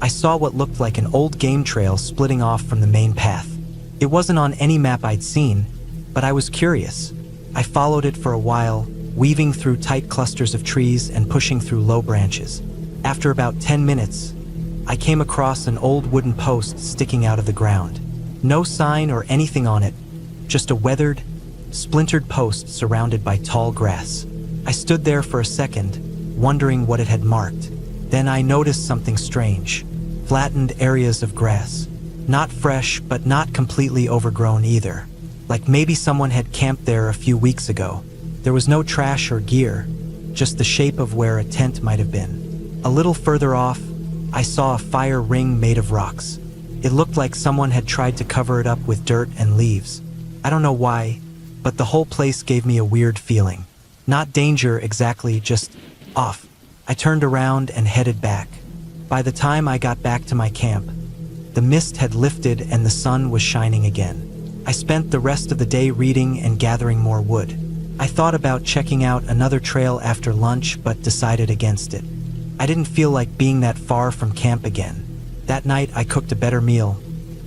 I saw what looked like an old game trail splitting off from the main path. It wasn't on any map I'd seen, but I was curious. I followed it for a while, weaving through tight clusters of trees and pushing through low branches. After about 10 minutes, I came across an old wooden post sticking out of the ground. No sign or anything on it, just a weathered, splintered post surrounded by tall grass. I stood there for a second, wondering what it had marked. Then I noticed something strange. Flattened areas of grass. Not fresh, but not completely overgrown either. Like maybe someone had camped there a few weeks ago. There was no trash or gear, just the shape of where a tent might have been. A little further off, I saw a fire ring made of rocks. It looked like someone had tried to cover it up with dirt and leaves. I don't know why, but the whole place gave me a weird feeling. Not danger exactly, just off. I turned around and headed back. By the time I got back to my camp, the mist had lifted and the sun was shining again. I spent the rest of the day reading and gathering more wood. I thought about checking out another trail after lunch, but decided against it. I didn't feel like being that far from camp again. That night I cooked a better meal.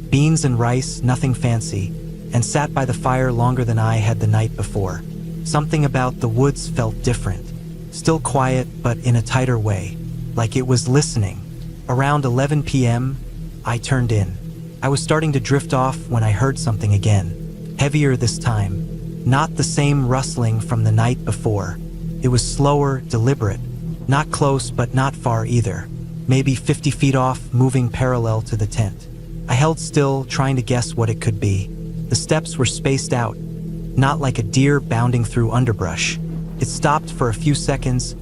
Beans and rice, nothing fancy, and sat by the fire longer than I had the night before. Something about the woods felt different. Still quiet, but in a tighter way, like it was listening. Around 11 p.m., I turned in. I was starting to drift off when I heard something again. Heavier this time. Not the same rustling from the night before. It was slower, deliberate. Not close, but not far either. Maybe 50 feet off, moving parallel to the tent. I held still, trying to guess what it could be. The steps were spaced out, not like a deer bounding through underbrush. It stopped for a few seconds,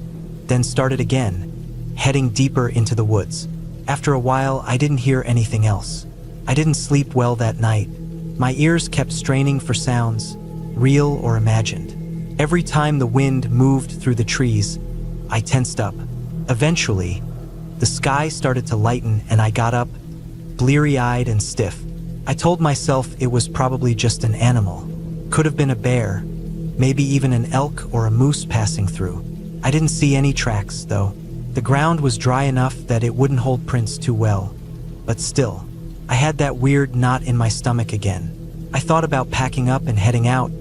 then started again, heading deeper into the woods. After a while, I didn't hear anything else. I didn't sleep well that night. My ears kept straining for sounds, real or imagined. Every time the wind moved through the trees, I tensed up. Eventually, the sky started to lighten and I got up, bleary-eyed and stiff. I told myself it was probably just an animal. Could have been a bear, maybe even an elk or a moose passing through. I didn't see any tracks, though. The ground was dry enough that it wouldn't hold prints too well. But still, I had that weird knot in my stomach again. I thought about packing up and heading out,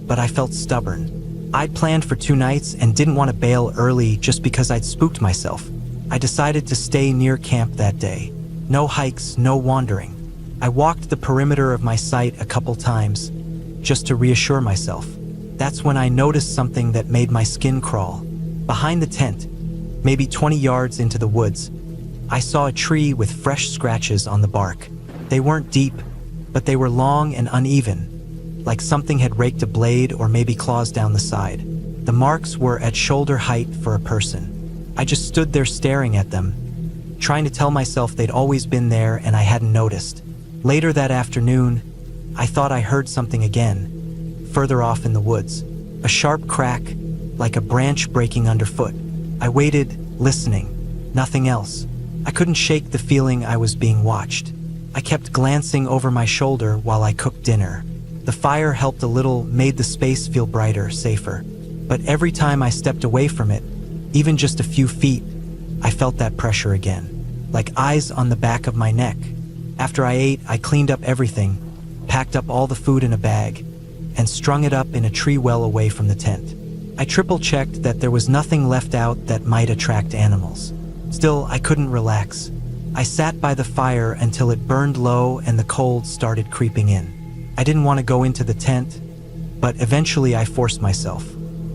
but I felt stubborn. I'd planned for 2 nights and didn't want to bail early just because I'd spooked myself. I decided to stay near camp that day. No hikes, no wandering. I walked the perimeter of my site a couple times, just to reassure myself. That's when I noticed something that made my skin crawl. Behind the tent, maybe 20 yards into the woods, I saw a tree with fresh scratches on the bark. They weren't deep, but they were long and uneven, like something had raked a blade or maybe claws down the side. The marks were at shoulder height for a person. I just stood there staring at them, trying to tell myself they'd always been there and I hadn't noticed. Later that afternoon, I thought I heard something again, further off in the woods. A sharp crack, like a branch breaking underfoot. I waited, listening. Nothing else. I couldn't shake the feeling I was being watched. I kept glancing over my shoulder while I cooked dinner. The fire helped a little, made the space feel brighter, safer. But every time I stepped away from it, even just a few feet, I felt that pressure again, like eyes on the back of my neck. After I ate, I cleaned up everything, packed up all the food in a bag, and strung it up in a tree well away from the tent. I triple-checked that there was nothing left out that might attract animals. Still, I couldn't relax. I sat by the fire until it burned low and the cold started creeping in. I didn't want to go into the tent, but eventually I forced myself.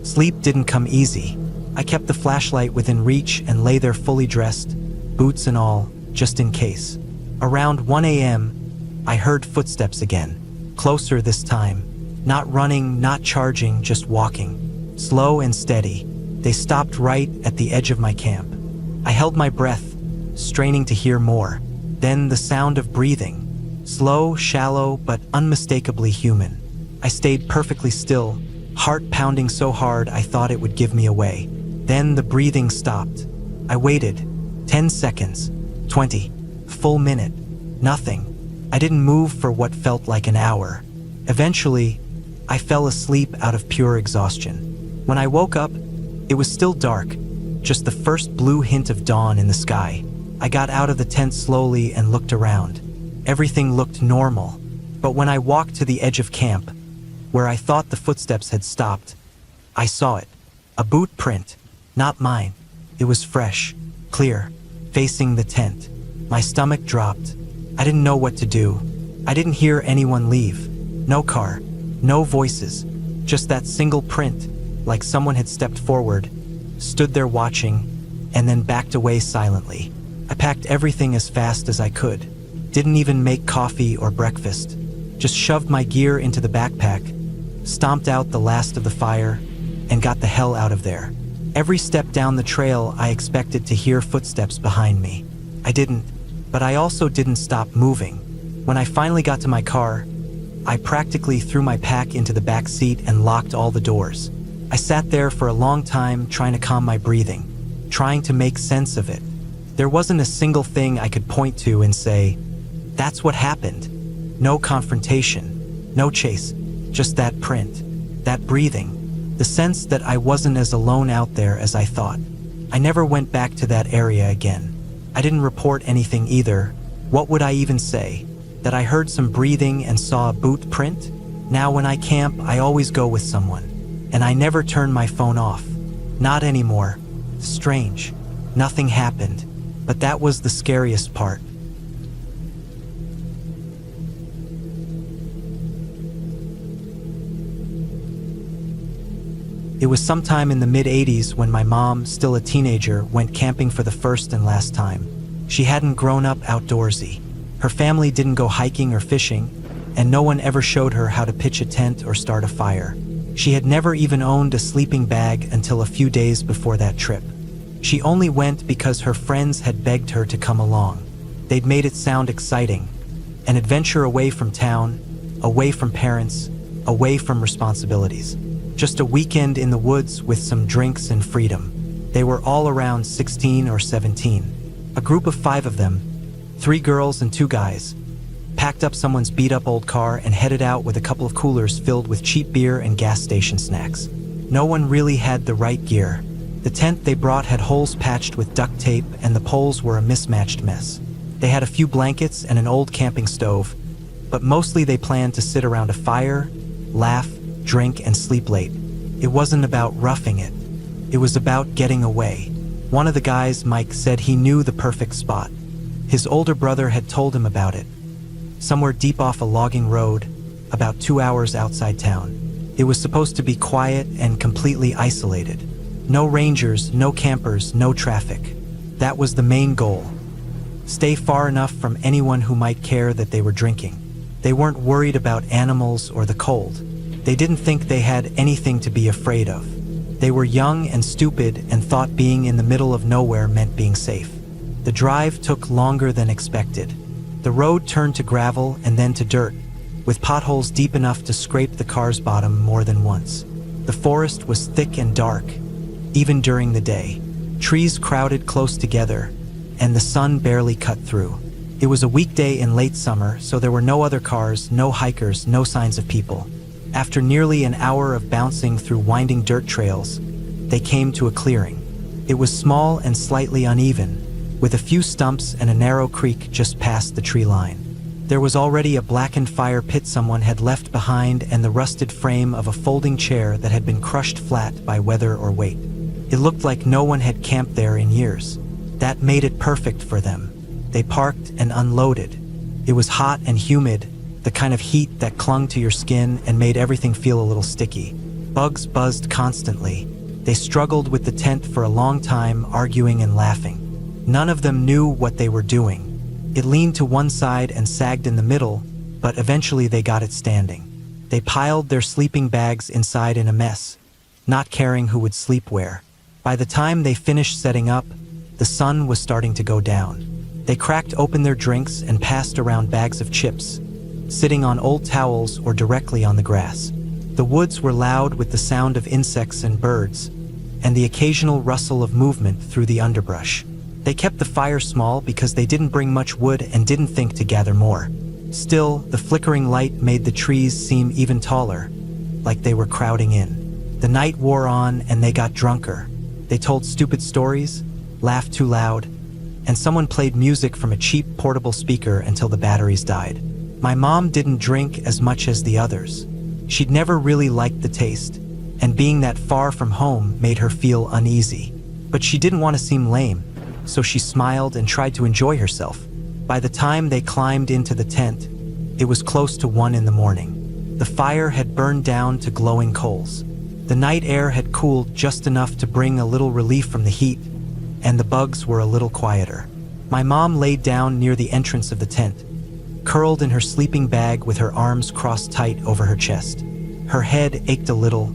Sleep didn't come easy. I kept the flashlight within reach and lay there fully dressed, boots and all, just in case. Around 1 a.m., I heard footsteps again, closer this time. Not running, not charging, just walking. Slow and steady. They stopped right at the edge of my camp. I held my breath, straining to hear more. Then the sound of breathing. Slow, shallow, but unmistakably human. I stayed perfectly still, heart pounding so hard I thought it would give me away. Then the breathing stopped. I waited. 10 seconds. 20. Full minute. Nothing. I didn't move for what felt like an hour. Eventually, I fell asleep out of pure exhaustion. When I woke up, it was still dark, just the first blue hint of dawn in the sky. I got out of the tent slowly and looked around. Everything looked normal, but when I walked to the edge of camp, where I thought the footsteps had stopped, I saw it. A boot print, not mine. It was fresh, clear, facing the tent. My stomach dropped. I didn't know what to do. I didn't hear anyone leave. No car, no voices, just that single print, like someone had stepped forward, stood there watching, and then backed away silently. I packed everything as fast as I could. Didn't even make coffee or breakfast. Just shoved my gear into the backpack, stomped out the last of the fire, and got the hell out of there. Every step down the trail, I expected to hear footsteps behind me. I didn't, but I also didn't stop moving. When I finally got to my car, I practically threw my pack into the back seat and locked all the doors. I sat there for a long time trying to calm my breathing, trying to make sense of it. There wasn't a single thing I could point to and say, that's what happened. No confrontation, no chase, just that print, that breathing, the sense that I wasn't as alone out there as I thought. I never went back to that area again. I didn't report anything either. What would I even say? That I heard some breathing and saw a boot print? Now when I camp, I always go with someone. And I never turn my phone off. Not anymore. Strange. Nothing happened. But that was the scariest part. It was sometime in the mid-'80s when my mom, still a teenager, went camping for the first and last time. She hadn't grown up outdoorsy. Her family didn't go hiking or fishing, and no one ever showed her how to pitch a tent or start a fire. She had never even owned a sleeping bag until a few days before that trip. She only went because her friends had begged her to come along. They'd made it sound exciting. An adventure away from town, away from parents, away from responsibilities. Just a weekend in the woods with some drinks and freedom. They were all around 16 or 17. A group of 5 of them, 3 girls and 2 guys, packed up someone's beat-up old car and headed out with a couple of coolers filled with cheap beer and gas station snacks. No one really had the right gear. The tent they brought had holes patched with duct tape and the poles were a mismatched mess. They had a few blankets and an old camping stove, but mostly they planned to sit around a fire, laugh, drink, and sleep late. It wasn't about roughing it. It was about getting away. One of the guys, Mike, said he knew the perfect spot. His older brother had told him about it. Somewhere deep off a logging road, about 2 hours outside town. It was supposed to be quiet and completely isolated. No rangers, no campers, no traffic. That was the main goal. Stay far enough from anyone who might care that they were drinking. They weren't worried about animals or the cold. They didn't think they had anything to be afraid of. They were young and stupid and thought being in the middle of nowhere meant being safe. The drive took longer than expected. The road turned to gravel and then to dirt, with potholes deep enough to scrape the car's bottom more than once. The forest was thick and dark, even during the day. Trees crowded close together, and the sun barely cut through. It was a weekday in late summer, so there were no other cars, no hikers, no signs of people. After nearly an hour of bouncing through winding dirt trails, they came to a clearing. It was small and slightly uneven, with a few stumps and a narrow creek just past the tree line. There was already a blackened fire pit someone had left behind and the rusted frame of a folding chair that had been crushed flat by weather or weight. It looked like no one had camped there in years. That made it perfect for them. They parked and unloaded. It was hot and humid, the kind of heat that clung to your skin and made everything feel a little sticky. Bugs buzzed constantly. They struggled with the tent for a long time, arguing and laughing. None of them knew what they were doing. It leaned to one side and sagged in the middle, but eventually they got it standing. They piled their sleeping bags inside in a mess, not caring who would sleep where. By the time they finished setting up, the sun was starting to go down. They cracked open their drinks and passed around bags of chips, sitting on old towels or directly on the grass. The woods were loud with the sound of insects and birds, and the occasional rustle of movement through the underbrush. They kept the fire small because they didn't bring much wood and didn't think to gather more. Still, the flickering light made the trees seem even taller, like they were crowding in. The night wore on and they got drunker. They told stupid stories, laughed too loud, and someone played music from a cheap portable speaker until the batteries died. My mom didn't drink as much as the others. She'd never really liked the taste, and being that far from home made her feel uneasy. But she didn't want to seem lame, so she smiled and tried to enjoy herself. By the time they climbed into the tent, it was close to 1 a.m. The fire had burned down to glowing coals. The night air had cooled just enough to bring a little relief from the heat, and the bugs were a little quieter. My mom laid down near the entrance of the tent, curled in her sleeping bag with her arms crossed tight over her chest. Her head ached a little,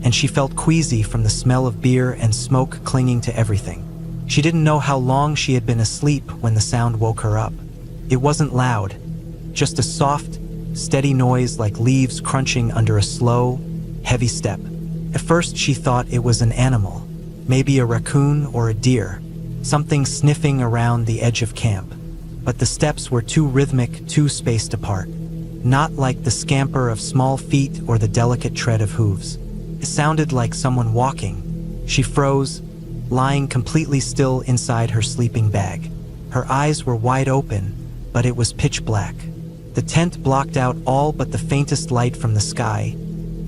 and she felt queasy from the smell of beer and smoke clinging to everything. She didn't know how long she had been asleep when the sound woke her up. It wasn't loud, just a soft, steady noise like leaves crunching under a slow, heavy step. At first she thought it was an animal, maybe a raccoon or a deer, something sniffing around the edge of camp. But the steps were too rhythmic, too spaced apart. Not like the scamper of small feet or the delicate tread of hooves. It sounded like someone walking. She froze, lying completely still inside her sleeping bag. Her eyes were wide open, but it was pitch black. The tent blocked out all but the faintest light from the sky,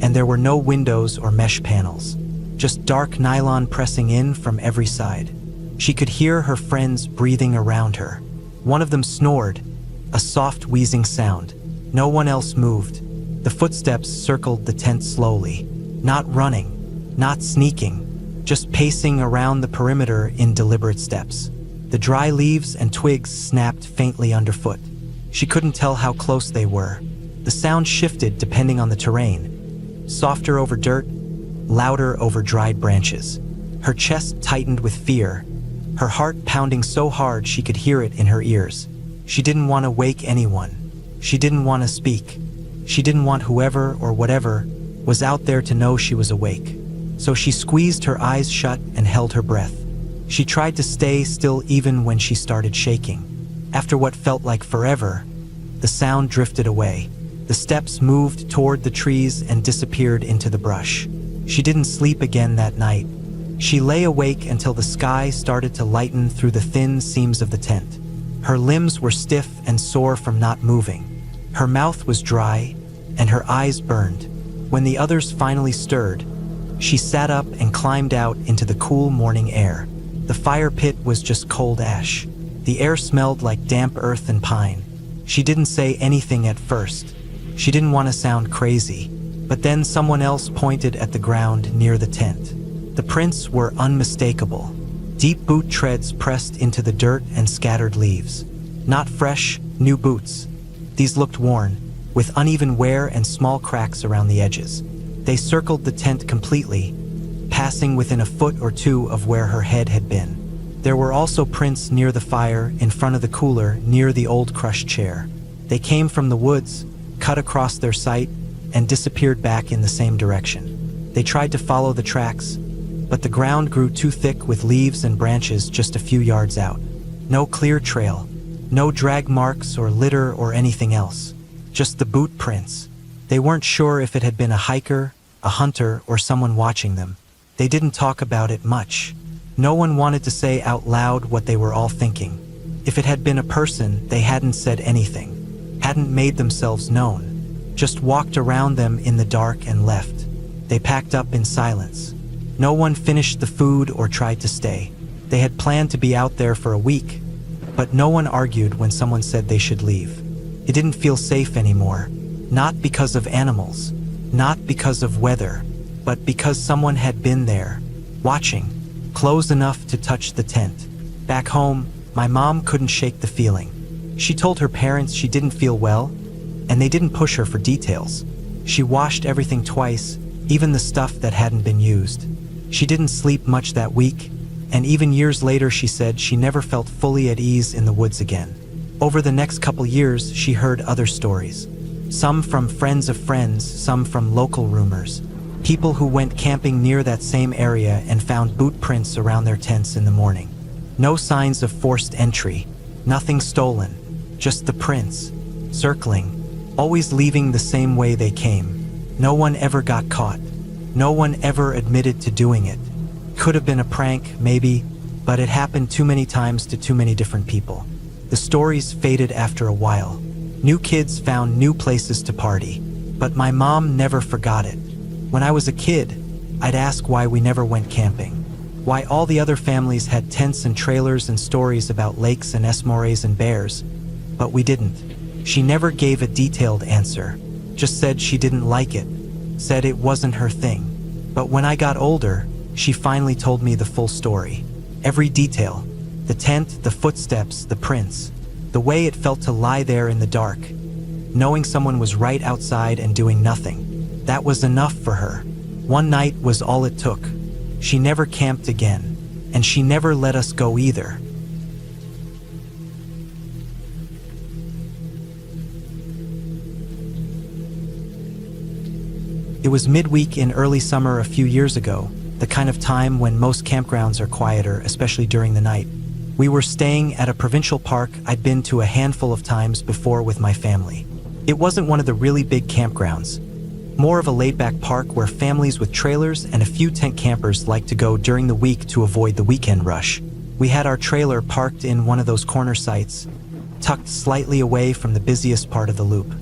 and there were no windows or mesh panels, just dark nylon pressing in from every side. She could hear her friends breathing around her. One of them snored, a soft wheezing sound. No one else moved. The footsteps circled the tent slowly, not running, not sneaking, just pacing around the perimeter in deliberate steps. The dry leaves and twigs snapped faintly underfoot. She couldn't tell how close they were. The sound shifted depending on the terrain, softer over dirt, louder over dried branches. Her chest tightened with fear, her heart pounding so hard she could hear it in her ears. She didn't want to wake anyone. She didn't want to speak. She didn't want whoever or whatever was out there to know she was awake. So she squeezed her eyes shut and held her breath. She tried to stay still even when she started shaking. After what felt like forever, the sound drifted away. The steps moved toward the trees and disappeared into the brush. She didn't sleep again that night. She lay awake until the sky started to lighten through the thin seams of the tent. Her limbs were stiff and sore from not moving. Her mouth was dry, and her eyes burned. When the others finally stirred, she sat up and climbed out into the cool morning air. The fire pit was just cold ash. The air smelled like damp earth and pine. She didn't say anything at first. She didn't want to sound crazy. But then someone else pointed at the ground near the tent. The prints were unmistakable. Deep boot treads pressed into the dirt and scattered leaves. Not fresh, new boots. These looked worn, with uneven wear and small cracks around the edges. They circled the tent completely, passing within a foot or two of where her head had been. There were also prints near the fire, in front of the cooler, near the old crushed chair. They came from the woods, cut across their sight, and disappeared back in the same direction. They tried to follow the tracks, but the ground grew too thick with leaves and branches just a few yards out. No clear trail, no drag marks or litter or anything else. Just the boot prints. They weren't sure if it had been a hiker, a hunter, or someone watching them. They didn't talk about it much. No one wanted to say out loud what they were all thinking. If it had been a person, they hadn't said anything, hadn't made themselves known, just walked around them in the dark and left. They packed up in silence. No one finished the food or tried to stay. They had planned to be out there for a week, but no one argued when someone said they should leave. It didn't feel safe anymore, not because of animals, not because of weather, but because someone had been there, watching, close enough to touch the tent. Back home, my mom couldn't shake the feeling. She told her parents she didn't feel well, and they didn't push her for details. She washed everything twice, even the stuff that hadn't been used. She didn't sleep much that week, and even years later she said she never felt fully at ease in the woods again. Over the next couple years, she heard other stories. Some from friends of friends, some from local rumors. People who went camping near that same area and found boot prints around their tents in the morning. No signs of forced entry, nothing stolen, just the prints, circling, always leaving the same way they came. No one ever got caught. No one ever admitted to doing it. Could have been a prank, maybe, but it happened too many times to too many different people. The stories faded after a while. New kids found new places to party, but my mom never forgot it. When I was a kid, I'd ask why we never went camping, why all the other families had tents and trailers and stories about lakes and esmores and bears, but we didn't. She never gave a detailed answer, just said she didn't like it, said it wasn't her thing. But when I got older, she finally told me the full story. Every detail, the tent, the footsteps, the prints, the way it felt to lie there in the dark, knowing someone was right outside and doing nothing. That was enough for her. One night was all it took. She never camped again, and she never let us go either. It was midweek in early summer a few years ago, the kind of time when most campgrounds are quieter, especially during the night. We were staying at a provincial park I'd been to a handful of times before with my family. It wasn't one of the really big campgrounds, more of a laid-back park where families with trailers and a few tent campers like to go during the week to avoid the weekend rush. We had our trailer parked in one of those corner sites, tucked slightly away from the busiest part of the loop.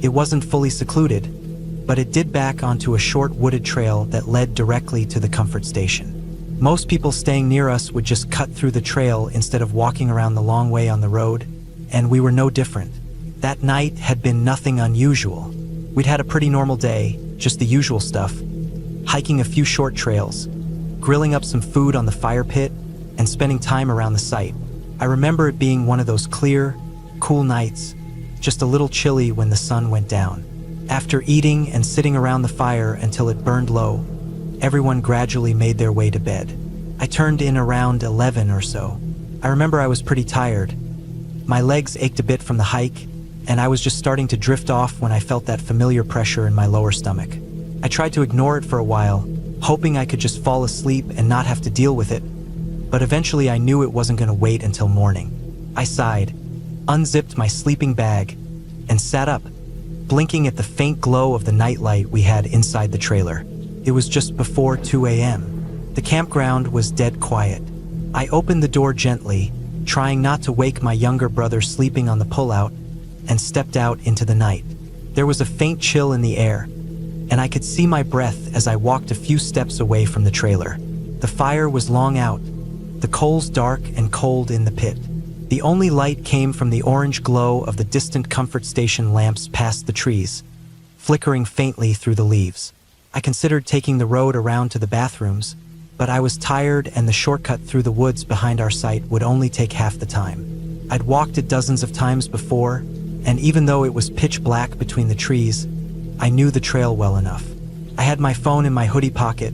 It wasn't fully secluded, but it did back onto a short wooded trail that led directly to the comfort station. Most people staying near us would just cut through the trail instead of walking around the long way on the road, and we were no different. That night had been nothing unusual. We'd had a pretty normal day, just the usual stuff, hiking a few short trails, grilling up some food on the fire pit, and spending time around the site. I remember it being one of those clear, cool nights, just a little chilly when the sun went down. After eating and sitting around the fire until it burned low, everyone gradually made their way to bed. I turned in around 11 or so. I remember I was pretty tired. My legs ached a bit from the hike, and I was just starting to drift off when I felt that familiar pressure in my lower stomach. I tried to ignore it for a while, hoping I could just fall asleep and not have to deal with it, but eventually I knew it wasn't going to wait until morning. I sighed, unzipped my sleeping bag, and sat up, blinking at the faint glow of the nightlight we had inside the trailer. It was just before 2 a.m. The campground was dead quiet. I opened the door gently, trying not to wake my younger brother sleeping on the pullout, and stepped out into the night. There was a faint chill in the air, and I could see my breath as I walked a few steps away from the trailer. The fire was long out, the coals dark and cold in the pit. The only light came from the orange glow of the distant comfort station lamps past the trees, flickering faintly through the leaves. I considered taking the road around to the bathrooms, but I was tired and the shortcut through the woods behind our site would only take half the time. I'd walked it dozens of times before, and even though it was pitch black between the trees, I knew the trail well enough. I had my phone in my hoodie pocket,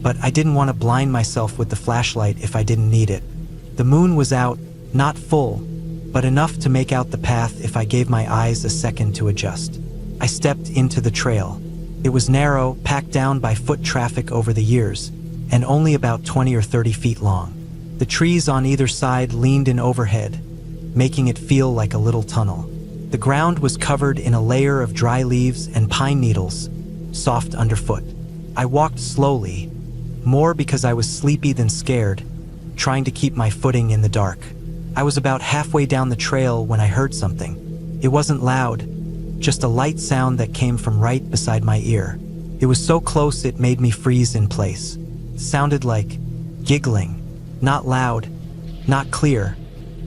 but I didn't want to blind myself with the flashlight if I didn't need it. The moon was out, not full, but enough to make out the path if I gave my eyes a second to adjust. I stepped into the trail. It was narrow, packed down by foot traffic over the years, and only about 20 or 30 feet long. The trees on either side leaned in overhead, making it feel like a little tunnel. The ground was covered in a layer of dry leaves and pine needles, soft underfoot. I walked slowly, more because I was sleepy than scared, trying to keep my footing in the dark. I was about halfway down the trail when I heard something. It wasn't loud, just a light sound that came from right beside my ear. It was so close it made me freeze in place. It sounded like giggling, not loud, not clear,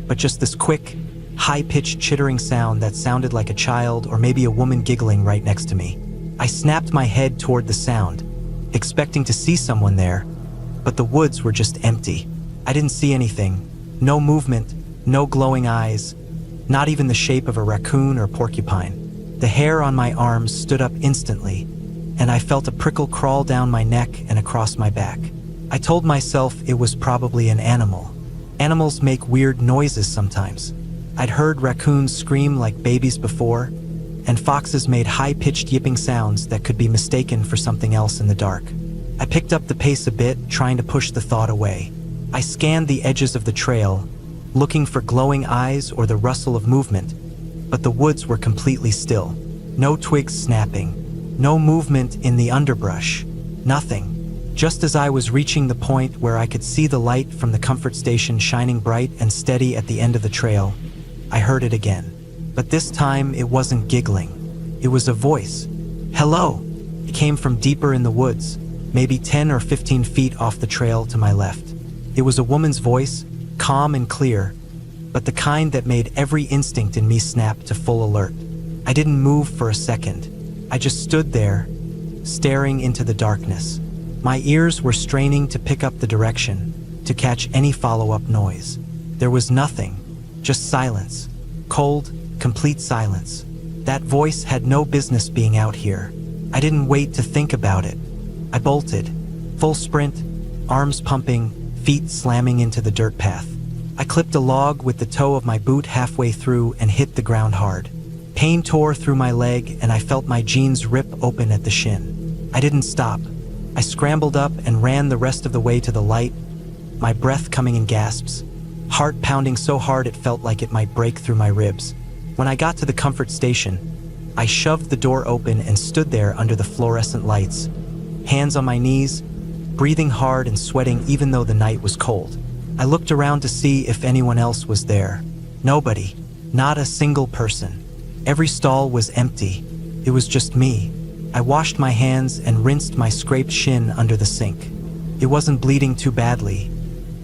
but just this quick, high-pitched chittering sound that sounded like a child or maybe a woman giggling right next to me. I snapped my head toward the sound, expecting to see someone there, but the woods were just empty. I didn't see anything. No movement, no glowing eyes, not even the shape of a raccoon or porcupine. The hair on my arms stood up instantly, and I felt a prickle crawl down my neck and across my back. I told myself it was probably an animal. Animals make weird noises sometimes. I'd heard raccoons scream like babies before, and foxes made high-pitched yipping sounds that could be mistaken for something else in the dark. I picked up the pace a bit, trying to push the thought away. I scanned the edges of the trail, looking for glowing eyes or the rustle of movement, but the woods were completely still. No twigs snapping, no movement in the underbrush, nothing. Just as I was reaching the point where I could see the light from the comfort station shining bright and steady at the end of the trail, I heard it again. But this time it wasn't giggling. It was a voice. Hello! It came from deeper in the woods, maybe 10 or 15 feet off the trail to my left. It was a woman's voice, calm and clear, but the kind that made every instinct in me snap to full alert. I didn't move for a second. I just stood there, staring into the darkness. My ears were straining to pick up the direction, to catch any follow-up noise. There was nothing, just silence. Cold, complete silence. That voice had no business being out here. I didn't wait to think about it. I bolted, full sprint, arms pumping, feet slamming into the dirt path. I clipped a log with the toe of my boot halfway through and hit the ground hard. Pain tore through my leg and I felt my jeans rip open at the shin. I didn't stop. I scrambled up and ran the rest of the way to the light, my breath coming in gasps, heart pounding so hard it felt like it might break through my ribs. When I got to the comfort station, I shoved the door open and stood there under the fluorescent lights, hands on my knees, breathing hard and sweating even though the night was cold. I looked around to see if anyone else was there. Nobody, not a single person. Every stall was empty. It was just me. I washed my hands and rinsed my scraped shin under the sink. It wasn't bleeding too badly,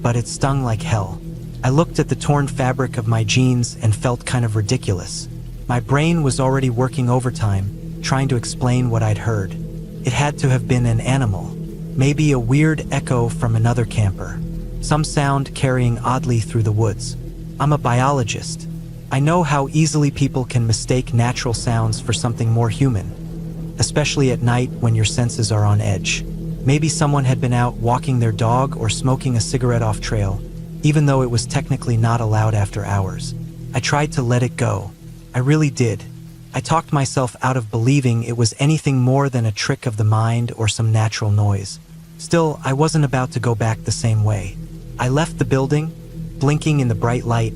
but it stung like hell. I looked at the torn fabric of my jeans and felt kind of ridiculous. My brain was already working overtime, trying to explain what I'd heard. It had to have been an animal, maybe a weird echo from another camper, some sound carrying oddly through the woods. I'm a biologist. I know how easily people can mistake natural sounds for something more human, especially at night when your senses are on edge. Maybe someone had been out walking their dog or smoking a cigarette off trail, even though it was technically not allowed after hours. I tried to let it go. I really did. I talked myself out of believing it was anything more than a trick of the mind or some natural noise. Still, I wasn't about to go back the same way. I left the building, blinking in the bright light,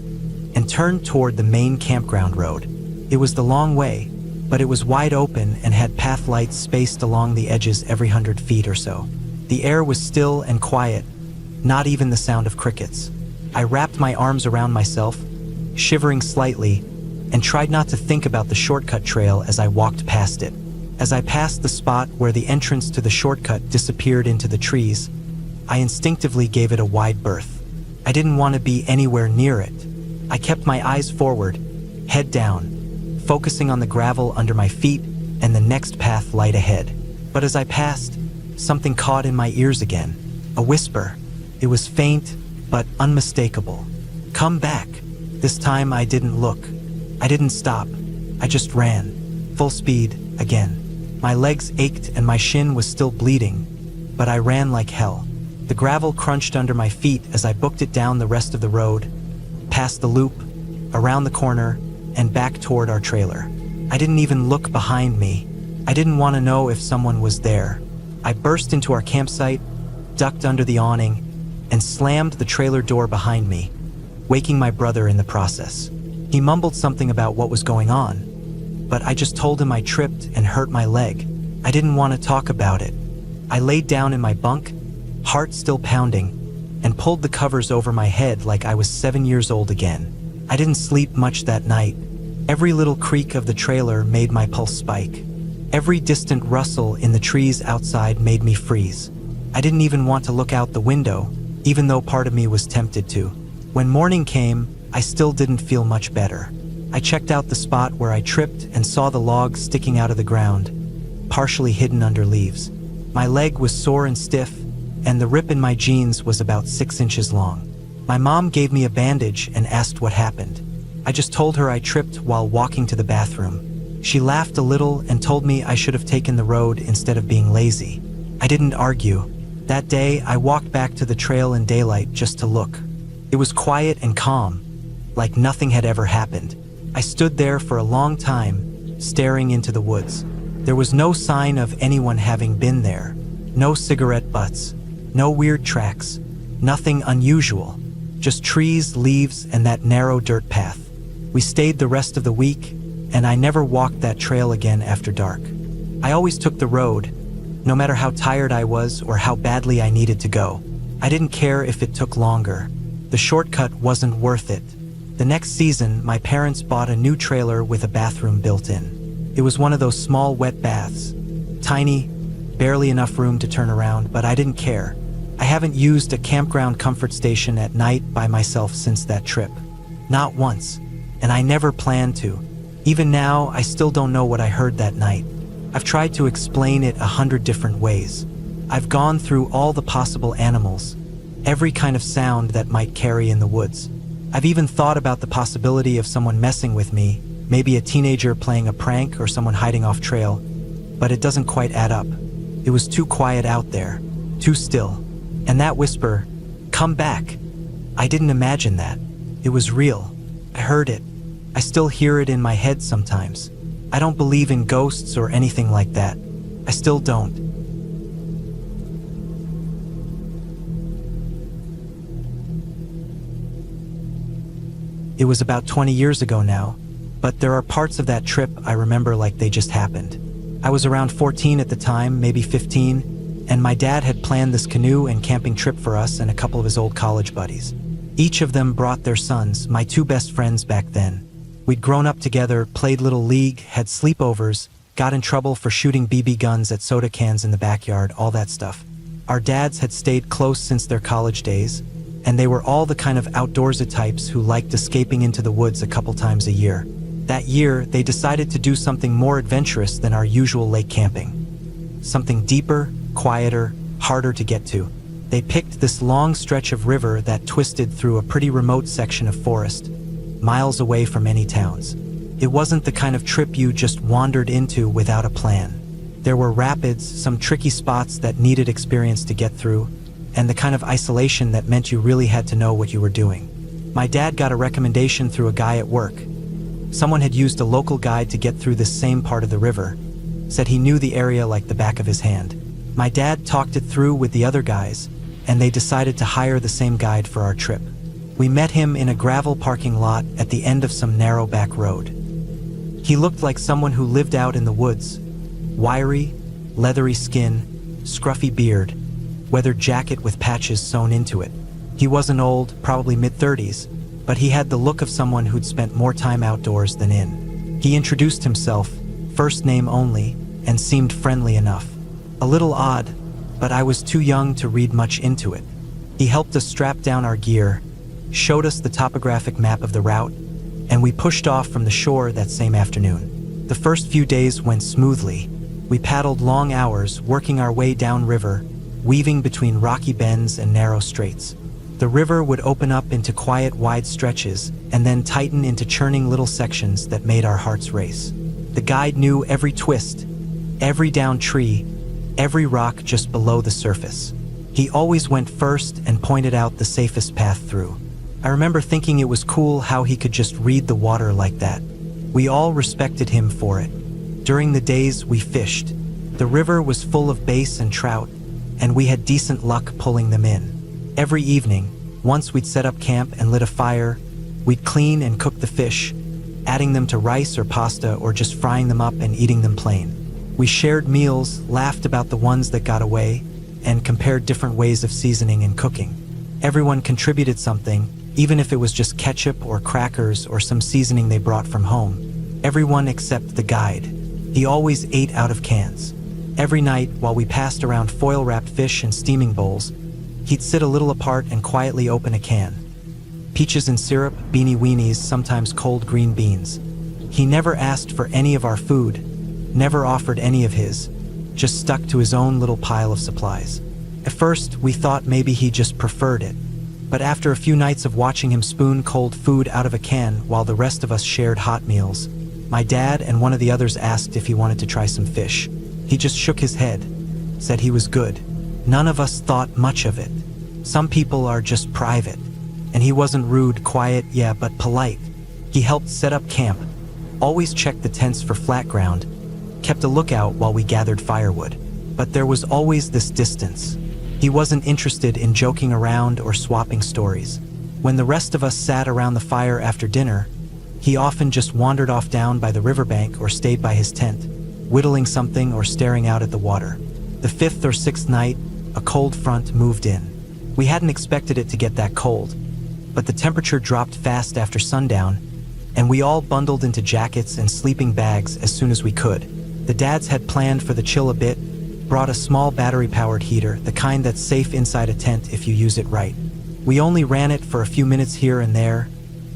and turned toward the main campground road. It was the long way, but it was wide open and had path lights spaced along the edges every 100 feet or so. The air was still and quiet, not even the sound of crickets. I wrapped my arms around myself, shivering slightly, and tried not to think about the shortcut trail as I walked past it. As I passed the spot where the entrance to the shortcut disappeared into the trees, I instinctively gave it a wide berth. I didn't want to be anywhere near it. I kept my eyes forward, head down, focusing on the gravel under my feet and the next path light ahead. But as I passed, something caught in my ears again. A whisper. It was faint, but unmistakable. Come back. This time I didn't look. I didn't stop. I just ran, full speed, again. My legs ached and my shin was still bleeding, but I ran like hell. The gravel crunched under my feet as I booked it down the rest of the road, past the loop, around the corner, and back toward our trailer. I didn't even look behind me. I didn't want to know if someone was there. I burst into our campsite, ducked under the awning, and slammed the trailer door behind me, waking my brother in the process. He mumbled something about what was going on, but I just told him I tripped and hurt my leg. I didn't want to talk about it. I laid down in my bunk, heart still pounding, and pulled the covers over my head like I was 7 years old again. I didn't sleep much that night. Every little creak of the trailer made my pulse spike. Every distant rustle in the trees outside made me freeze. I didn't even want to look out the window, even though part of me was tempted to. When morning came, I still didn't feel much better. I checked out the spot where I tripped and saw the log sticking out of the ground, partially hidden under leaves. My leg was sore and stiff, and the rip in my jeans was about 6 inches long. My mom gave me a bandage and asked what happened. I just told her I tripped while walking to the bathroom. She laughed a little and told me I should have taken the road instead of being lazy. I didn't argue. That day, I walked back to the trail in daylight just to look. It was quiet and calm, like nothing had ever happened. I stood there for a long time, staring into the woods. There was no sign of anyone having been there. No cigarette butts, no weird tracks, nothing unusual. Just trees, leaves, and that narrow dirt path. We stayed the rest of the week, and I never walked that trail again after dark. I always took the road, no matter how tired I was or how badly I needed to go. I didn't care if it took longer. The shortcut wasn't worth it. The next season, my parents bought a new trailer with a bathroom built in. It was one of those small wet baths. Tiny, barely enough room to turn around, but I didn't care. I haven't used a campground comfort station at night by myself since that trip. Not once. And I never planned to. Even now, I still don't know what I heard that night. I've tried to explain it 100 different ways. I've gone through all the possible animals, every kind of sound that might carry in the woods. I've even thought about the possibility of someone messing with me, maybe a teenager playing a prank or someone hiding off trail, but it doesn't quite add up. It was too quiet out there, too still. And that whisper, "Come back." I didn't imagine that. It was real. I heard it. I still hear it in my head sometimes. I don't believe in ghosts or anything like that. I still don't. It was about 20 years ago now, but there are parts of that trip I remember like they just happened. I was around 14 at the time, maybe 15, and my dad had planned this canoe and camping trip for us and a couple of his old college buddies. Each of them brought their sons, my two best friends back then. We'd grown up together, played Little League, had sleepovers, got in trouble for shooting BB guns at soda cans in the backyard, all that stuff. Our dads had stayed close since their college days, and they were all the kind of outdoorsy types who liked escaping into the woods a couple times a year. That year, they decided to do something more adventurous than our usual lake camping. Something deeper, quieter, harder to get to. They picked this long stretch of river that twisted through a pretty remote section of forest, miles away from any towns. It wasn't the kind of trip you just wandered into without a plan. There were rapids, some tricky spots that needed experience to get through, and the kind of isolation that meant you really had to know what you were doing. My dad got a recommendation through a guy at work. Someone had used a local guide to get through this same part of the river, said he knew the area like the back of his hand. My dad talked it through with the other guys, and they decided to hire the same guide for our trip. We met him in a gravel parking lot at the end of some narrow back road. He looked like someone who lived out in the woods. Wiry, leathery skin, scruffy beard, weathered jacket with patches sewn into it. He wasn't old, probably mid-30s, but he had the look of someone who'd spent more time outdoors than in. He introduced himself, first name only, and seemed friendly enough. A little odd, but I was too young to read much into it. He helped us strap down our gear, showed us the topographic map of the route, and we pushed off from the shore that same afternoon. The first few days went smoothly. We paddled long hours, working our way downriver, weaving between rocky bends and narrow straits. The river would open up into quiet, wide stretches, and then tighten into churning little sections that made our hearts race. The guide knew every twist, every downed tree, every rock just below the surface. He always went first and pointed out the safest path through. I remember thinking it was cool how he could just read the water like that. We all respected him for it. During the days we fished, the river was full of bass and trout, and we had decent luck pulling them in. Every evening, once we'd set up camp and lit a fire, we'd clean and cook the fish, adding them to rice or pasta or just frying them up and eating them plain. We shared meals, laughed about the ones that got away, and compared different ways of seasoning and cooking. Everyone contributed something, even if it was just ketchup or crackers or some seasoning they brought from home. Everyone except the guide. He always ate out of cans. Every night, while we passed around foil-wrapped fish and steaming bowls, he'd sit a little apart and quietly open a can. Peaches and syrup, beanie weenies, sometimes cold green beans. He never asked for any of our food, never offered any of his, just stuck to his own little pile of supplies. At first, we thought maybe he just preferred it. But after a few nights of watching him spoon cold food out of a can while the rest of us shared hot meals, my dad and one of the others asked if he wanted to try some fish. He just shook his head, said he was good. None of us thought much of it. Some people are just private. And he wasn't rude, quiet, yeah, but polite. He helped set up camp, always checked the tents for flat ground, kept a lookout while we gathered firewood. But there was always this distance. He wasn't interested in joking around or swapping stories. When the rest of us sat around the fire after dinner, he often just wandered off down by the riverbank or stayed by his tent, whittling something or staring out at the water. The fifth or sixth night, a cold front moved in. We hadn't expected it to get that cold, but the temperature dropped fast after sundown, and we all bundled into jackets and sleeping bags as soon as we could. The dads had planned for the chill a bit, brought a small battery-powered heater, the kind that's safe inside a tent if you use it right. We only ran it for a few minutes here and there,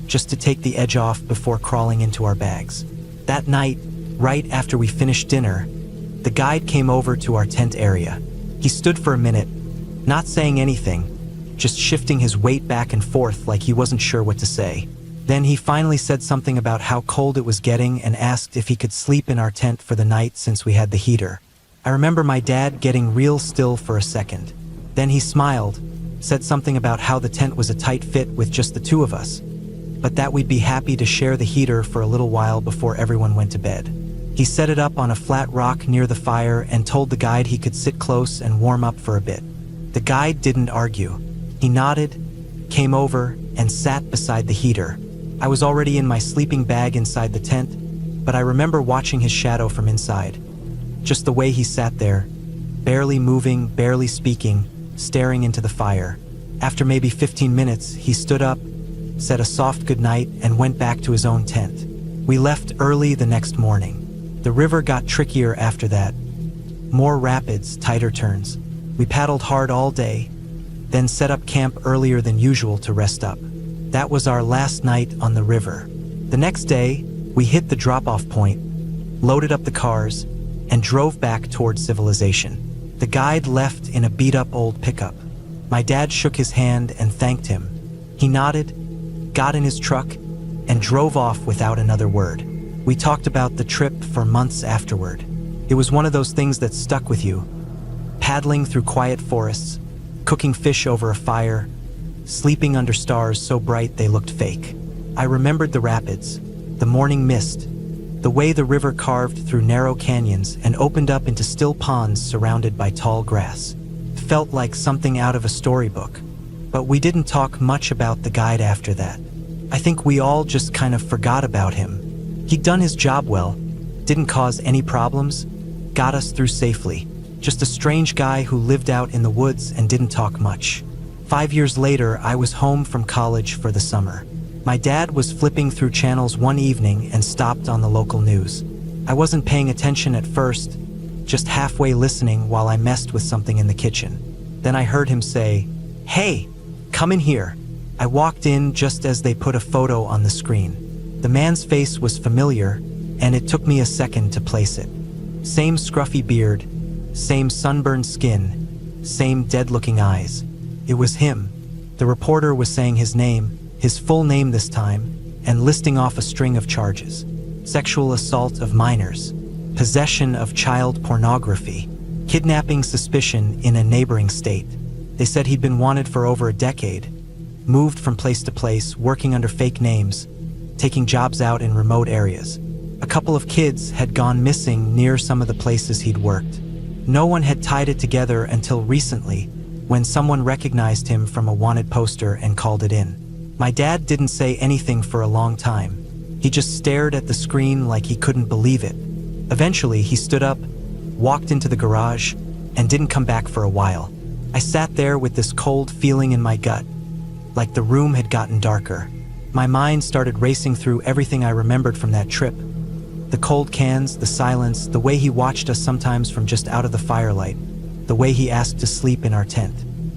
just to take the edge off before crawling into our bags. That night, right after we finished dinner, the guide came over to our tent area. He stood for a minute, not saying anything, just shifting his weight back and forth like he wasn't sure what to say. Then he finally said something about how cold it was getting and asked if he could sleep in our tent for the night since we had the heater. I remember my dad getting real still for a second. Then he smiled, said something about how the tent was a tight fit with just the two of us, but that we'd be happy to share the heater for a little while before everyone went to bed. He set it up on a flat rock near the fire and told the guide he could sit close and warm up for a bit. The guide didn't argue. He nodded, came over, and sat beside the heater. I was already in my sleeping bag inside the tent, but I remember watching his shadow from inside. Just the way he sat there, barely moving, barely speaking, staring into the fire. After maybe 15 minutes, he stood up, said a soft goodnight, and went back to his own tent. We left early the next morning. The river got trickier after that. More rapids, tighter turns. We paddled hard all day, then set up camp earlier than usual to rest up. That was our last night on the river. The next day, we hit the drop-off point, loaded up the cars, and drove back toward civilization. The guide left in a beat-up old pickup. My dad shook his hand and thanked him. He nodded, got in his truck, and drove off without another word. We talked about the trip for months afterward. It was one of those things that stuck with you. Paddling through quiet forests, cooking fish over a fire, sleeping under stars so bright they looked fake. I remembered the rapids, the morning mist, the way the river carved through narrow canyons and opened up into still ponds surrounded by tall grass. It felt like something out of a storybook, but we didn't talk much about the guide after that. I think we all just kind of forgot about him. He'd done his job well, didn't cause any problems, got us through safely. Just a strange guy who lived out in the woods and didn't talk much. 5 years later, I was home from college for the summer. My dad was flipping through channels one evening and stopped on the local news. I wasn't paying attention at first, just halfway listening while I messed with something in the kitchen. Then I heard him say, "Hey, come in here." I walked in just as they put a photo on the screen. The man's face was familiar, and it took me a second to place it. Same scruffy beard, same sunburned skin, same dead-looking eyes. It was him. The reporter was saying his name, his full name this time, and listing off a string of charges. Sexual assault of minors, possession of child pornography, kidnapping suspicion in a neighboring state. They said he'd been wanted for over a decade, moved from place to place, working under fake names, taking jobs out in remote areas. A couple of kids had gone missing near some of the places he'd worked. No one had tied it together until recently, when someone recognized him from a wanted poster and called it in. My dad didn't say anything for a long time. He just stared at the screen like he couldn't believe it. Eventually, he stood up, walked into the garage, and didn't come back for a while. I sat there with this cold feeling in my gut, like the room had gotten darker. My mind started racing through everything I remembered from that trip. The cold cans, the silence, the way he watched us sometimes from just out of the firelight, the way he asked to sleep in our tent.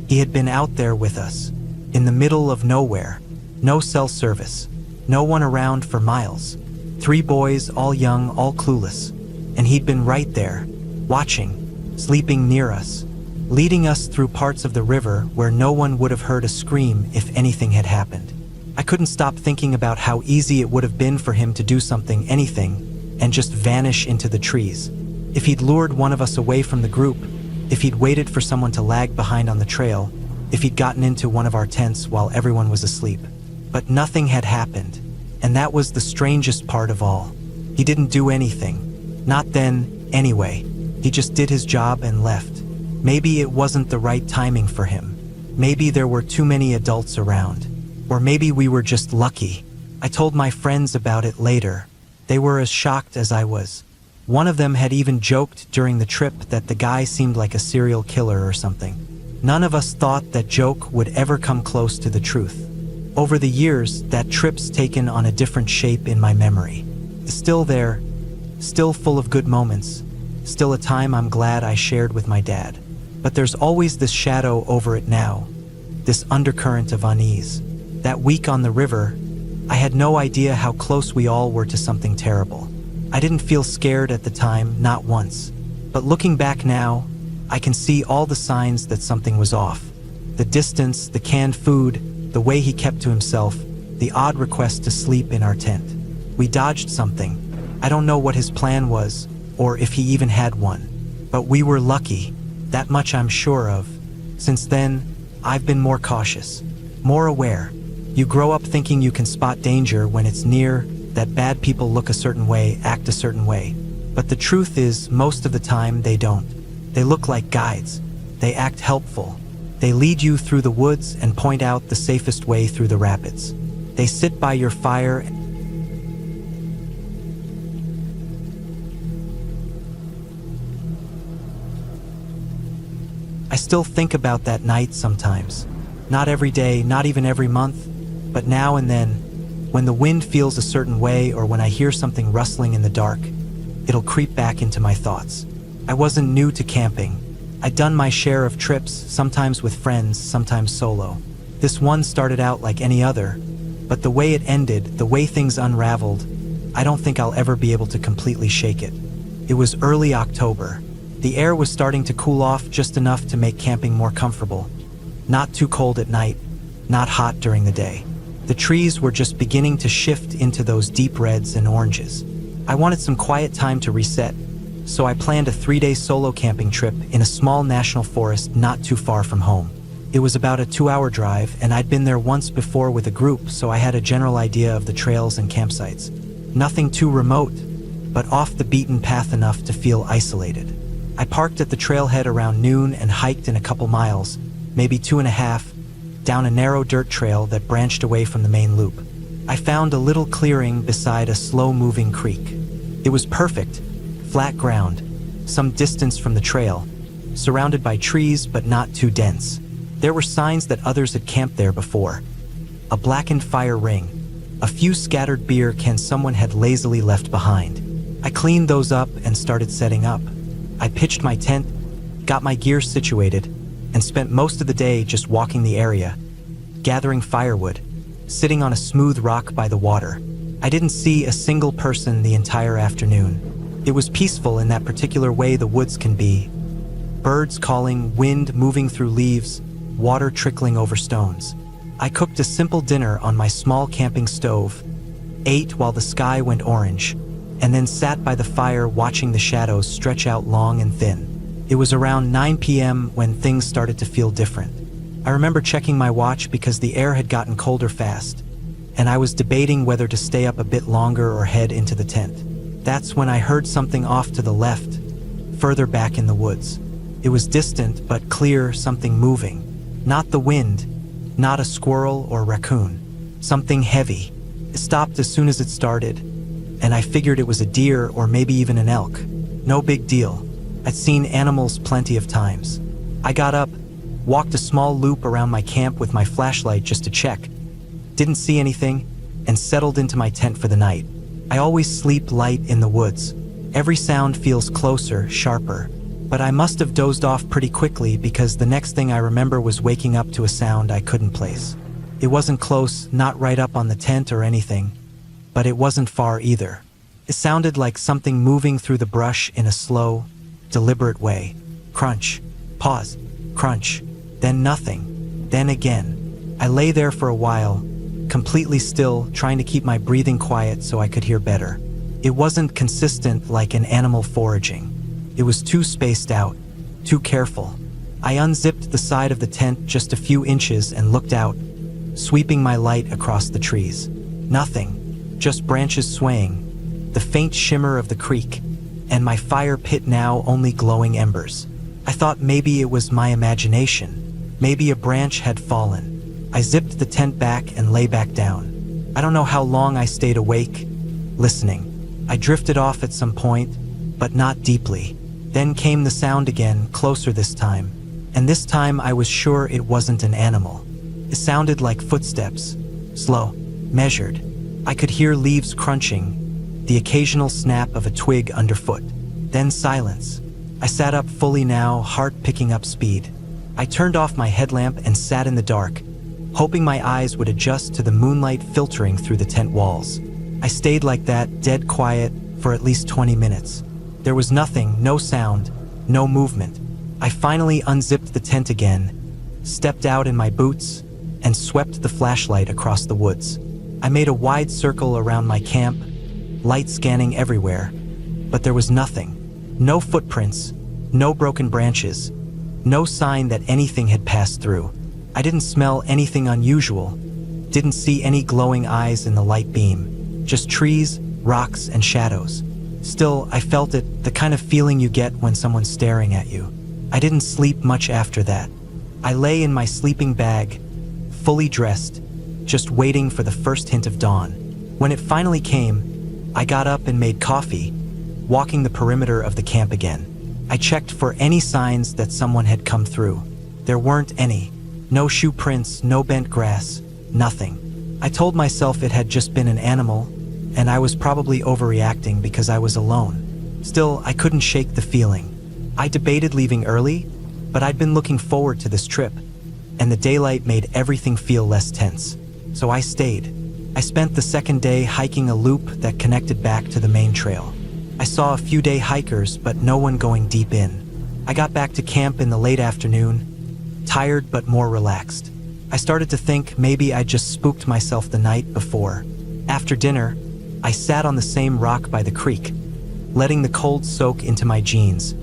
He had been out there with us, in the middle of nowhere, no cell service, no one around for miles. 3 boys, all young, all clueless. And he'd been right there, watching, sleeping near us, leading us through parts of the river where no one would have heard a scream if anything had happened. I couldn't stop thinking about how easy it would have been for him to do something, anything, and just vanish into the trees. If he'd lured one of us away from the group, if he'd waited for someone to lag behind on the trail, if he'd gotten into one of our tents while everyone was asleep. But nothing had happened, and that was the strangest part of all. He didn't do anything. Not then, anyway. He just did his job and left. Maybe it wasn't the right timing for him. Maybe there were too many adults around. Or maybe we were just lucky. I told my friends about it later. They were as shocked as I was. One of them had even joked during the trip that the guy seemed like a serial killer or something. None of us thought that joke would ever come close to the truth. Over the years, that trip's taken on a different shape in my memory. Still there, still full of good moments, still a time I'm glad I shared with my dad. But there's always this shadow over it now, this undercurrent of unease. That week on the river, I had no idea how close we all were to something terrible. I didn't feel scared at the time, not once. But looking back now, I can see all the signs that something was off. The distance, the canned food, the way he kept to himself, the odd request to sleep in our tent. We dodged something. I don't know what his plan was, or if he even had one. But we were lucky, that much I'm sure of. Since then, I've been more cautious, more aware. You grow up thinking you can spot danger when it's near, that bad people look a certain way, act a certain way. But the truth is, most of the time they don't. They look like guides. They act helpful. They lead you through the woods and point out the safest way through the rapids. They sit by your fire. I still think about that night sometimes. Not every day, not even every month, but now and then, when the wind feels a certain way or when I hear something rustling in the dark, it'll creep back into my thoughts. I wasn't new to camping. I'd done my share of trips, sometimes with friends, sometimes solo. This one started out like any other, but the way it ended, the way things unraveled, I don't think I'll ever be able to completely shake it. It was early October. The air was starting to cool off just enough to make camping more comfortable. Not too cold at night, not hot during the day. The trees were just beginning to shift into those deep reds and oranges. I wanted some quiet time to reset, so I planned a 3-day solo camping trip in a small national forest not too far from home. It was about a 2-hour drive, and I'd been there once before with a group, so I had a general idea of the trails and campsites. Nothing too remote, but off the beaten path enough to feel isolated. I parked at the trailhead around noon and hiked in a couple miles, maybe 2.5, down a narrow dirt trail that branched away from the main loop. I found a little clearing beside a slow-moving creek. It was perfect, flat ground, some distance from the trail, surrounded by trees but not too dense. There were signs that others had camped there before. A blackened fire ring, a few scattered beer cans someone had lazily left behind. I cleaned those up and started setting up. I pitched my tent, got my gear situated, and spent most of the day just walking the area, gathering firewood, sitting on a smooth rock by the water. I didn't see a single person the entire afternoon. It was peaceful in that particular way the woods can be. Birds calling, wind moving through leaves, water trickling over stones. I cooked a simple dinner on my small camping stove, ate while the sky went orange, and then sat by the fire watching the shadows stretch out long and thin. It was around 9 p.m. when things started to feel different. I remember checking my watch because the air had gotten colder fast, and I was debating whether to stay up a bit longer or head into the tent. That's when I heard something off to the left, further back in the woods. It was distant but clear, something moving. Not the wind, not a squirrel or raccoon. Something heavy. It stopped as soon as it started, and I figured it was a deer or maybe even an elk. No big deal. I'd seen animals plenty of times. I got up, walked a small loop around my camp with my flashlight just to check. Didn't see anything, and settled into my tent for the night. I always sleep light in the woods. Every sound feels closer, sharper. But I must have dozed off pretty quickly because the next thing I remember was waking up to a sound I couldn't place. It wasn't close, not right up on the tent or anything, but it wasn't far either. It sounded like something moving through the brush in a slow, deliberate way. Crunch, pause, crunch, then nothing, then again. I lay there for a while, completely still, trying to keep my breathing quiet so I could hear better. It wasn't consistent like an animal foraging. It was too spaced out, too careful. I unzipped the side of the tent just a few inches and looked out, sweeping my light across the trees. Nothing, just branches swaying, the faint shimmer of the creek, and my fire pit now only glowing embers. I thought maybe it was my imagination. Maybe a branch had fallen. I zipped the tent back and lay back down. I don't know how long I stayed awake, listening. I drifted off at some point, but not deeply. Then came the sound again, closer this time. And this time I was sure it wasn't an animal. It sounded like footsteps, slow, measured. I could hear leaves crunching, the occasional snap of a twig underfoot. Then silence. I sat up fully now, heart picking up speed. I turned off my headlamp and sat in the dark, hoping my eyes would adjust to the moonlight filtering through the tent walls. I stayed like that, dead quiet, for at least 20 minutes. There was nothing, no sound, no movement. I finally unzipped the tent again, stepped out in my boots, and swept the flashlight across the woods. I made a wide circle around my camp, light scanning everywhere, but there was nothing. No footprints, no broken branches, no sign that anything had passed through. I didn't smell anything unusual, didn't see any glowing eyes in the light beam, just trees, rocks, and shadows. Still, I felt it, the kind of feeling you get when someone's staring at you. I didn't sleep much after that. I lay in my sleeping bag, fully dressed, just waiting for the first hint of dawn. When it finally came, I got up and made coffee, walking the perimeter of the camp again. I checked for any signs that someone had come through. There weren't any. No shoe prints, no bent grass, nothing. I told myself it had just been an animal, and I was probably overreacting because I was alone. Still, I couldn't shake the feeling. I debated leaving early, but I'd been looking forward to this trip, and the daylight made everything feel less tense. So I stayed. I spent the second day hiking a loop that connected back to the main trail. I saw a few day hikers, but no one going deep in. I got back to camp in the late afternoon, tired but more relaxed. I started to think maybe I'd just spooked myself the night before. After dinner, I sat on the same rock by the creek, letting the cold soak into my jeans,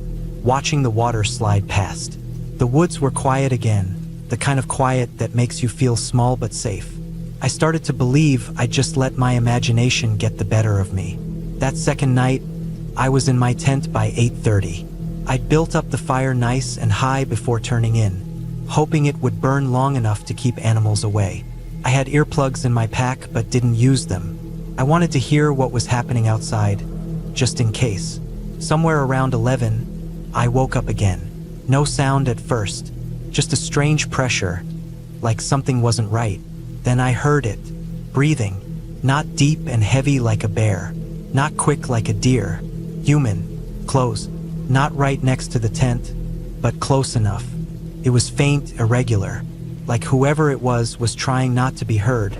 watching the water slide past. The woods were quiet again, the kind of quiet that makes you feel small but safe. I started to believe I'd just let my imagination get the better of me. That second night, I was in my tent by 8:30. I'd built up the fire nice and high before turning in, hoping it would burn long enough to keep animals away. I had earplugs in my pack but didn't use them. I wanted to hear what was happening outside, just in case. Somewhere around 11, I woke up again. No sound at first, just a strange pressure, like something wasn't right. Then I heard it, breathing, not deep and heavy like a bear, not quick like a deer, human, close, not right next to the tent, but close enough. It was faint, irregular, like whoever it was trying not to be heard,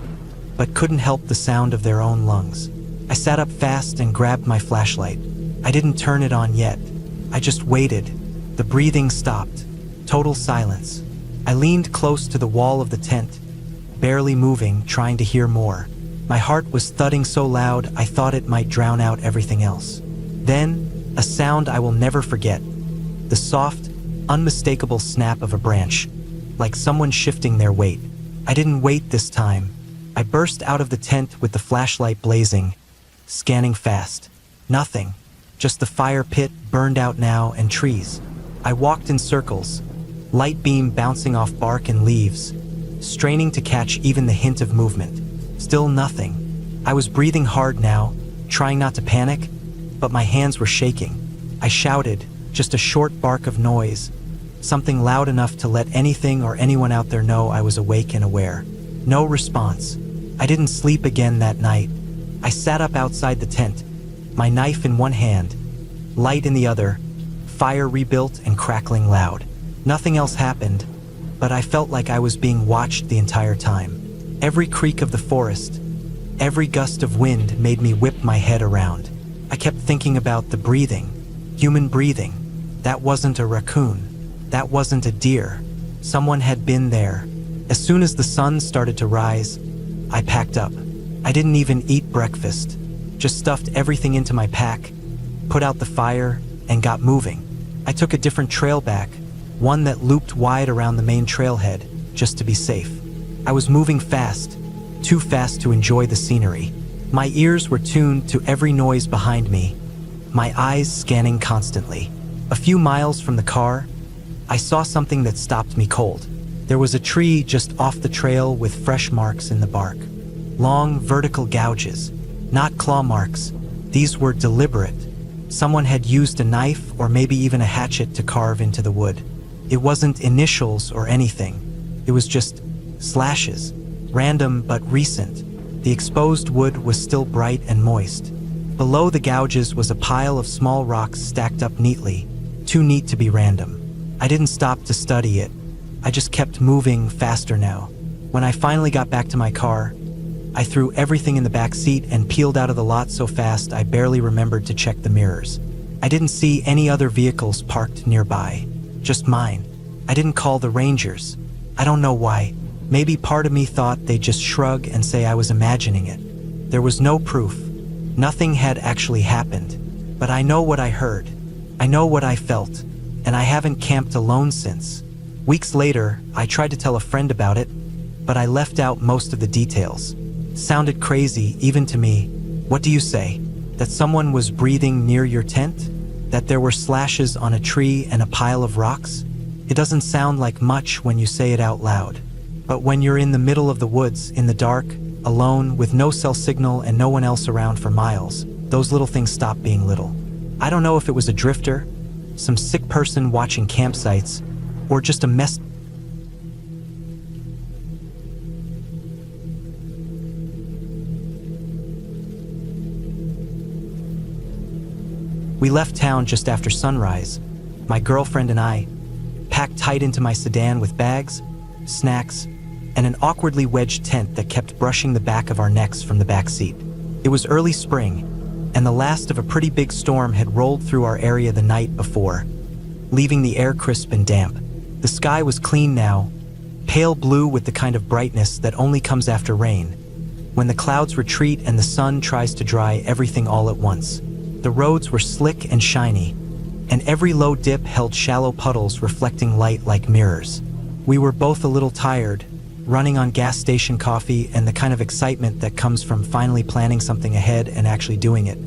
but couldn't help the sound of their own lungs. I sat up fast and grabbed my flashlight. I didn't turn it on yet. I just waited. The breathing stopped. Total silence. I leaned close to the wall of the tent, barely moving, trying to hear more. My heart was thudding so loud I thought it might drown out everything else. Then, a sound I will never forget. The soft, unmistakable snap of a branch, like someone shifting their weight. I didn't wait this time. I burst out of the tent with the flashlight blazing, scanning fast. Nothing. Just the fire pit, burned out now, and trees. I walked in circles, light beam bouncing off bark and leaves, straining to catch even the hint of movement. Still nothing. I was breathing hard now, trying not to panic, but my hands were shaking. I shouted, just a short bark of noise, something loud enough to let anything or anyone out there know I was awake and aware. No response. I didn't sleep again that night. I sat up outside the tent, my knife in one hand, light in the other, fire rebuilt and crackling loud. Nothing else happened, but I felt like I was being watched the entire time. Every creak of the forest, every gust of wind made me whip my head around. I kept thinking about the breathing, human breathing. That wasn't a raccoon. That wasn't a deer. Someone had been there. As soon as the sun started to rise, I packed up. I didn't even eat breakfast, just stuffed everything into my pack, put out the fire, and got moving. I took a different trail back, one that looped wide around the main trailhead, just to be safe. I was moving fast, too fast to enjoy the scenery. My ears were tuned to every noise behind me, my eyes scanning constantly. A few miles from the car, I saw something that stopped me cold. There was a tree just off the trail with fresh marks in the bark. Long, vertical gouges, not claw marks. These were deliberate. Someone had used a knife or maybe even a hatchet to carve into the wood. It wasn't initials or anything. It was just slashes, random but recent. The exposed wood was still bright and moist. Below the gouges was a pile of small rocks stacked up neatly, too neat to be random. I didn't stop to study it. I just kept moving faster now. When I finally got back to my car, I threw everything in the back seat and peeled out of the lot so fast I barely remembered to check the mirrors. I didn't see any other vehicles parked nearby, just mine. I didn't call the rangers. I don't know why. Maybe part of me thought they'd just shrug and say I was imagining it. There was no proof. Nothing had actually happened. But I know what I heard. I know what I felt. And I haven't camped alone since. Weeks later, I tried to tell a friend about it, but I left out most of the details. Sounded crazy, even to me. What do you say? That someone was breathing near your tent? That there were slashes on a tree and a pile of rocks? It doesn't sound like much when you say it out loud. But when you're in the middle of the woods, in the dark, alone, with no cell signal and no one else around for miles, those little things stop being little. I don't know if it was a drifter, some sick person watching campsites, or just a mess. We left town just after sunrise, my girlfriend and I, packed tight into my sedan with bags, snacks, and an awkwardly wedged tent that kept brushing the back of our necks from the back seat. It was early spring, and the last of a pretty big storm had rolled through our area the night before, leaving the air crisp and damp. The sky was clean now, pale blue with the kind of brightness that only comes after rain, when the clouds retreat and the sun tries to dry everything all at once. The roads were slick and shiny, and every low dip held shallow puddles reflecting light like mirrors. We were both a little tired, running on gas station coffee and the kind of excitement that comes from finally planning something ahead and actually doing it.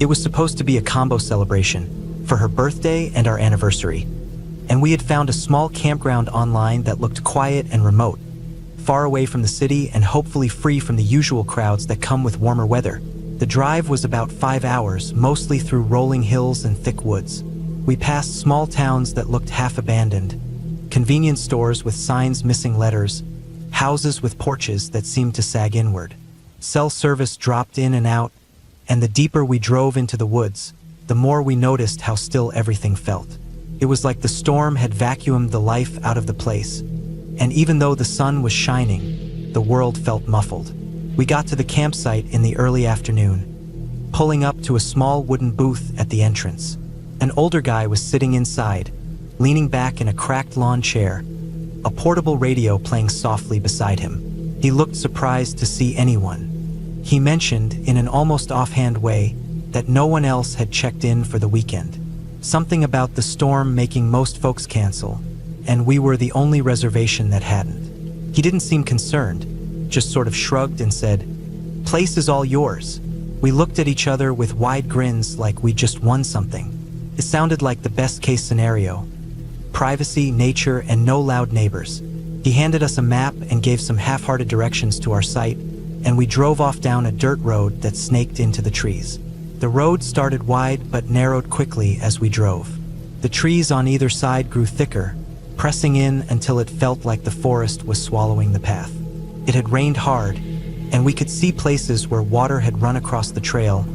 It was supposed to be a combo celebration for her birthday and our anniversary, and we had found a small campground online that looked quiet and remote, far away from the city and hopefully free from the usual crowds that come with warmer weather. The drive was about 5 hours, mostly through rolling hills and thick woods. We passed small towns that looked half abandoned, convenience stores with signs missing letters, houses with porches that seemed to sag inward. Cell service dropped in and out, and the deeper we drove into the woods, the more we noticed how still everything felt. It was like the storm had vacuumed the life out of the place, and even though the sun was shining, the world felt muffled. We got to the campsite in the early afternoon, pulling up to a small wooden booth at the entrance. An older guy was sitting inside, leaning back in a cracked lawn chair, a portable radio playing softly beside him. He looked surprised to see anyone. He mentioned, in an almost offhand way, that no one else had checked in for the weekend. Something about the storm making most folks cancel, and we were the only reservation that hadn't. He didn't seem concerned, just sort of shrugged and said, "Place is all yours." We looked at each other with wide grins like we just won something. It sounded like the best-case scenario. Privacy, nature, and no loud neighbors. He handed us a map and gave some half-hearted directions to our site, and we drove off down a dirt road that snaked into the trees. The road started wide but narrowed quickly as we drove. The trees on either side grew thicker, pressing in until it felt like the forest was swallowing the path. It had rained hard, and we could see places where water had run across the trail,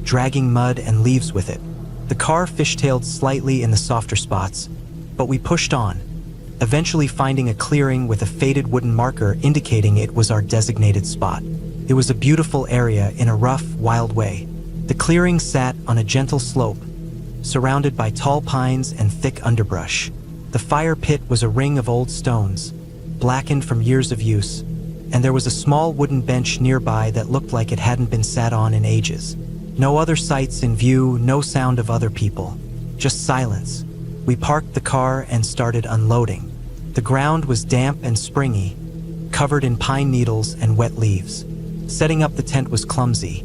dragging mud and leaves with it. The car fishtailed slightly in the softer spots, but we pushed on, eventually finding a clearing with a faded wooden marker indicating it was our designated spot. It was a beautiful area in a rough, wild way. The clearing sat on a gentle slope, surrounded by tall pines and thick underbrush. The fire pit was a ring of old stones, blackened from years of use, and there was a small wooden bench nearby that looked like it hadn't been sat on in ages. No other sights in view, no sound of other people, just silence. We parked the car and started unloading. The ground was damp and springy, covered in pine needles and wet leaves. Setting up the tent was clumsy.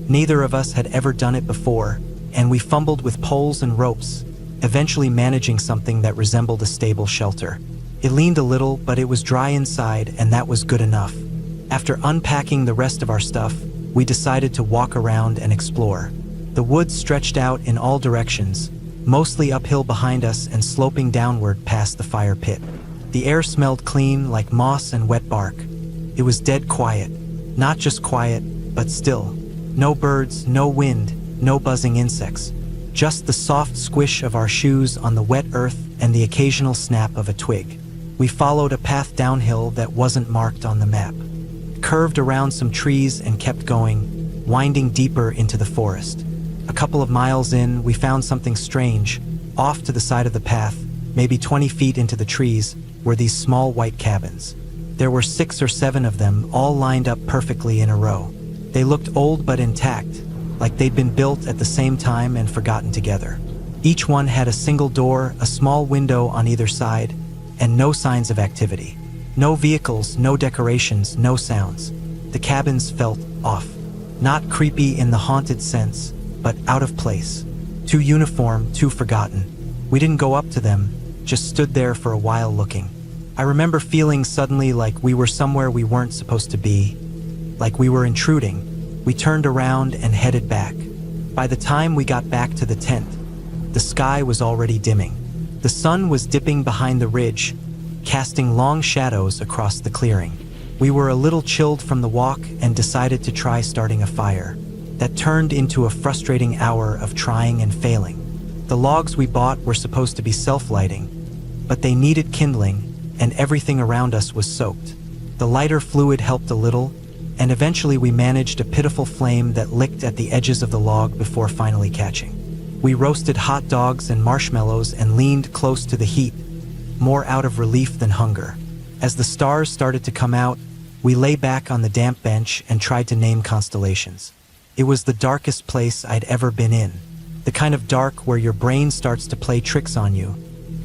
Neither of us had ever done it before, and we fumbled with poles and ropes, eventually managing something that resembled a stable shelter. It leaned a little, but it was dry inside, and that was good enough. After unpacking the rest of our stuff, we decided to walk around and explore. The woods stretched out in all directions, mostly uphill behind us and sloping downward past the fire pit. The air smelled clean, like moss and wet bark. It was dead quiet. Not just quiet, but still. No birds, no wind, no buzzing insects. Just the soft squish of our shoes on the wet earth and the occasional snap of a twig. We followed a path downhill that wasn't marked on the map, curved around some trees and kept going, winding deeper into the forest. A couple of miles in, we found something strange. Off to the side of the path, maybe 20 feet into the trees, were these small white cabins. There were 6 or 7 of them, all lined up perfectly in a row. They looked old but intact, like they'd been built at the same time and forgotten together. Each one had a single door, a small window on either side, and no signs of activity. No vehicles, no decorations, no sounds. The cabins felt off. Not creepy in the haunted sense, but out of place. Too uniform, too forgotten. We didn't go up to them, just stood there for a while looking. I remember feeling suddenly like we were somewhere we weren't supposed to be, like we were intruding. We turned around and headed back. By the time we got back to the tent, the sky was already dimming. The sun was dipping behind the ridge, casting long shadows across the clearing. We were a little chilled from the walk and decided to try starting a fire. That turned into a frustrating hour of trying and failing. The logs we bought were supposed to be self-lighting, but they needed kindling, and everything around us was soaked. The lighter fluid helped a little, and eventually we managed a pitiful flame that licked at the edges of the log before finally catching. We roasted hot dogs and marshmallows and leaned close to the heat, more out of relief than hunger. As the stars started to come out, we lay back on the damp bench and tried to name constellations. It was the darkest place I'd ever been in, the kind of dark where your brain starts to play tricks on you,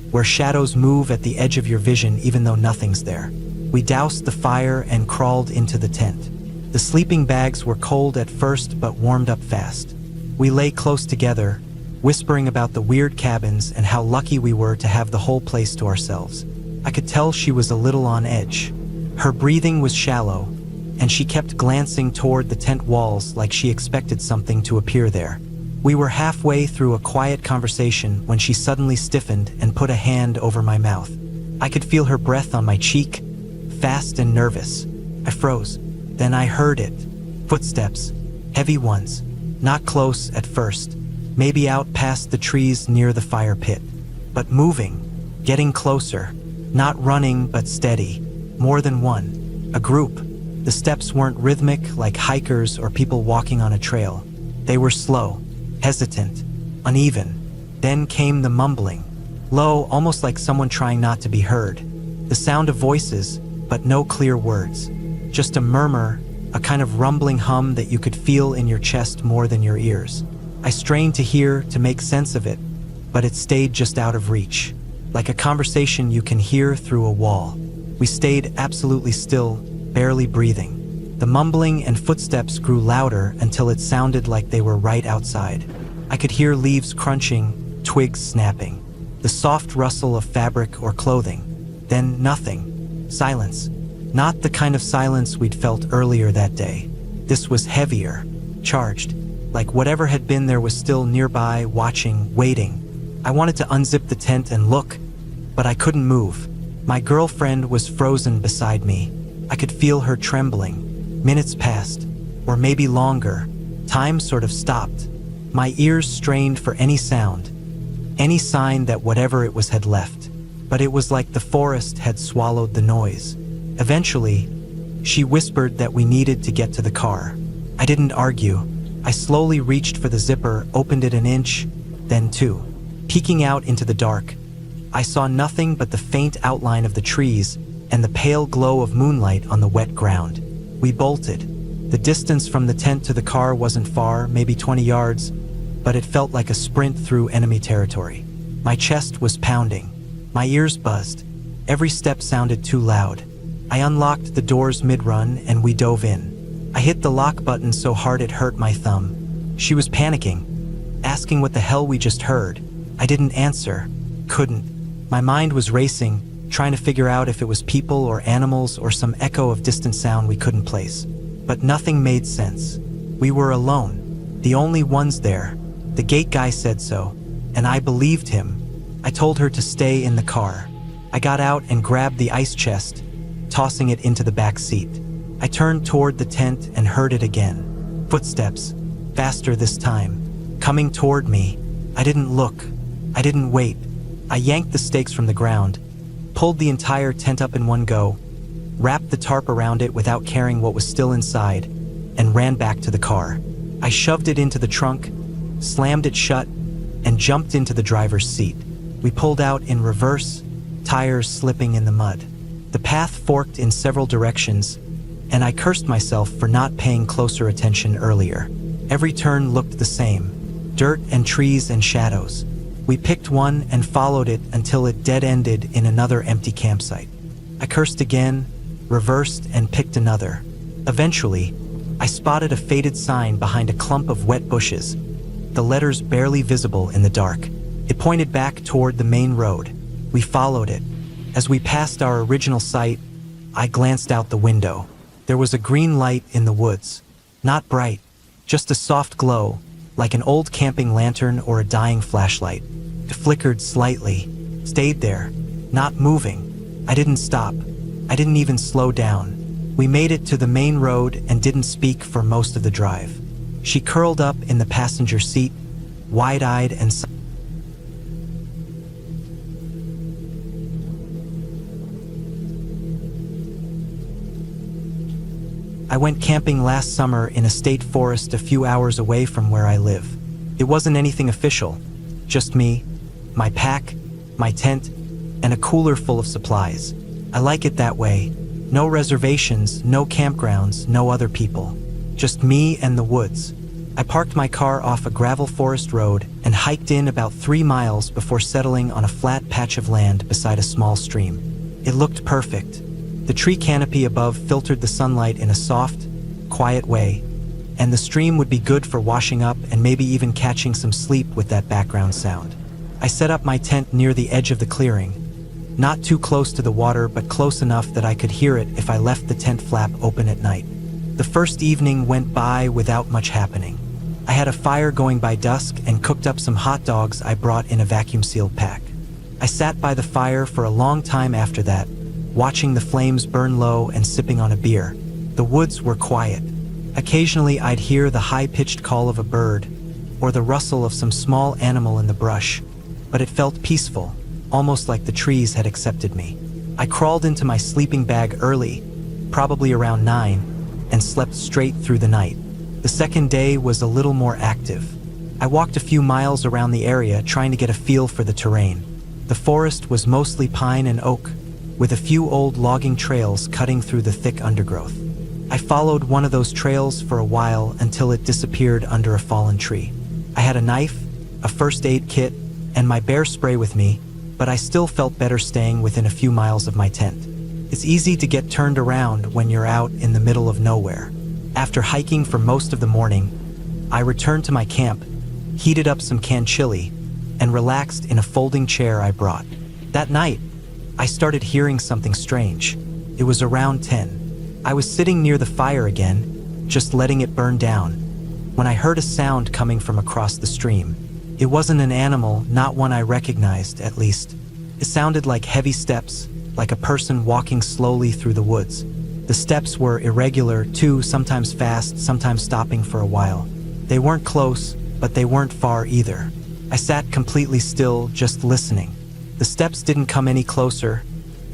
where shadows move at the edge of your vision even though nothing's there. We doused the fire and crawled into the tent. The sleeping bags were cold at first but warmed up fast. We lay close together, whispering about the weird cabins and how lucky we were to have the whole place to ourselves. I could tell she was a little on edge. Her breathing was shallow, and she kept glancing toward the tent walls like she expected something to appear there. We were halfway through a quiet conversation when she suddenly stiffened and put a hand over my mouth. I could feel her breath on my cheek, fast and nervous. I froze. Then I heard it. Footsteps. Heavy ones. Not close at first. Maybe out past the trees near the fire pit. But moving. Getting closer. Not running, but steady. More than one. A group. The steps weren't rhythmic like hikers or people walking on a trail. They were slow, hesitant, uneven. Then came the mumbling. Low, almost like someone trying not to be heard. The sound of voices, but no clear words. Just a murmur, a kind of rumbling hum that you could feel in your chest more than your ears. I strained to hear, to make sense of it, but it stayed just out of reach. Like a conversation you can hear through a wall. We stayed absolutely still, barely breathing. The mumbling and footsteps grew louder until it sounded like they were right outside. I could hear leaves crunching, twigs snapping, the soft rustle of fabric or clothing. Then nothing. Silence. Not the kind of silence we'd felt earlier that day. This was heavier, charged, like whatever had been there was still nearby, watching, waiting. I wanted to unzip the tent and look, but I couldn't move. My girlfriend was frozen beside me. I could feel her trembling. Minutes passed, or maybe longer. Time sort of stopped. My ears strained for any sound, any sign that whatever it was had left. But it was like the forest had swallowed the noise. Eventually, she whispered that we needed to get to the car. I didn't argue. I slowly reached for the zipper, opened it an inch, then two. Peeking out into the dark, I saw nothing but the faint outline of the trees and the pale glow of moonlight on the wet ground. We bolted. The distance from the tent to the car wasn't far, maybe 20 yards, but it felt like a sprint through enemy territory. My chest was pounding. My ears buzzed. Every step sounded too loud. I unlocked the doors mid-run and we dove in. I hit the lock button so hard it hurt my thumb. She was panicking, asking what the hell we just heard. I didn't answer. Couldn't. My mind was racing, trying to figure out if it was people or animals or some echo of distant sound we couldn't place. But nothing made sense. We were alone, the only ones there. The gate guy said so, and I believed him. I told her to stay in the car. I got out and grabbed the ice chest, tossing it into the back seat. I turned toward the tent and heard it again. Footsteps, faster this time, coming toward me. I didn't look. I didn't wait. I yanked the stakes from the ground, pulled the entire tent up in one go, wrapped the tarp around it without caring what was still inside, and ran back to the car. I shoved it into the trunk, slammed it shut, and jumped into the driver's seat. We pulled out in reverse, tires slipping in the mud. The path forked in several directions, and I cursed myself for not paying closer attention earlier. Every turn looked the same: dirt and trees and shadows. We picked one and followed it until it dead-ended in another empty campsite. I cursed again, reversed, and picked another. Eventually, I spotted a faded sign behind a clump of wet bushes, the letters barely visible in the dark. It pointed back toward the main road. We followed it. As we passed our original site, I glanced out the window. There was a green light in the woods. Not bright, just a soft glow, like an old camping lantern or a dying flashlight. It flickered slightly, stayed there, not moving. I didn't stop. I didn't even slow down. We made it to the main road and didn't speak for most of the drive. She curled up in the passenger seat, wide-eyed and I went camping last summer in a state forest a few hours away from where I live. It wasn't anything official, just me, my pack, my tent, and a cooler full of supplies. I like it that way. No reservations, no campgrounds, no other people. Just me and the woods. I parked my car off a gravel forest road and hiked in about 3 miles before settling on a flat patch of land beside a small stream. It looked perfect. The tree canopy above filtered the sunlight in a soft, quiet way, and the stream would be good for washing up and maybe even catching some sleep with that background sound. I set up my tent near the edge of the clearing, not too close to the water but close enough that I could hear it if I left the tent flap open at night. The first evening went by without much happening. I had a fire going by dusk and cooked up some hot dogs I brought in a vacuum-sealed pack. I sat by the fire for a long time after that, watching the flames burn low and sipping on a beer. The woods were quiet. Occasionally I'd hear the high-pitched call of a bird or the rustle of some small animal in the brush, but it felt peaceful, almost like the trees had accepted me. I crawled into my sleeping bag early, probably around 9, and slept straight through the night. The second day was a little more active. I walked a few miles around the area trying to get a feel for the terrain. The forest was mostly pine and oak, with a few old logging trails cutting through the thick undergrowth. I followed one of those trails for a while until it disappeared under a fallen tree. I had a knife, a first aid kit, and my bear spray with me, but I still felt better staying within a few miles of my tent. It's easy to get turned around when you're out in the middle of nowhere. After hiking for most of the morning, I returned to my camp, heated up some canned chili, and relaxed in a folding chair I brought. That night, I started hearing something strange. It was around 10. I was sitting near the fire again, just letting it burn down, when I heard a sound coming from across the stream. It wasn't an animal, not one I recognized, at least. It sounded like heavy steps, like a person walking slowly through the woods. The steps were irregular, too, sometimes fast, sometimes stopping for a while. They weren't close, but they weren't far either. I sat completely still, just listening. The steps didn't come any closer,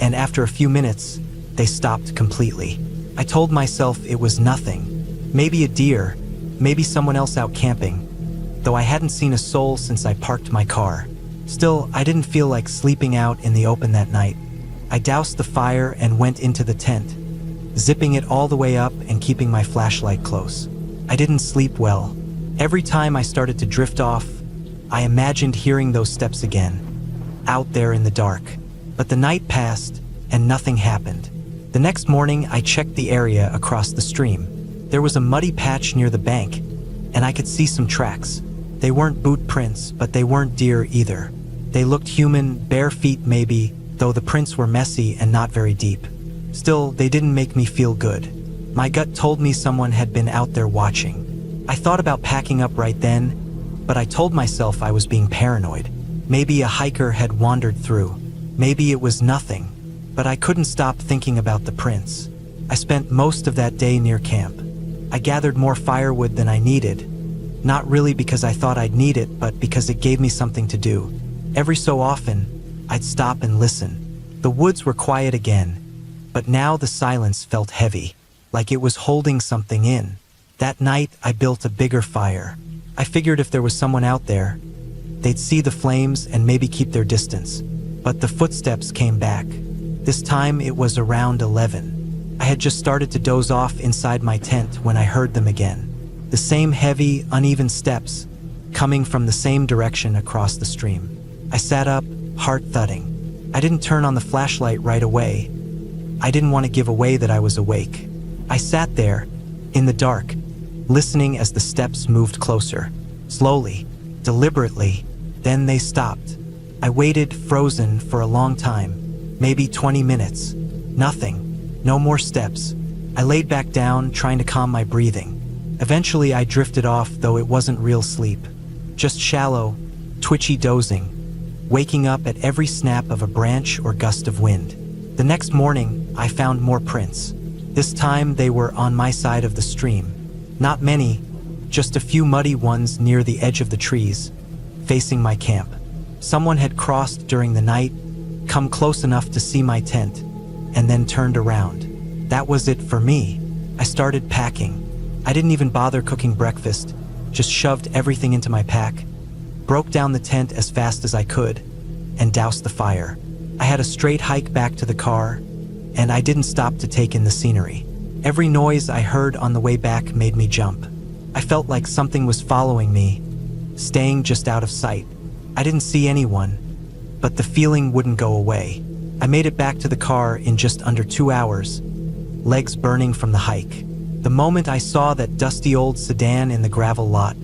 and after a few minutes, they stopped completely. I told myself it was nothing. Maybe a deer, maybe someone else out camping, though I hadn't seen a soul since I parked my car. Still, I didn't feel like sleeping out in the open that night. I doused the fire and went into the tent, zipping it all the way up and keeping my flashlight close. I didn't sleep well. Every time I started to drift off, I imagined hearing those steps again, out there in the dark. But the night passed and nothing happened. The next morning, I checked the area across the stream. There was a muddy patch near the bank, and I could see some tracks. They weren't boot prints, but they weren't deer either. They looked human, bare feet maybe, though the prints were messy and not very deep. Still, they didn't make me feel good. My gut told me someone had been out there watching. I thought about packing up right then, but I told myself I was being paranoid. Maybe a hiker had wandered through. Maybe it was nothing, but I couldn't stop thinking about the prints. I spent most of that day near camp. I gathered more firewood than I needed, not really because I thought I'd need it, but because it gave me something to do. Every so often, I'd stop and listen. The woods were quiet again, but now the silence felt heavy, like it was holding something in. That night, I built a bigger fire. I figured if there was someone out there, they'd see the flames and maybe keep their distance. But the footsteps came back. This time it was around 11. I had just started to doze off inside my tent when I heard them again. The same heavy, uneven steps, coming from the same direction across the stream. I sat up, heart thudding. I didn't turn on the flashlight right away. I didn't want to give away that I was awake. I sat there, in the dark, listening as the steps moved closer. Slowly, deliberately, then they stopped. I waited, frozen, for a long time, maybe 20 minutes. Nothing, no more steps. I laid back down, trying to calm my breathing. Eventually I drifted off, though it wasn't real sleep. Just shallow, twitchy dozing, waking up at every snap of a branch or gust of wind. The next morning, I found more prints. This time they were on my side of the stream. Not many, just a few muddy ones near the edge of the trees, facing my camp. Someone had crossed during the night, come close enough to see my tent, and then turned around. That was it for me. I started packing. I didn't even bother cooking breakfast, just shoved everything into my pack, broke down the tent as fast as I could, and doused the fire. I had a straight hike back to the car, and I didn't stop to take in the scenery. Every noise I heard on the way back made me jump. I felt like something was following me, staying just out of sight. I didn't see anyone, but the feeling wouldn't go away. I made it back to the car in just under 2 hours, legs burning from the hike. The moment I saw that dusty old sedan in the gravel lot,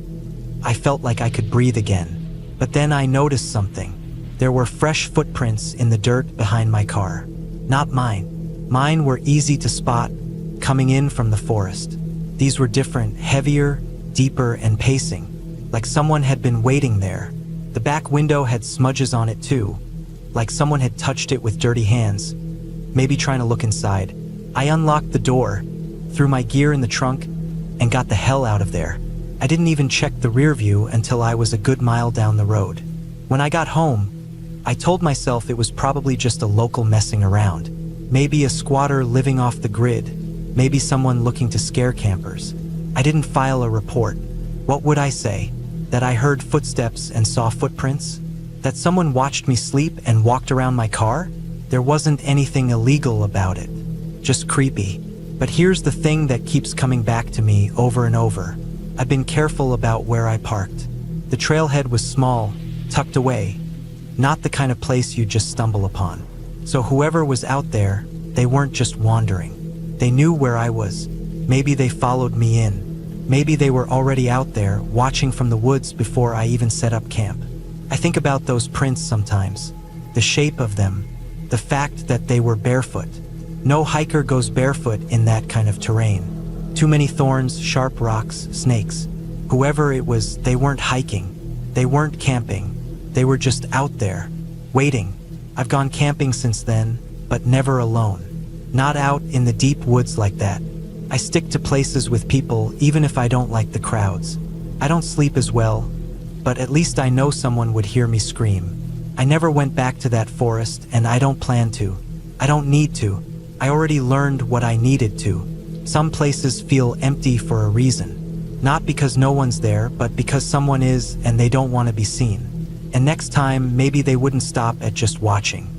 I felt like I could breathe again. But then I noticed something. There were fresh footprints in the dirt behind my car. Not mine. Mine were easy to spot, coming in from the forest. These were different, heavier, deeper, and pacing, like someone had been waiting there. The back window had smudges on it too, like someone had touched it with dirty hands, maybe trying to look inside. I unlocked the door, threw my gear in the trunk, and got the hell out of there. I didn't even check the rear view until I was a good mile down the road. When I got home, I told myself it was probably just a local messing around. Maybe a squatter living off the grid, maybe someone looking to scare campers. I didn't file a report. What would I say? That I heard footsteps and saw footprints? That someone watched me sleep and walked around my car? There wasn't anything illegal about it, just creepy. But here's the thing that keeps coming back to me over and over. I've been careful about where I parked. The trailhead was small, tucked away, not the kind of place you'd just stumble upon. So whoever was out there, They weren't just wandering. They knew where I was. Maybe they followed me in. Maybe they were already out there, watching from the woods before I even set up camp. I think about those prints sometimes. The shape of them. The fact that they were barefoot. No hiker goes barefoot in that kind of terrain. Too many thorns, sharp rocks, snakes. Whoever it was, they weren't hiking. They weren't camping. They were just out there, waiting. I've gone camping since then, but never alone. Not out in the deep woods like that. I stick to places with people even if I don't like the crowds. I don't sleep as well, but at least I know someone would hear me scream. I never went back to that forest, and I don't plan to. I don't need to. I already learned what I needed to. Some places feel empty for a reason. Not because no one's there, but because someone is and they don't want to be seen. And next time, maybe they wouldn't stop at just watching.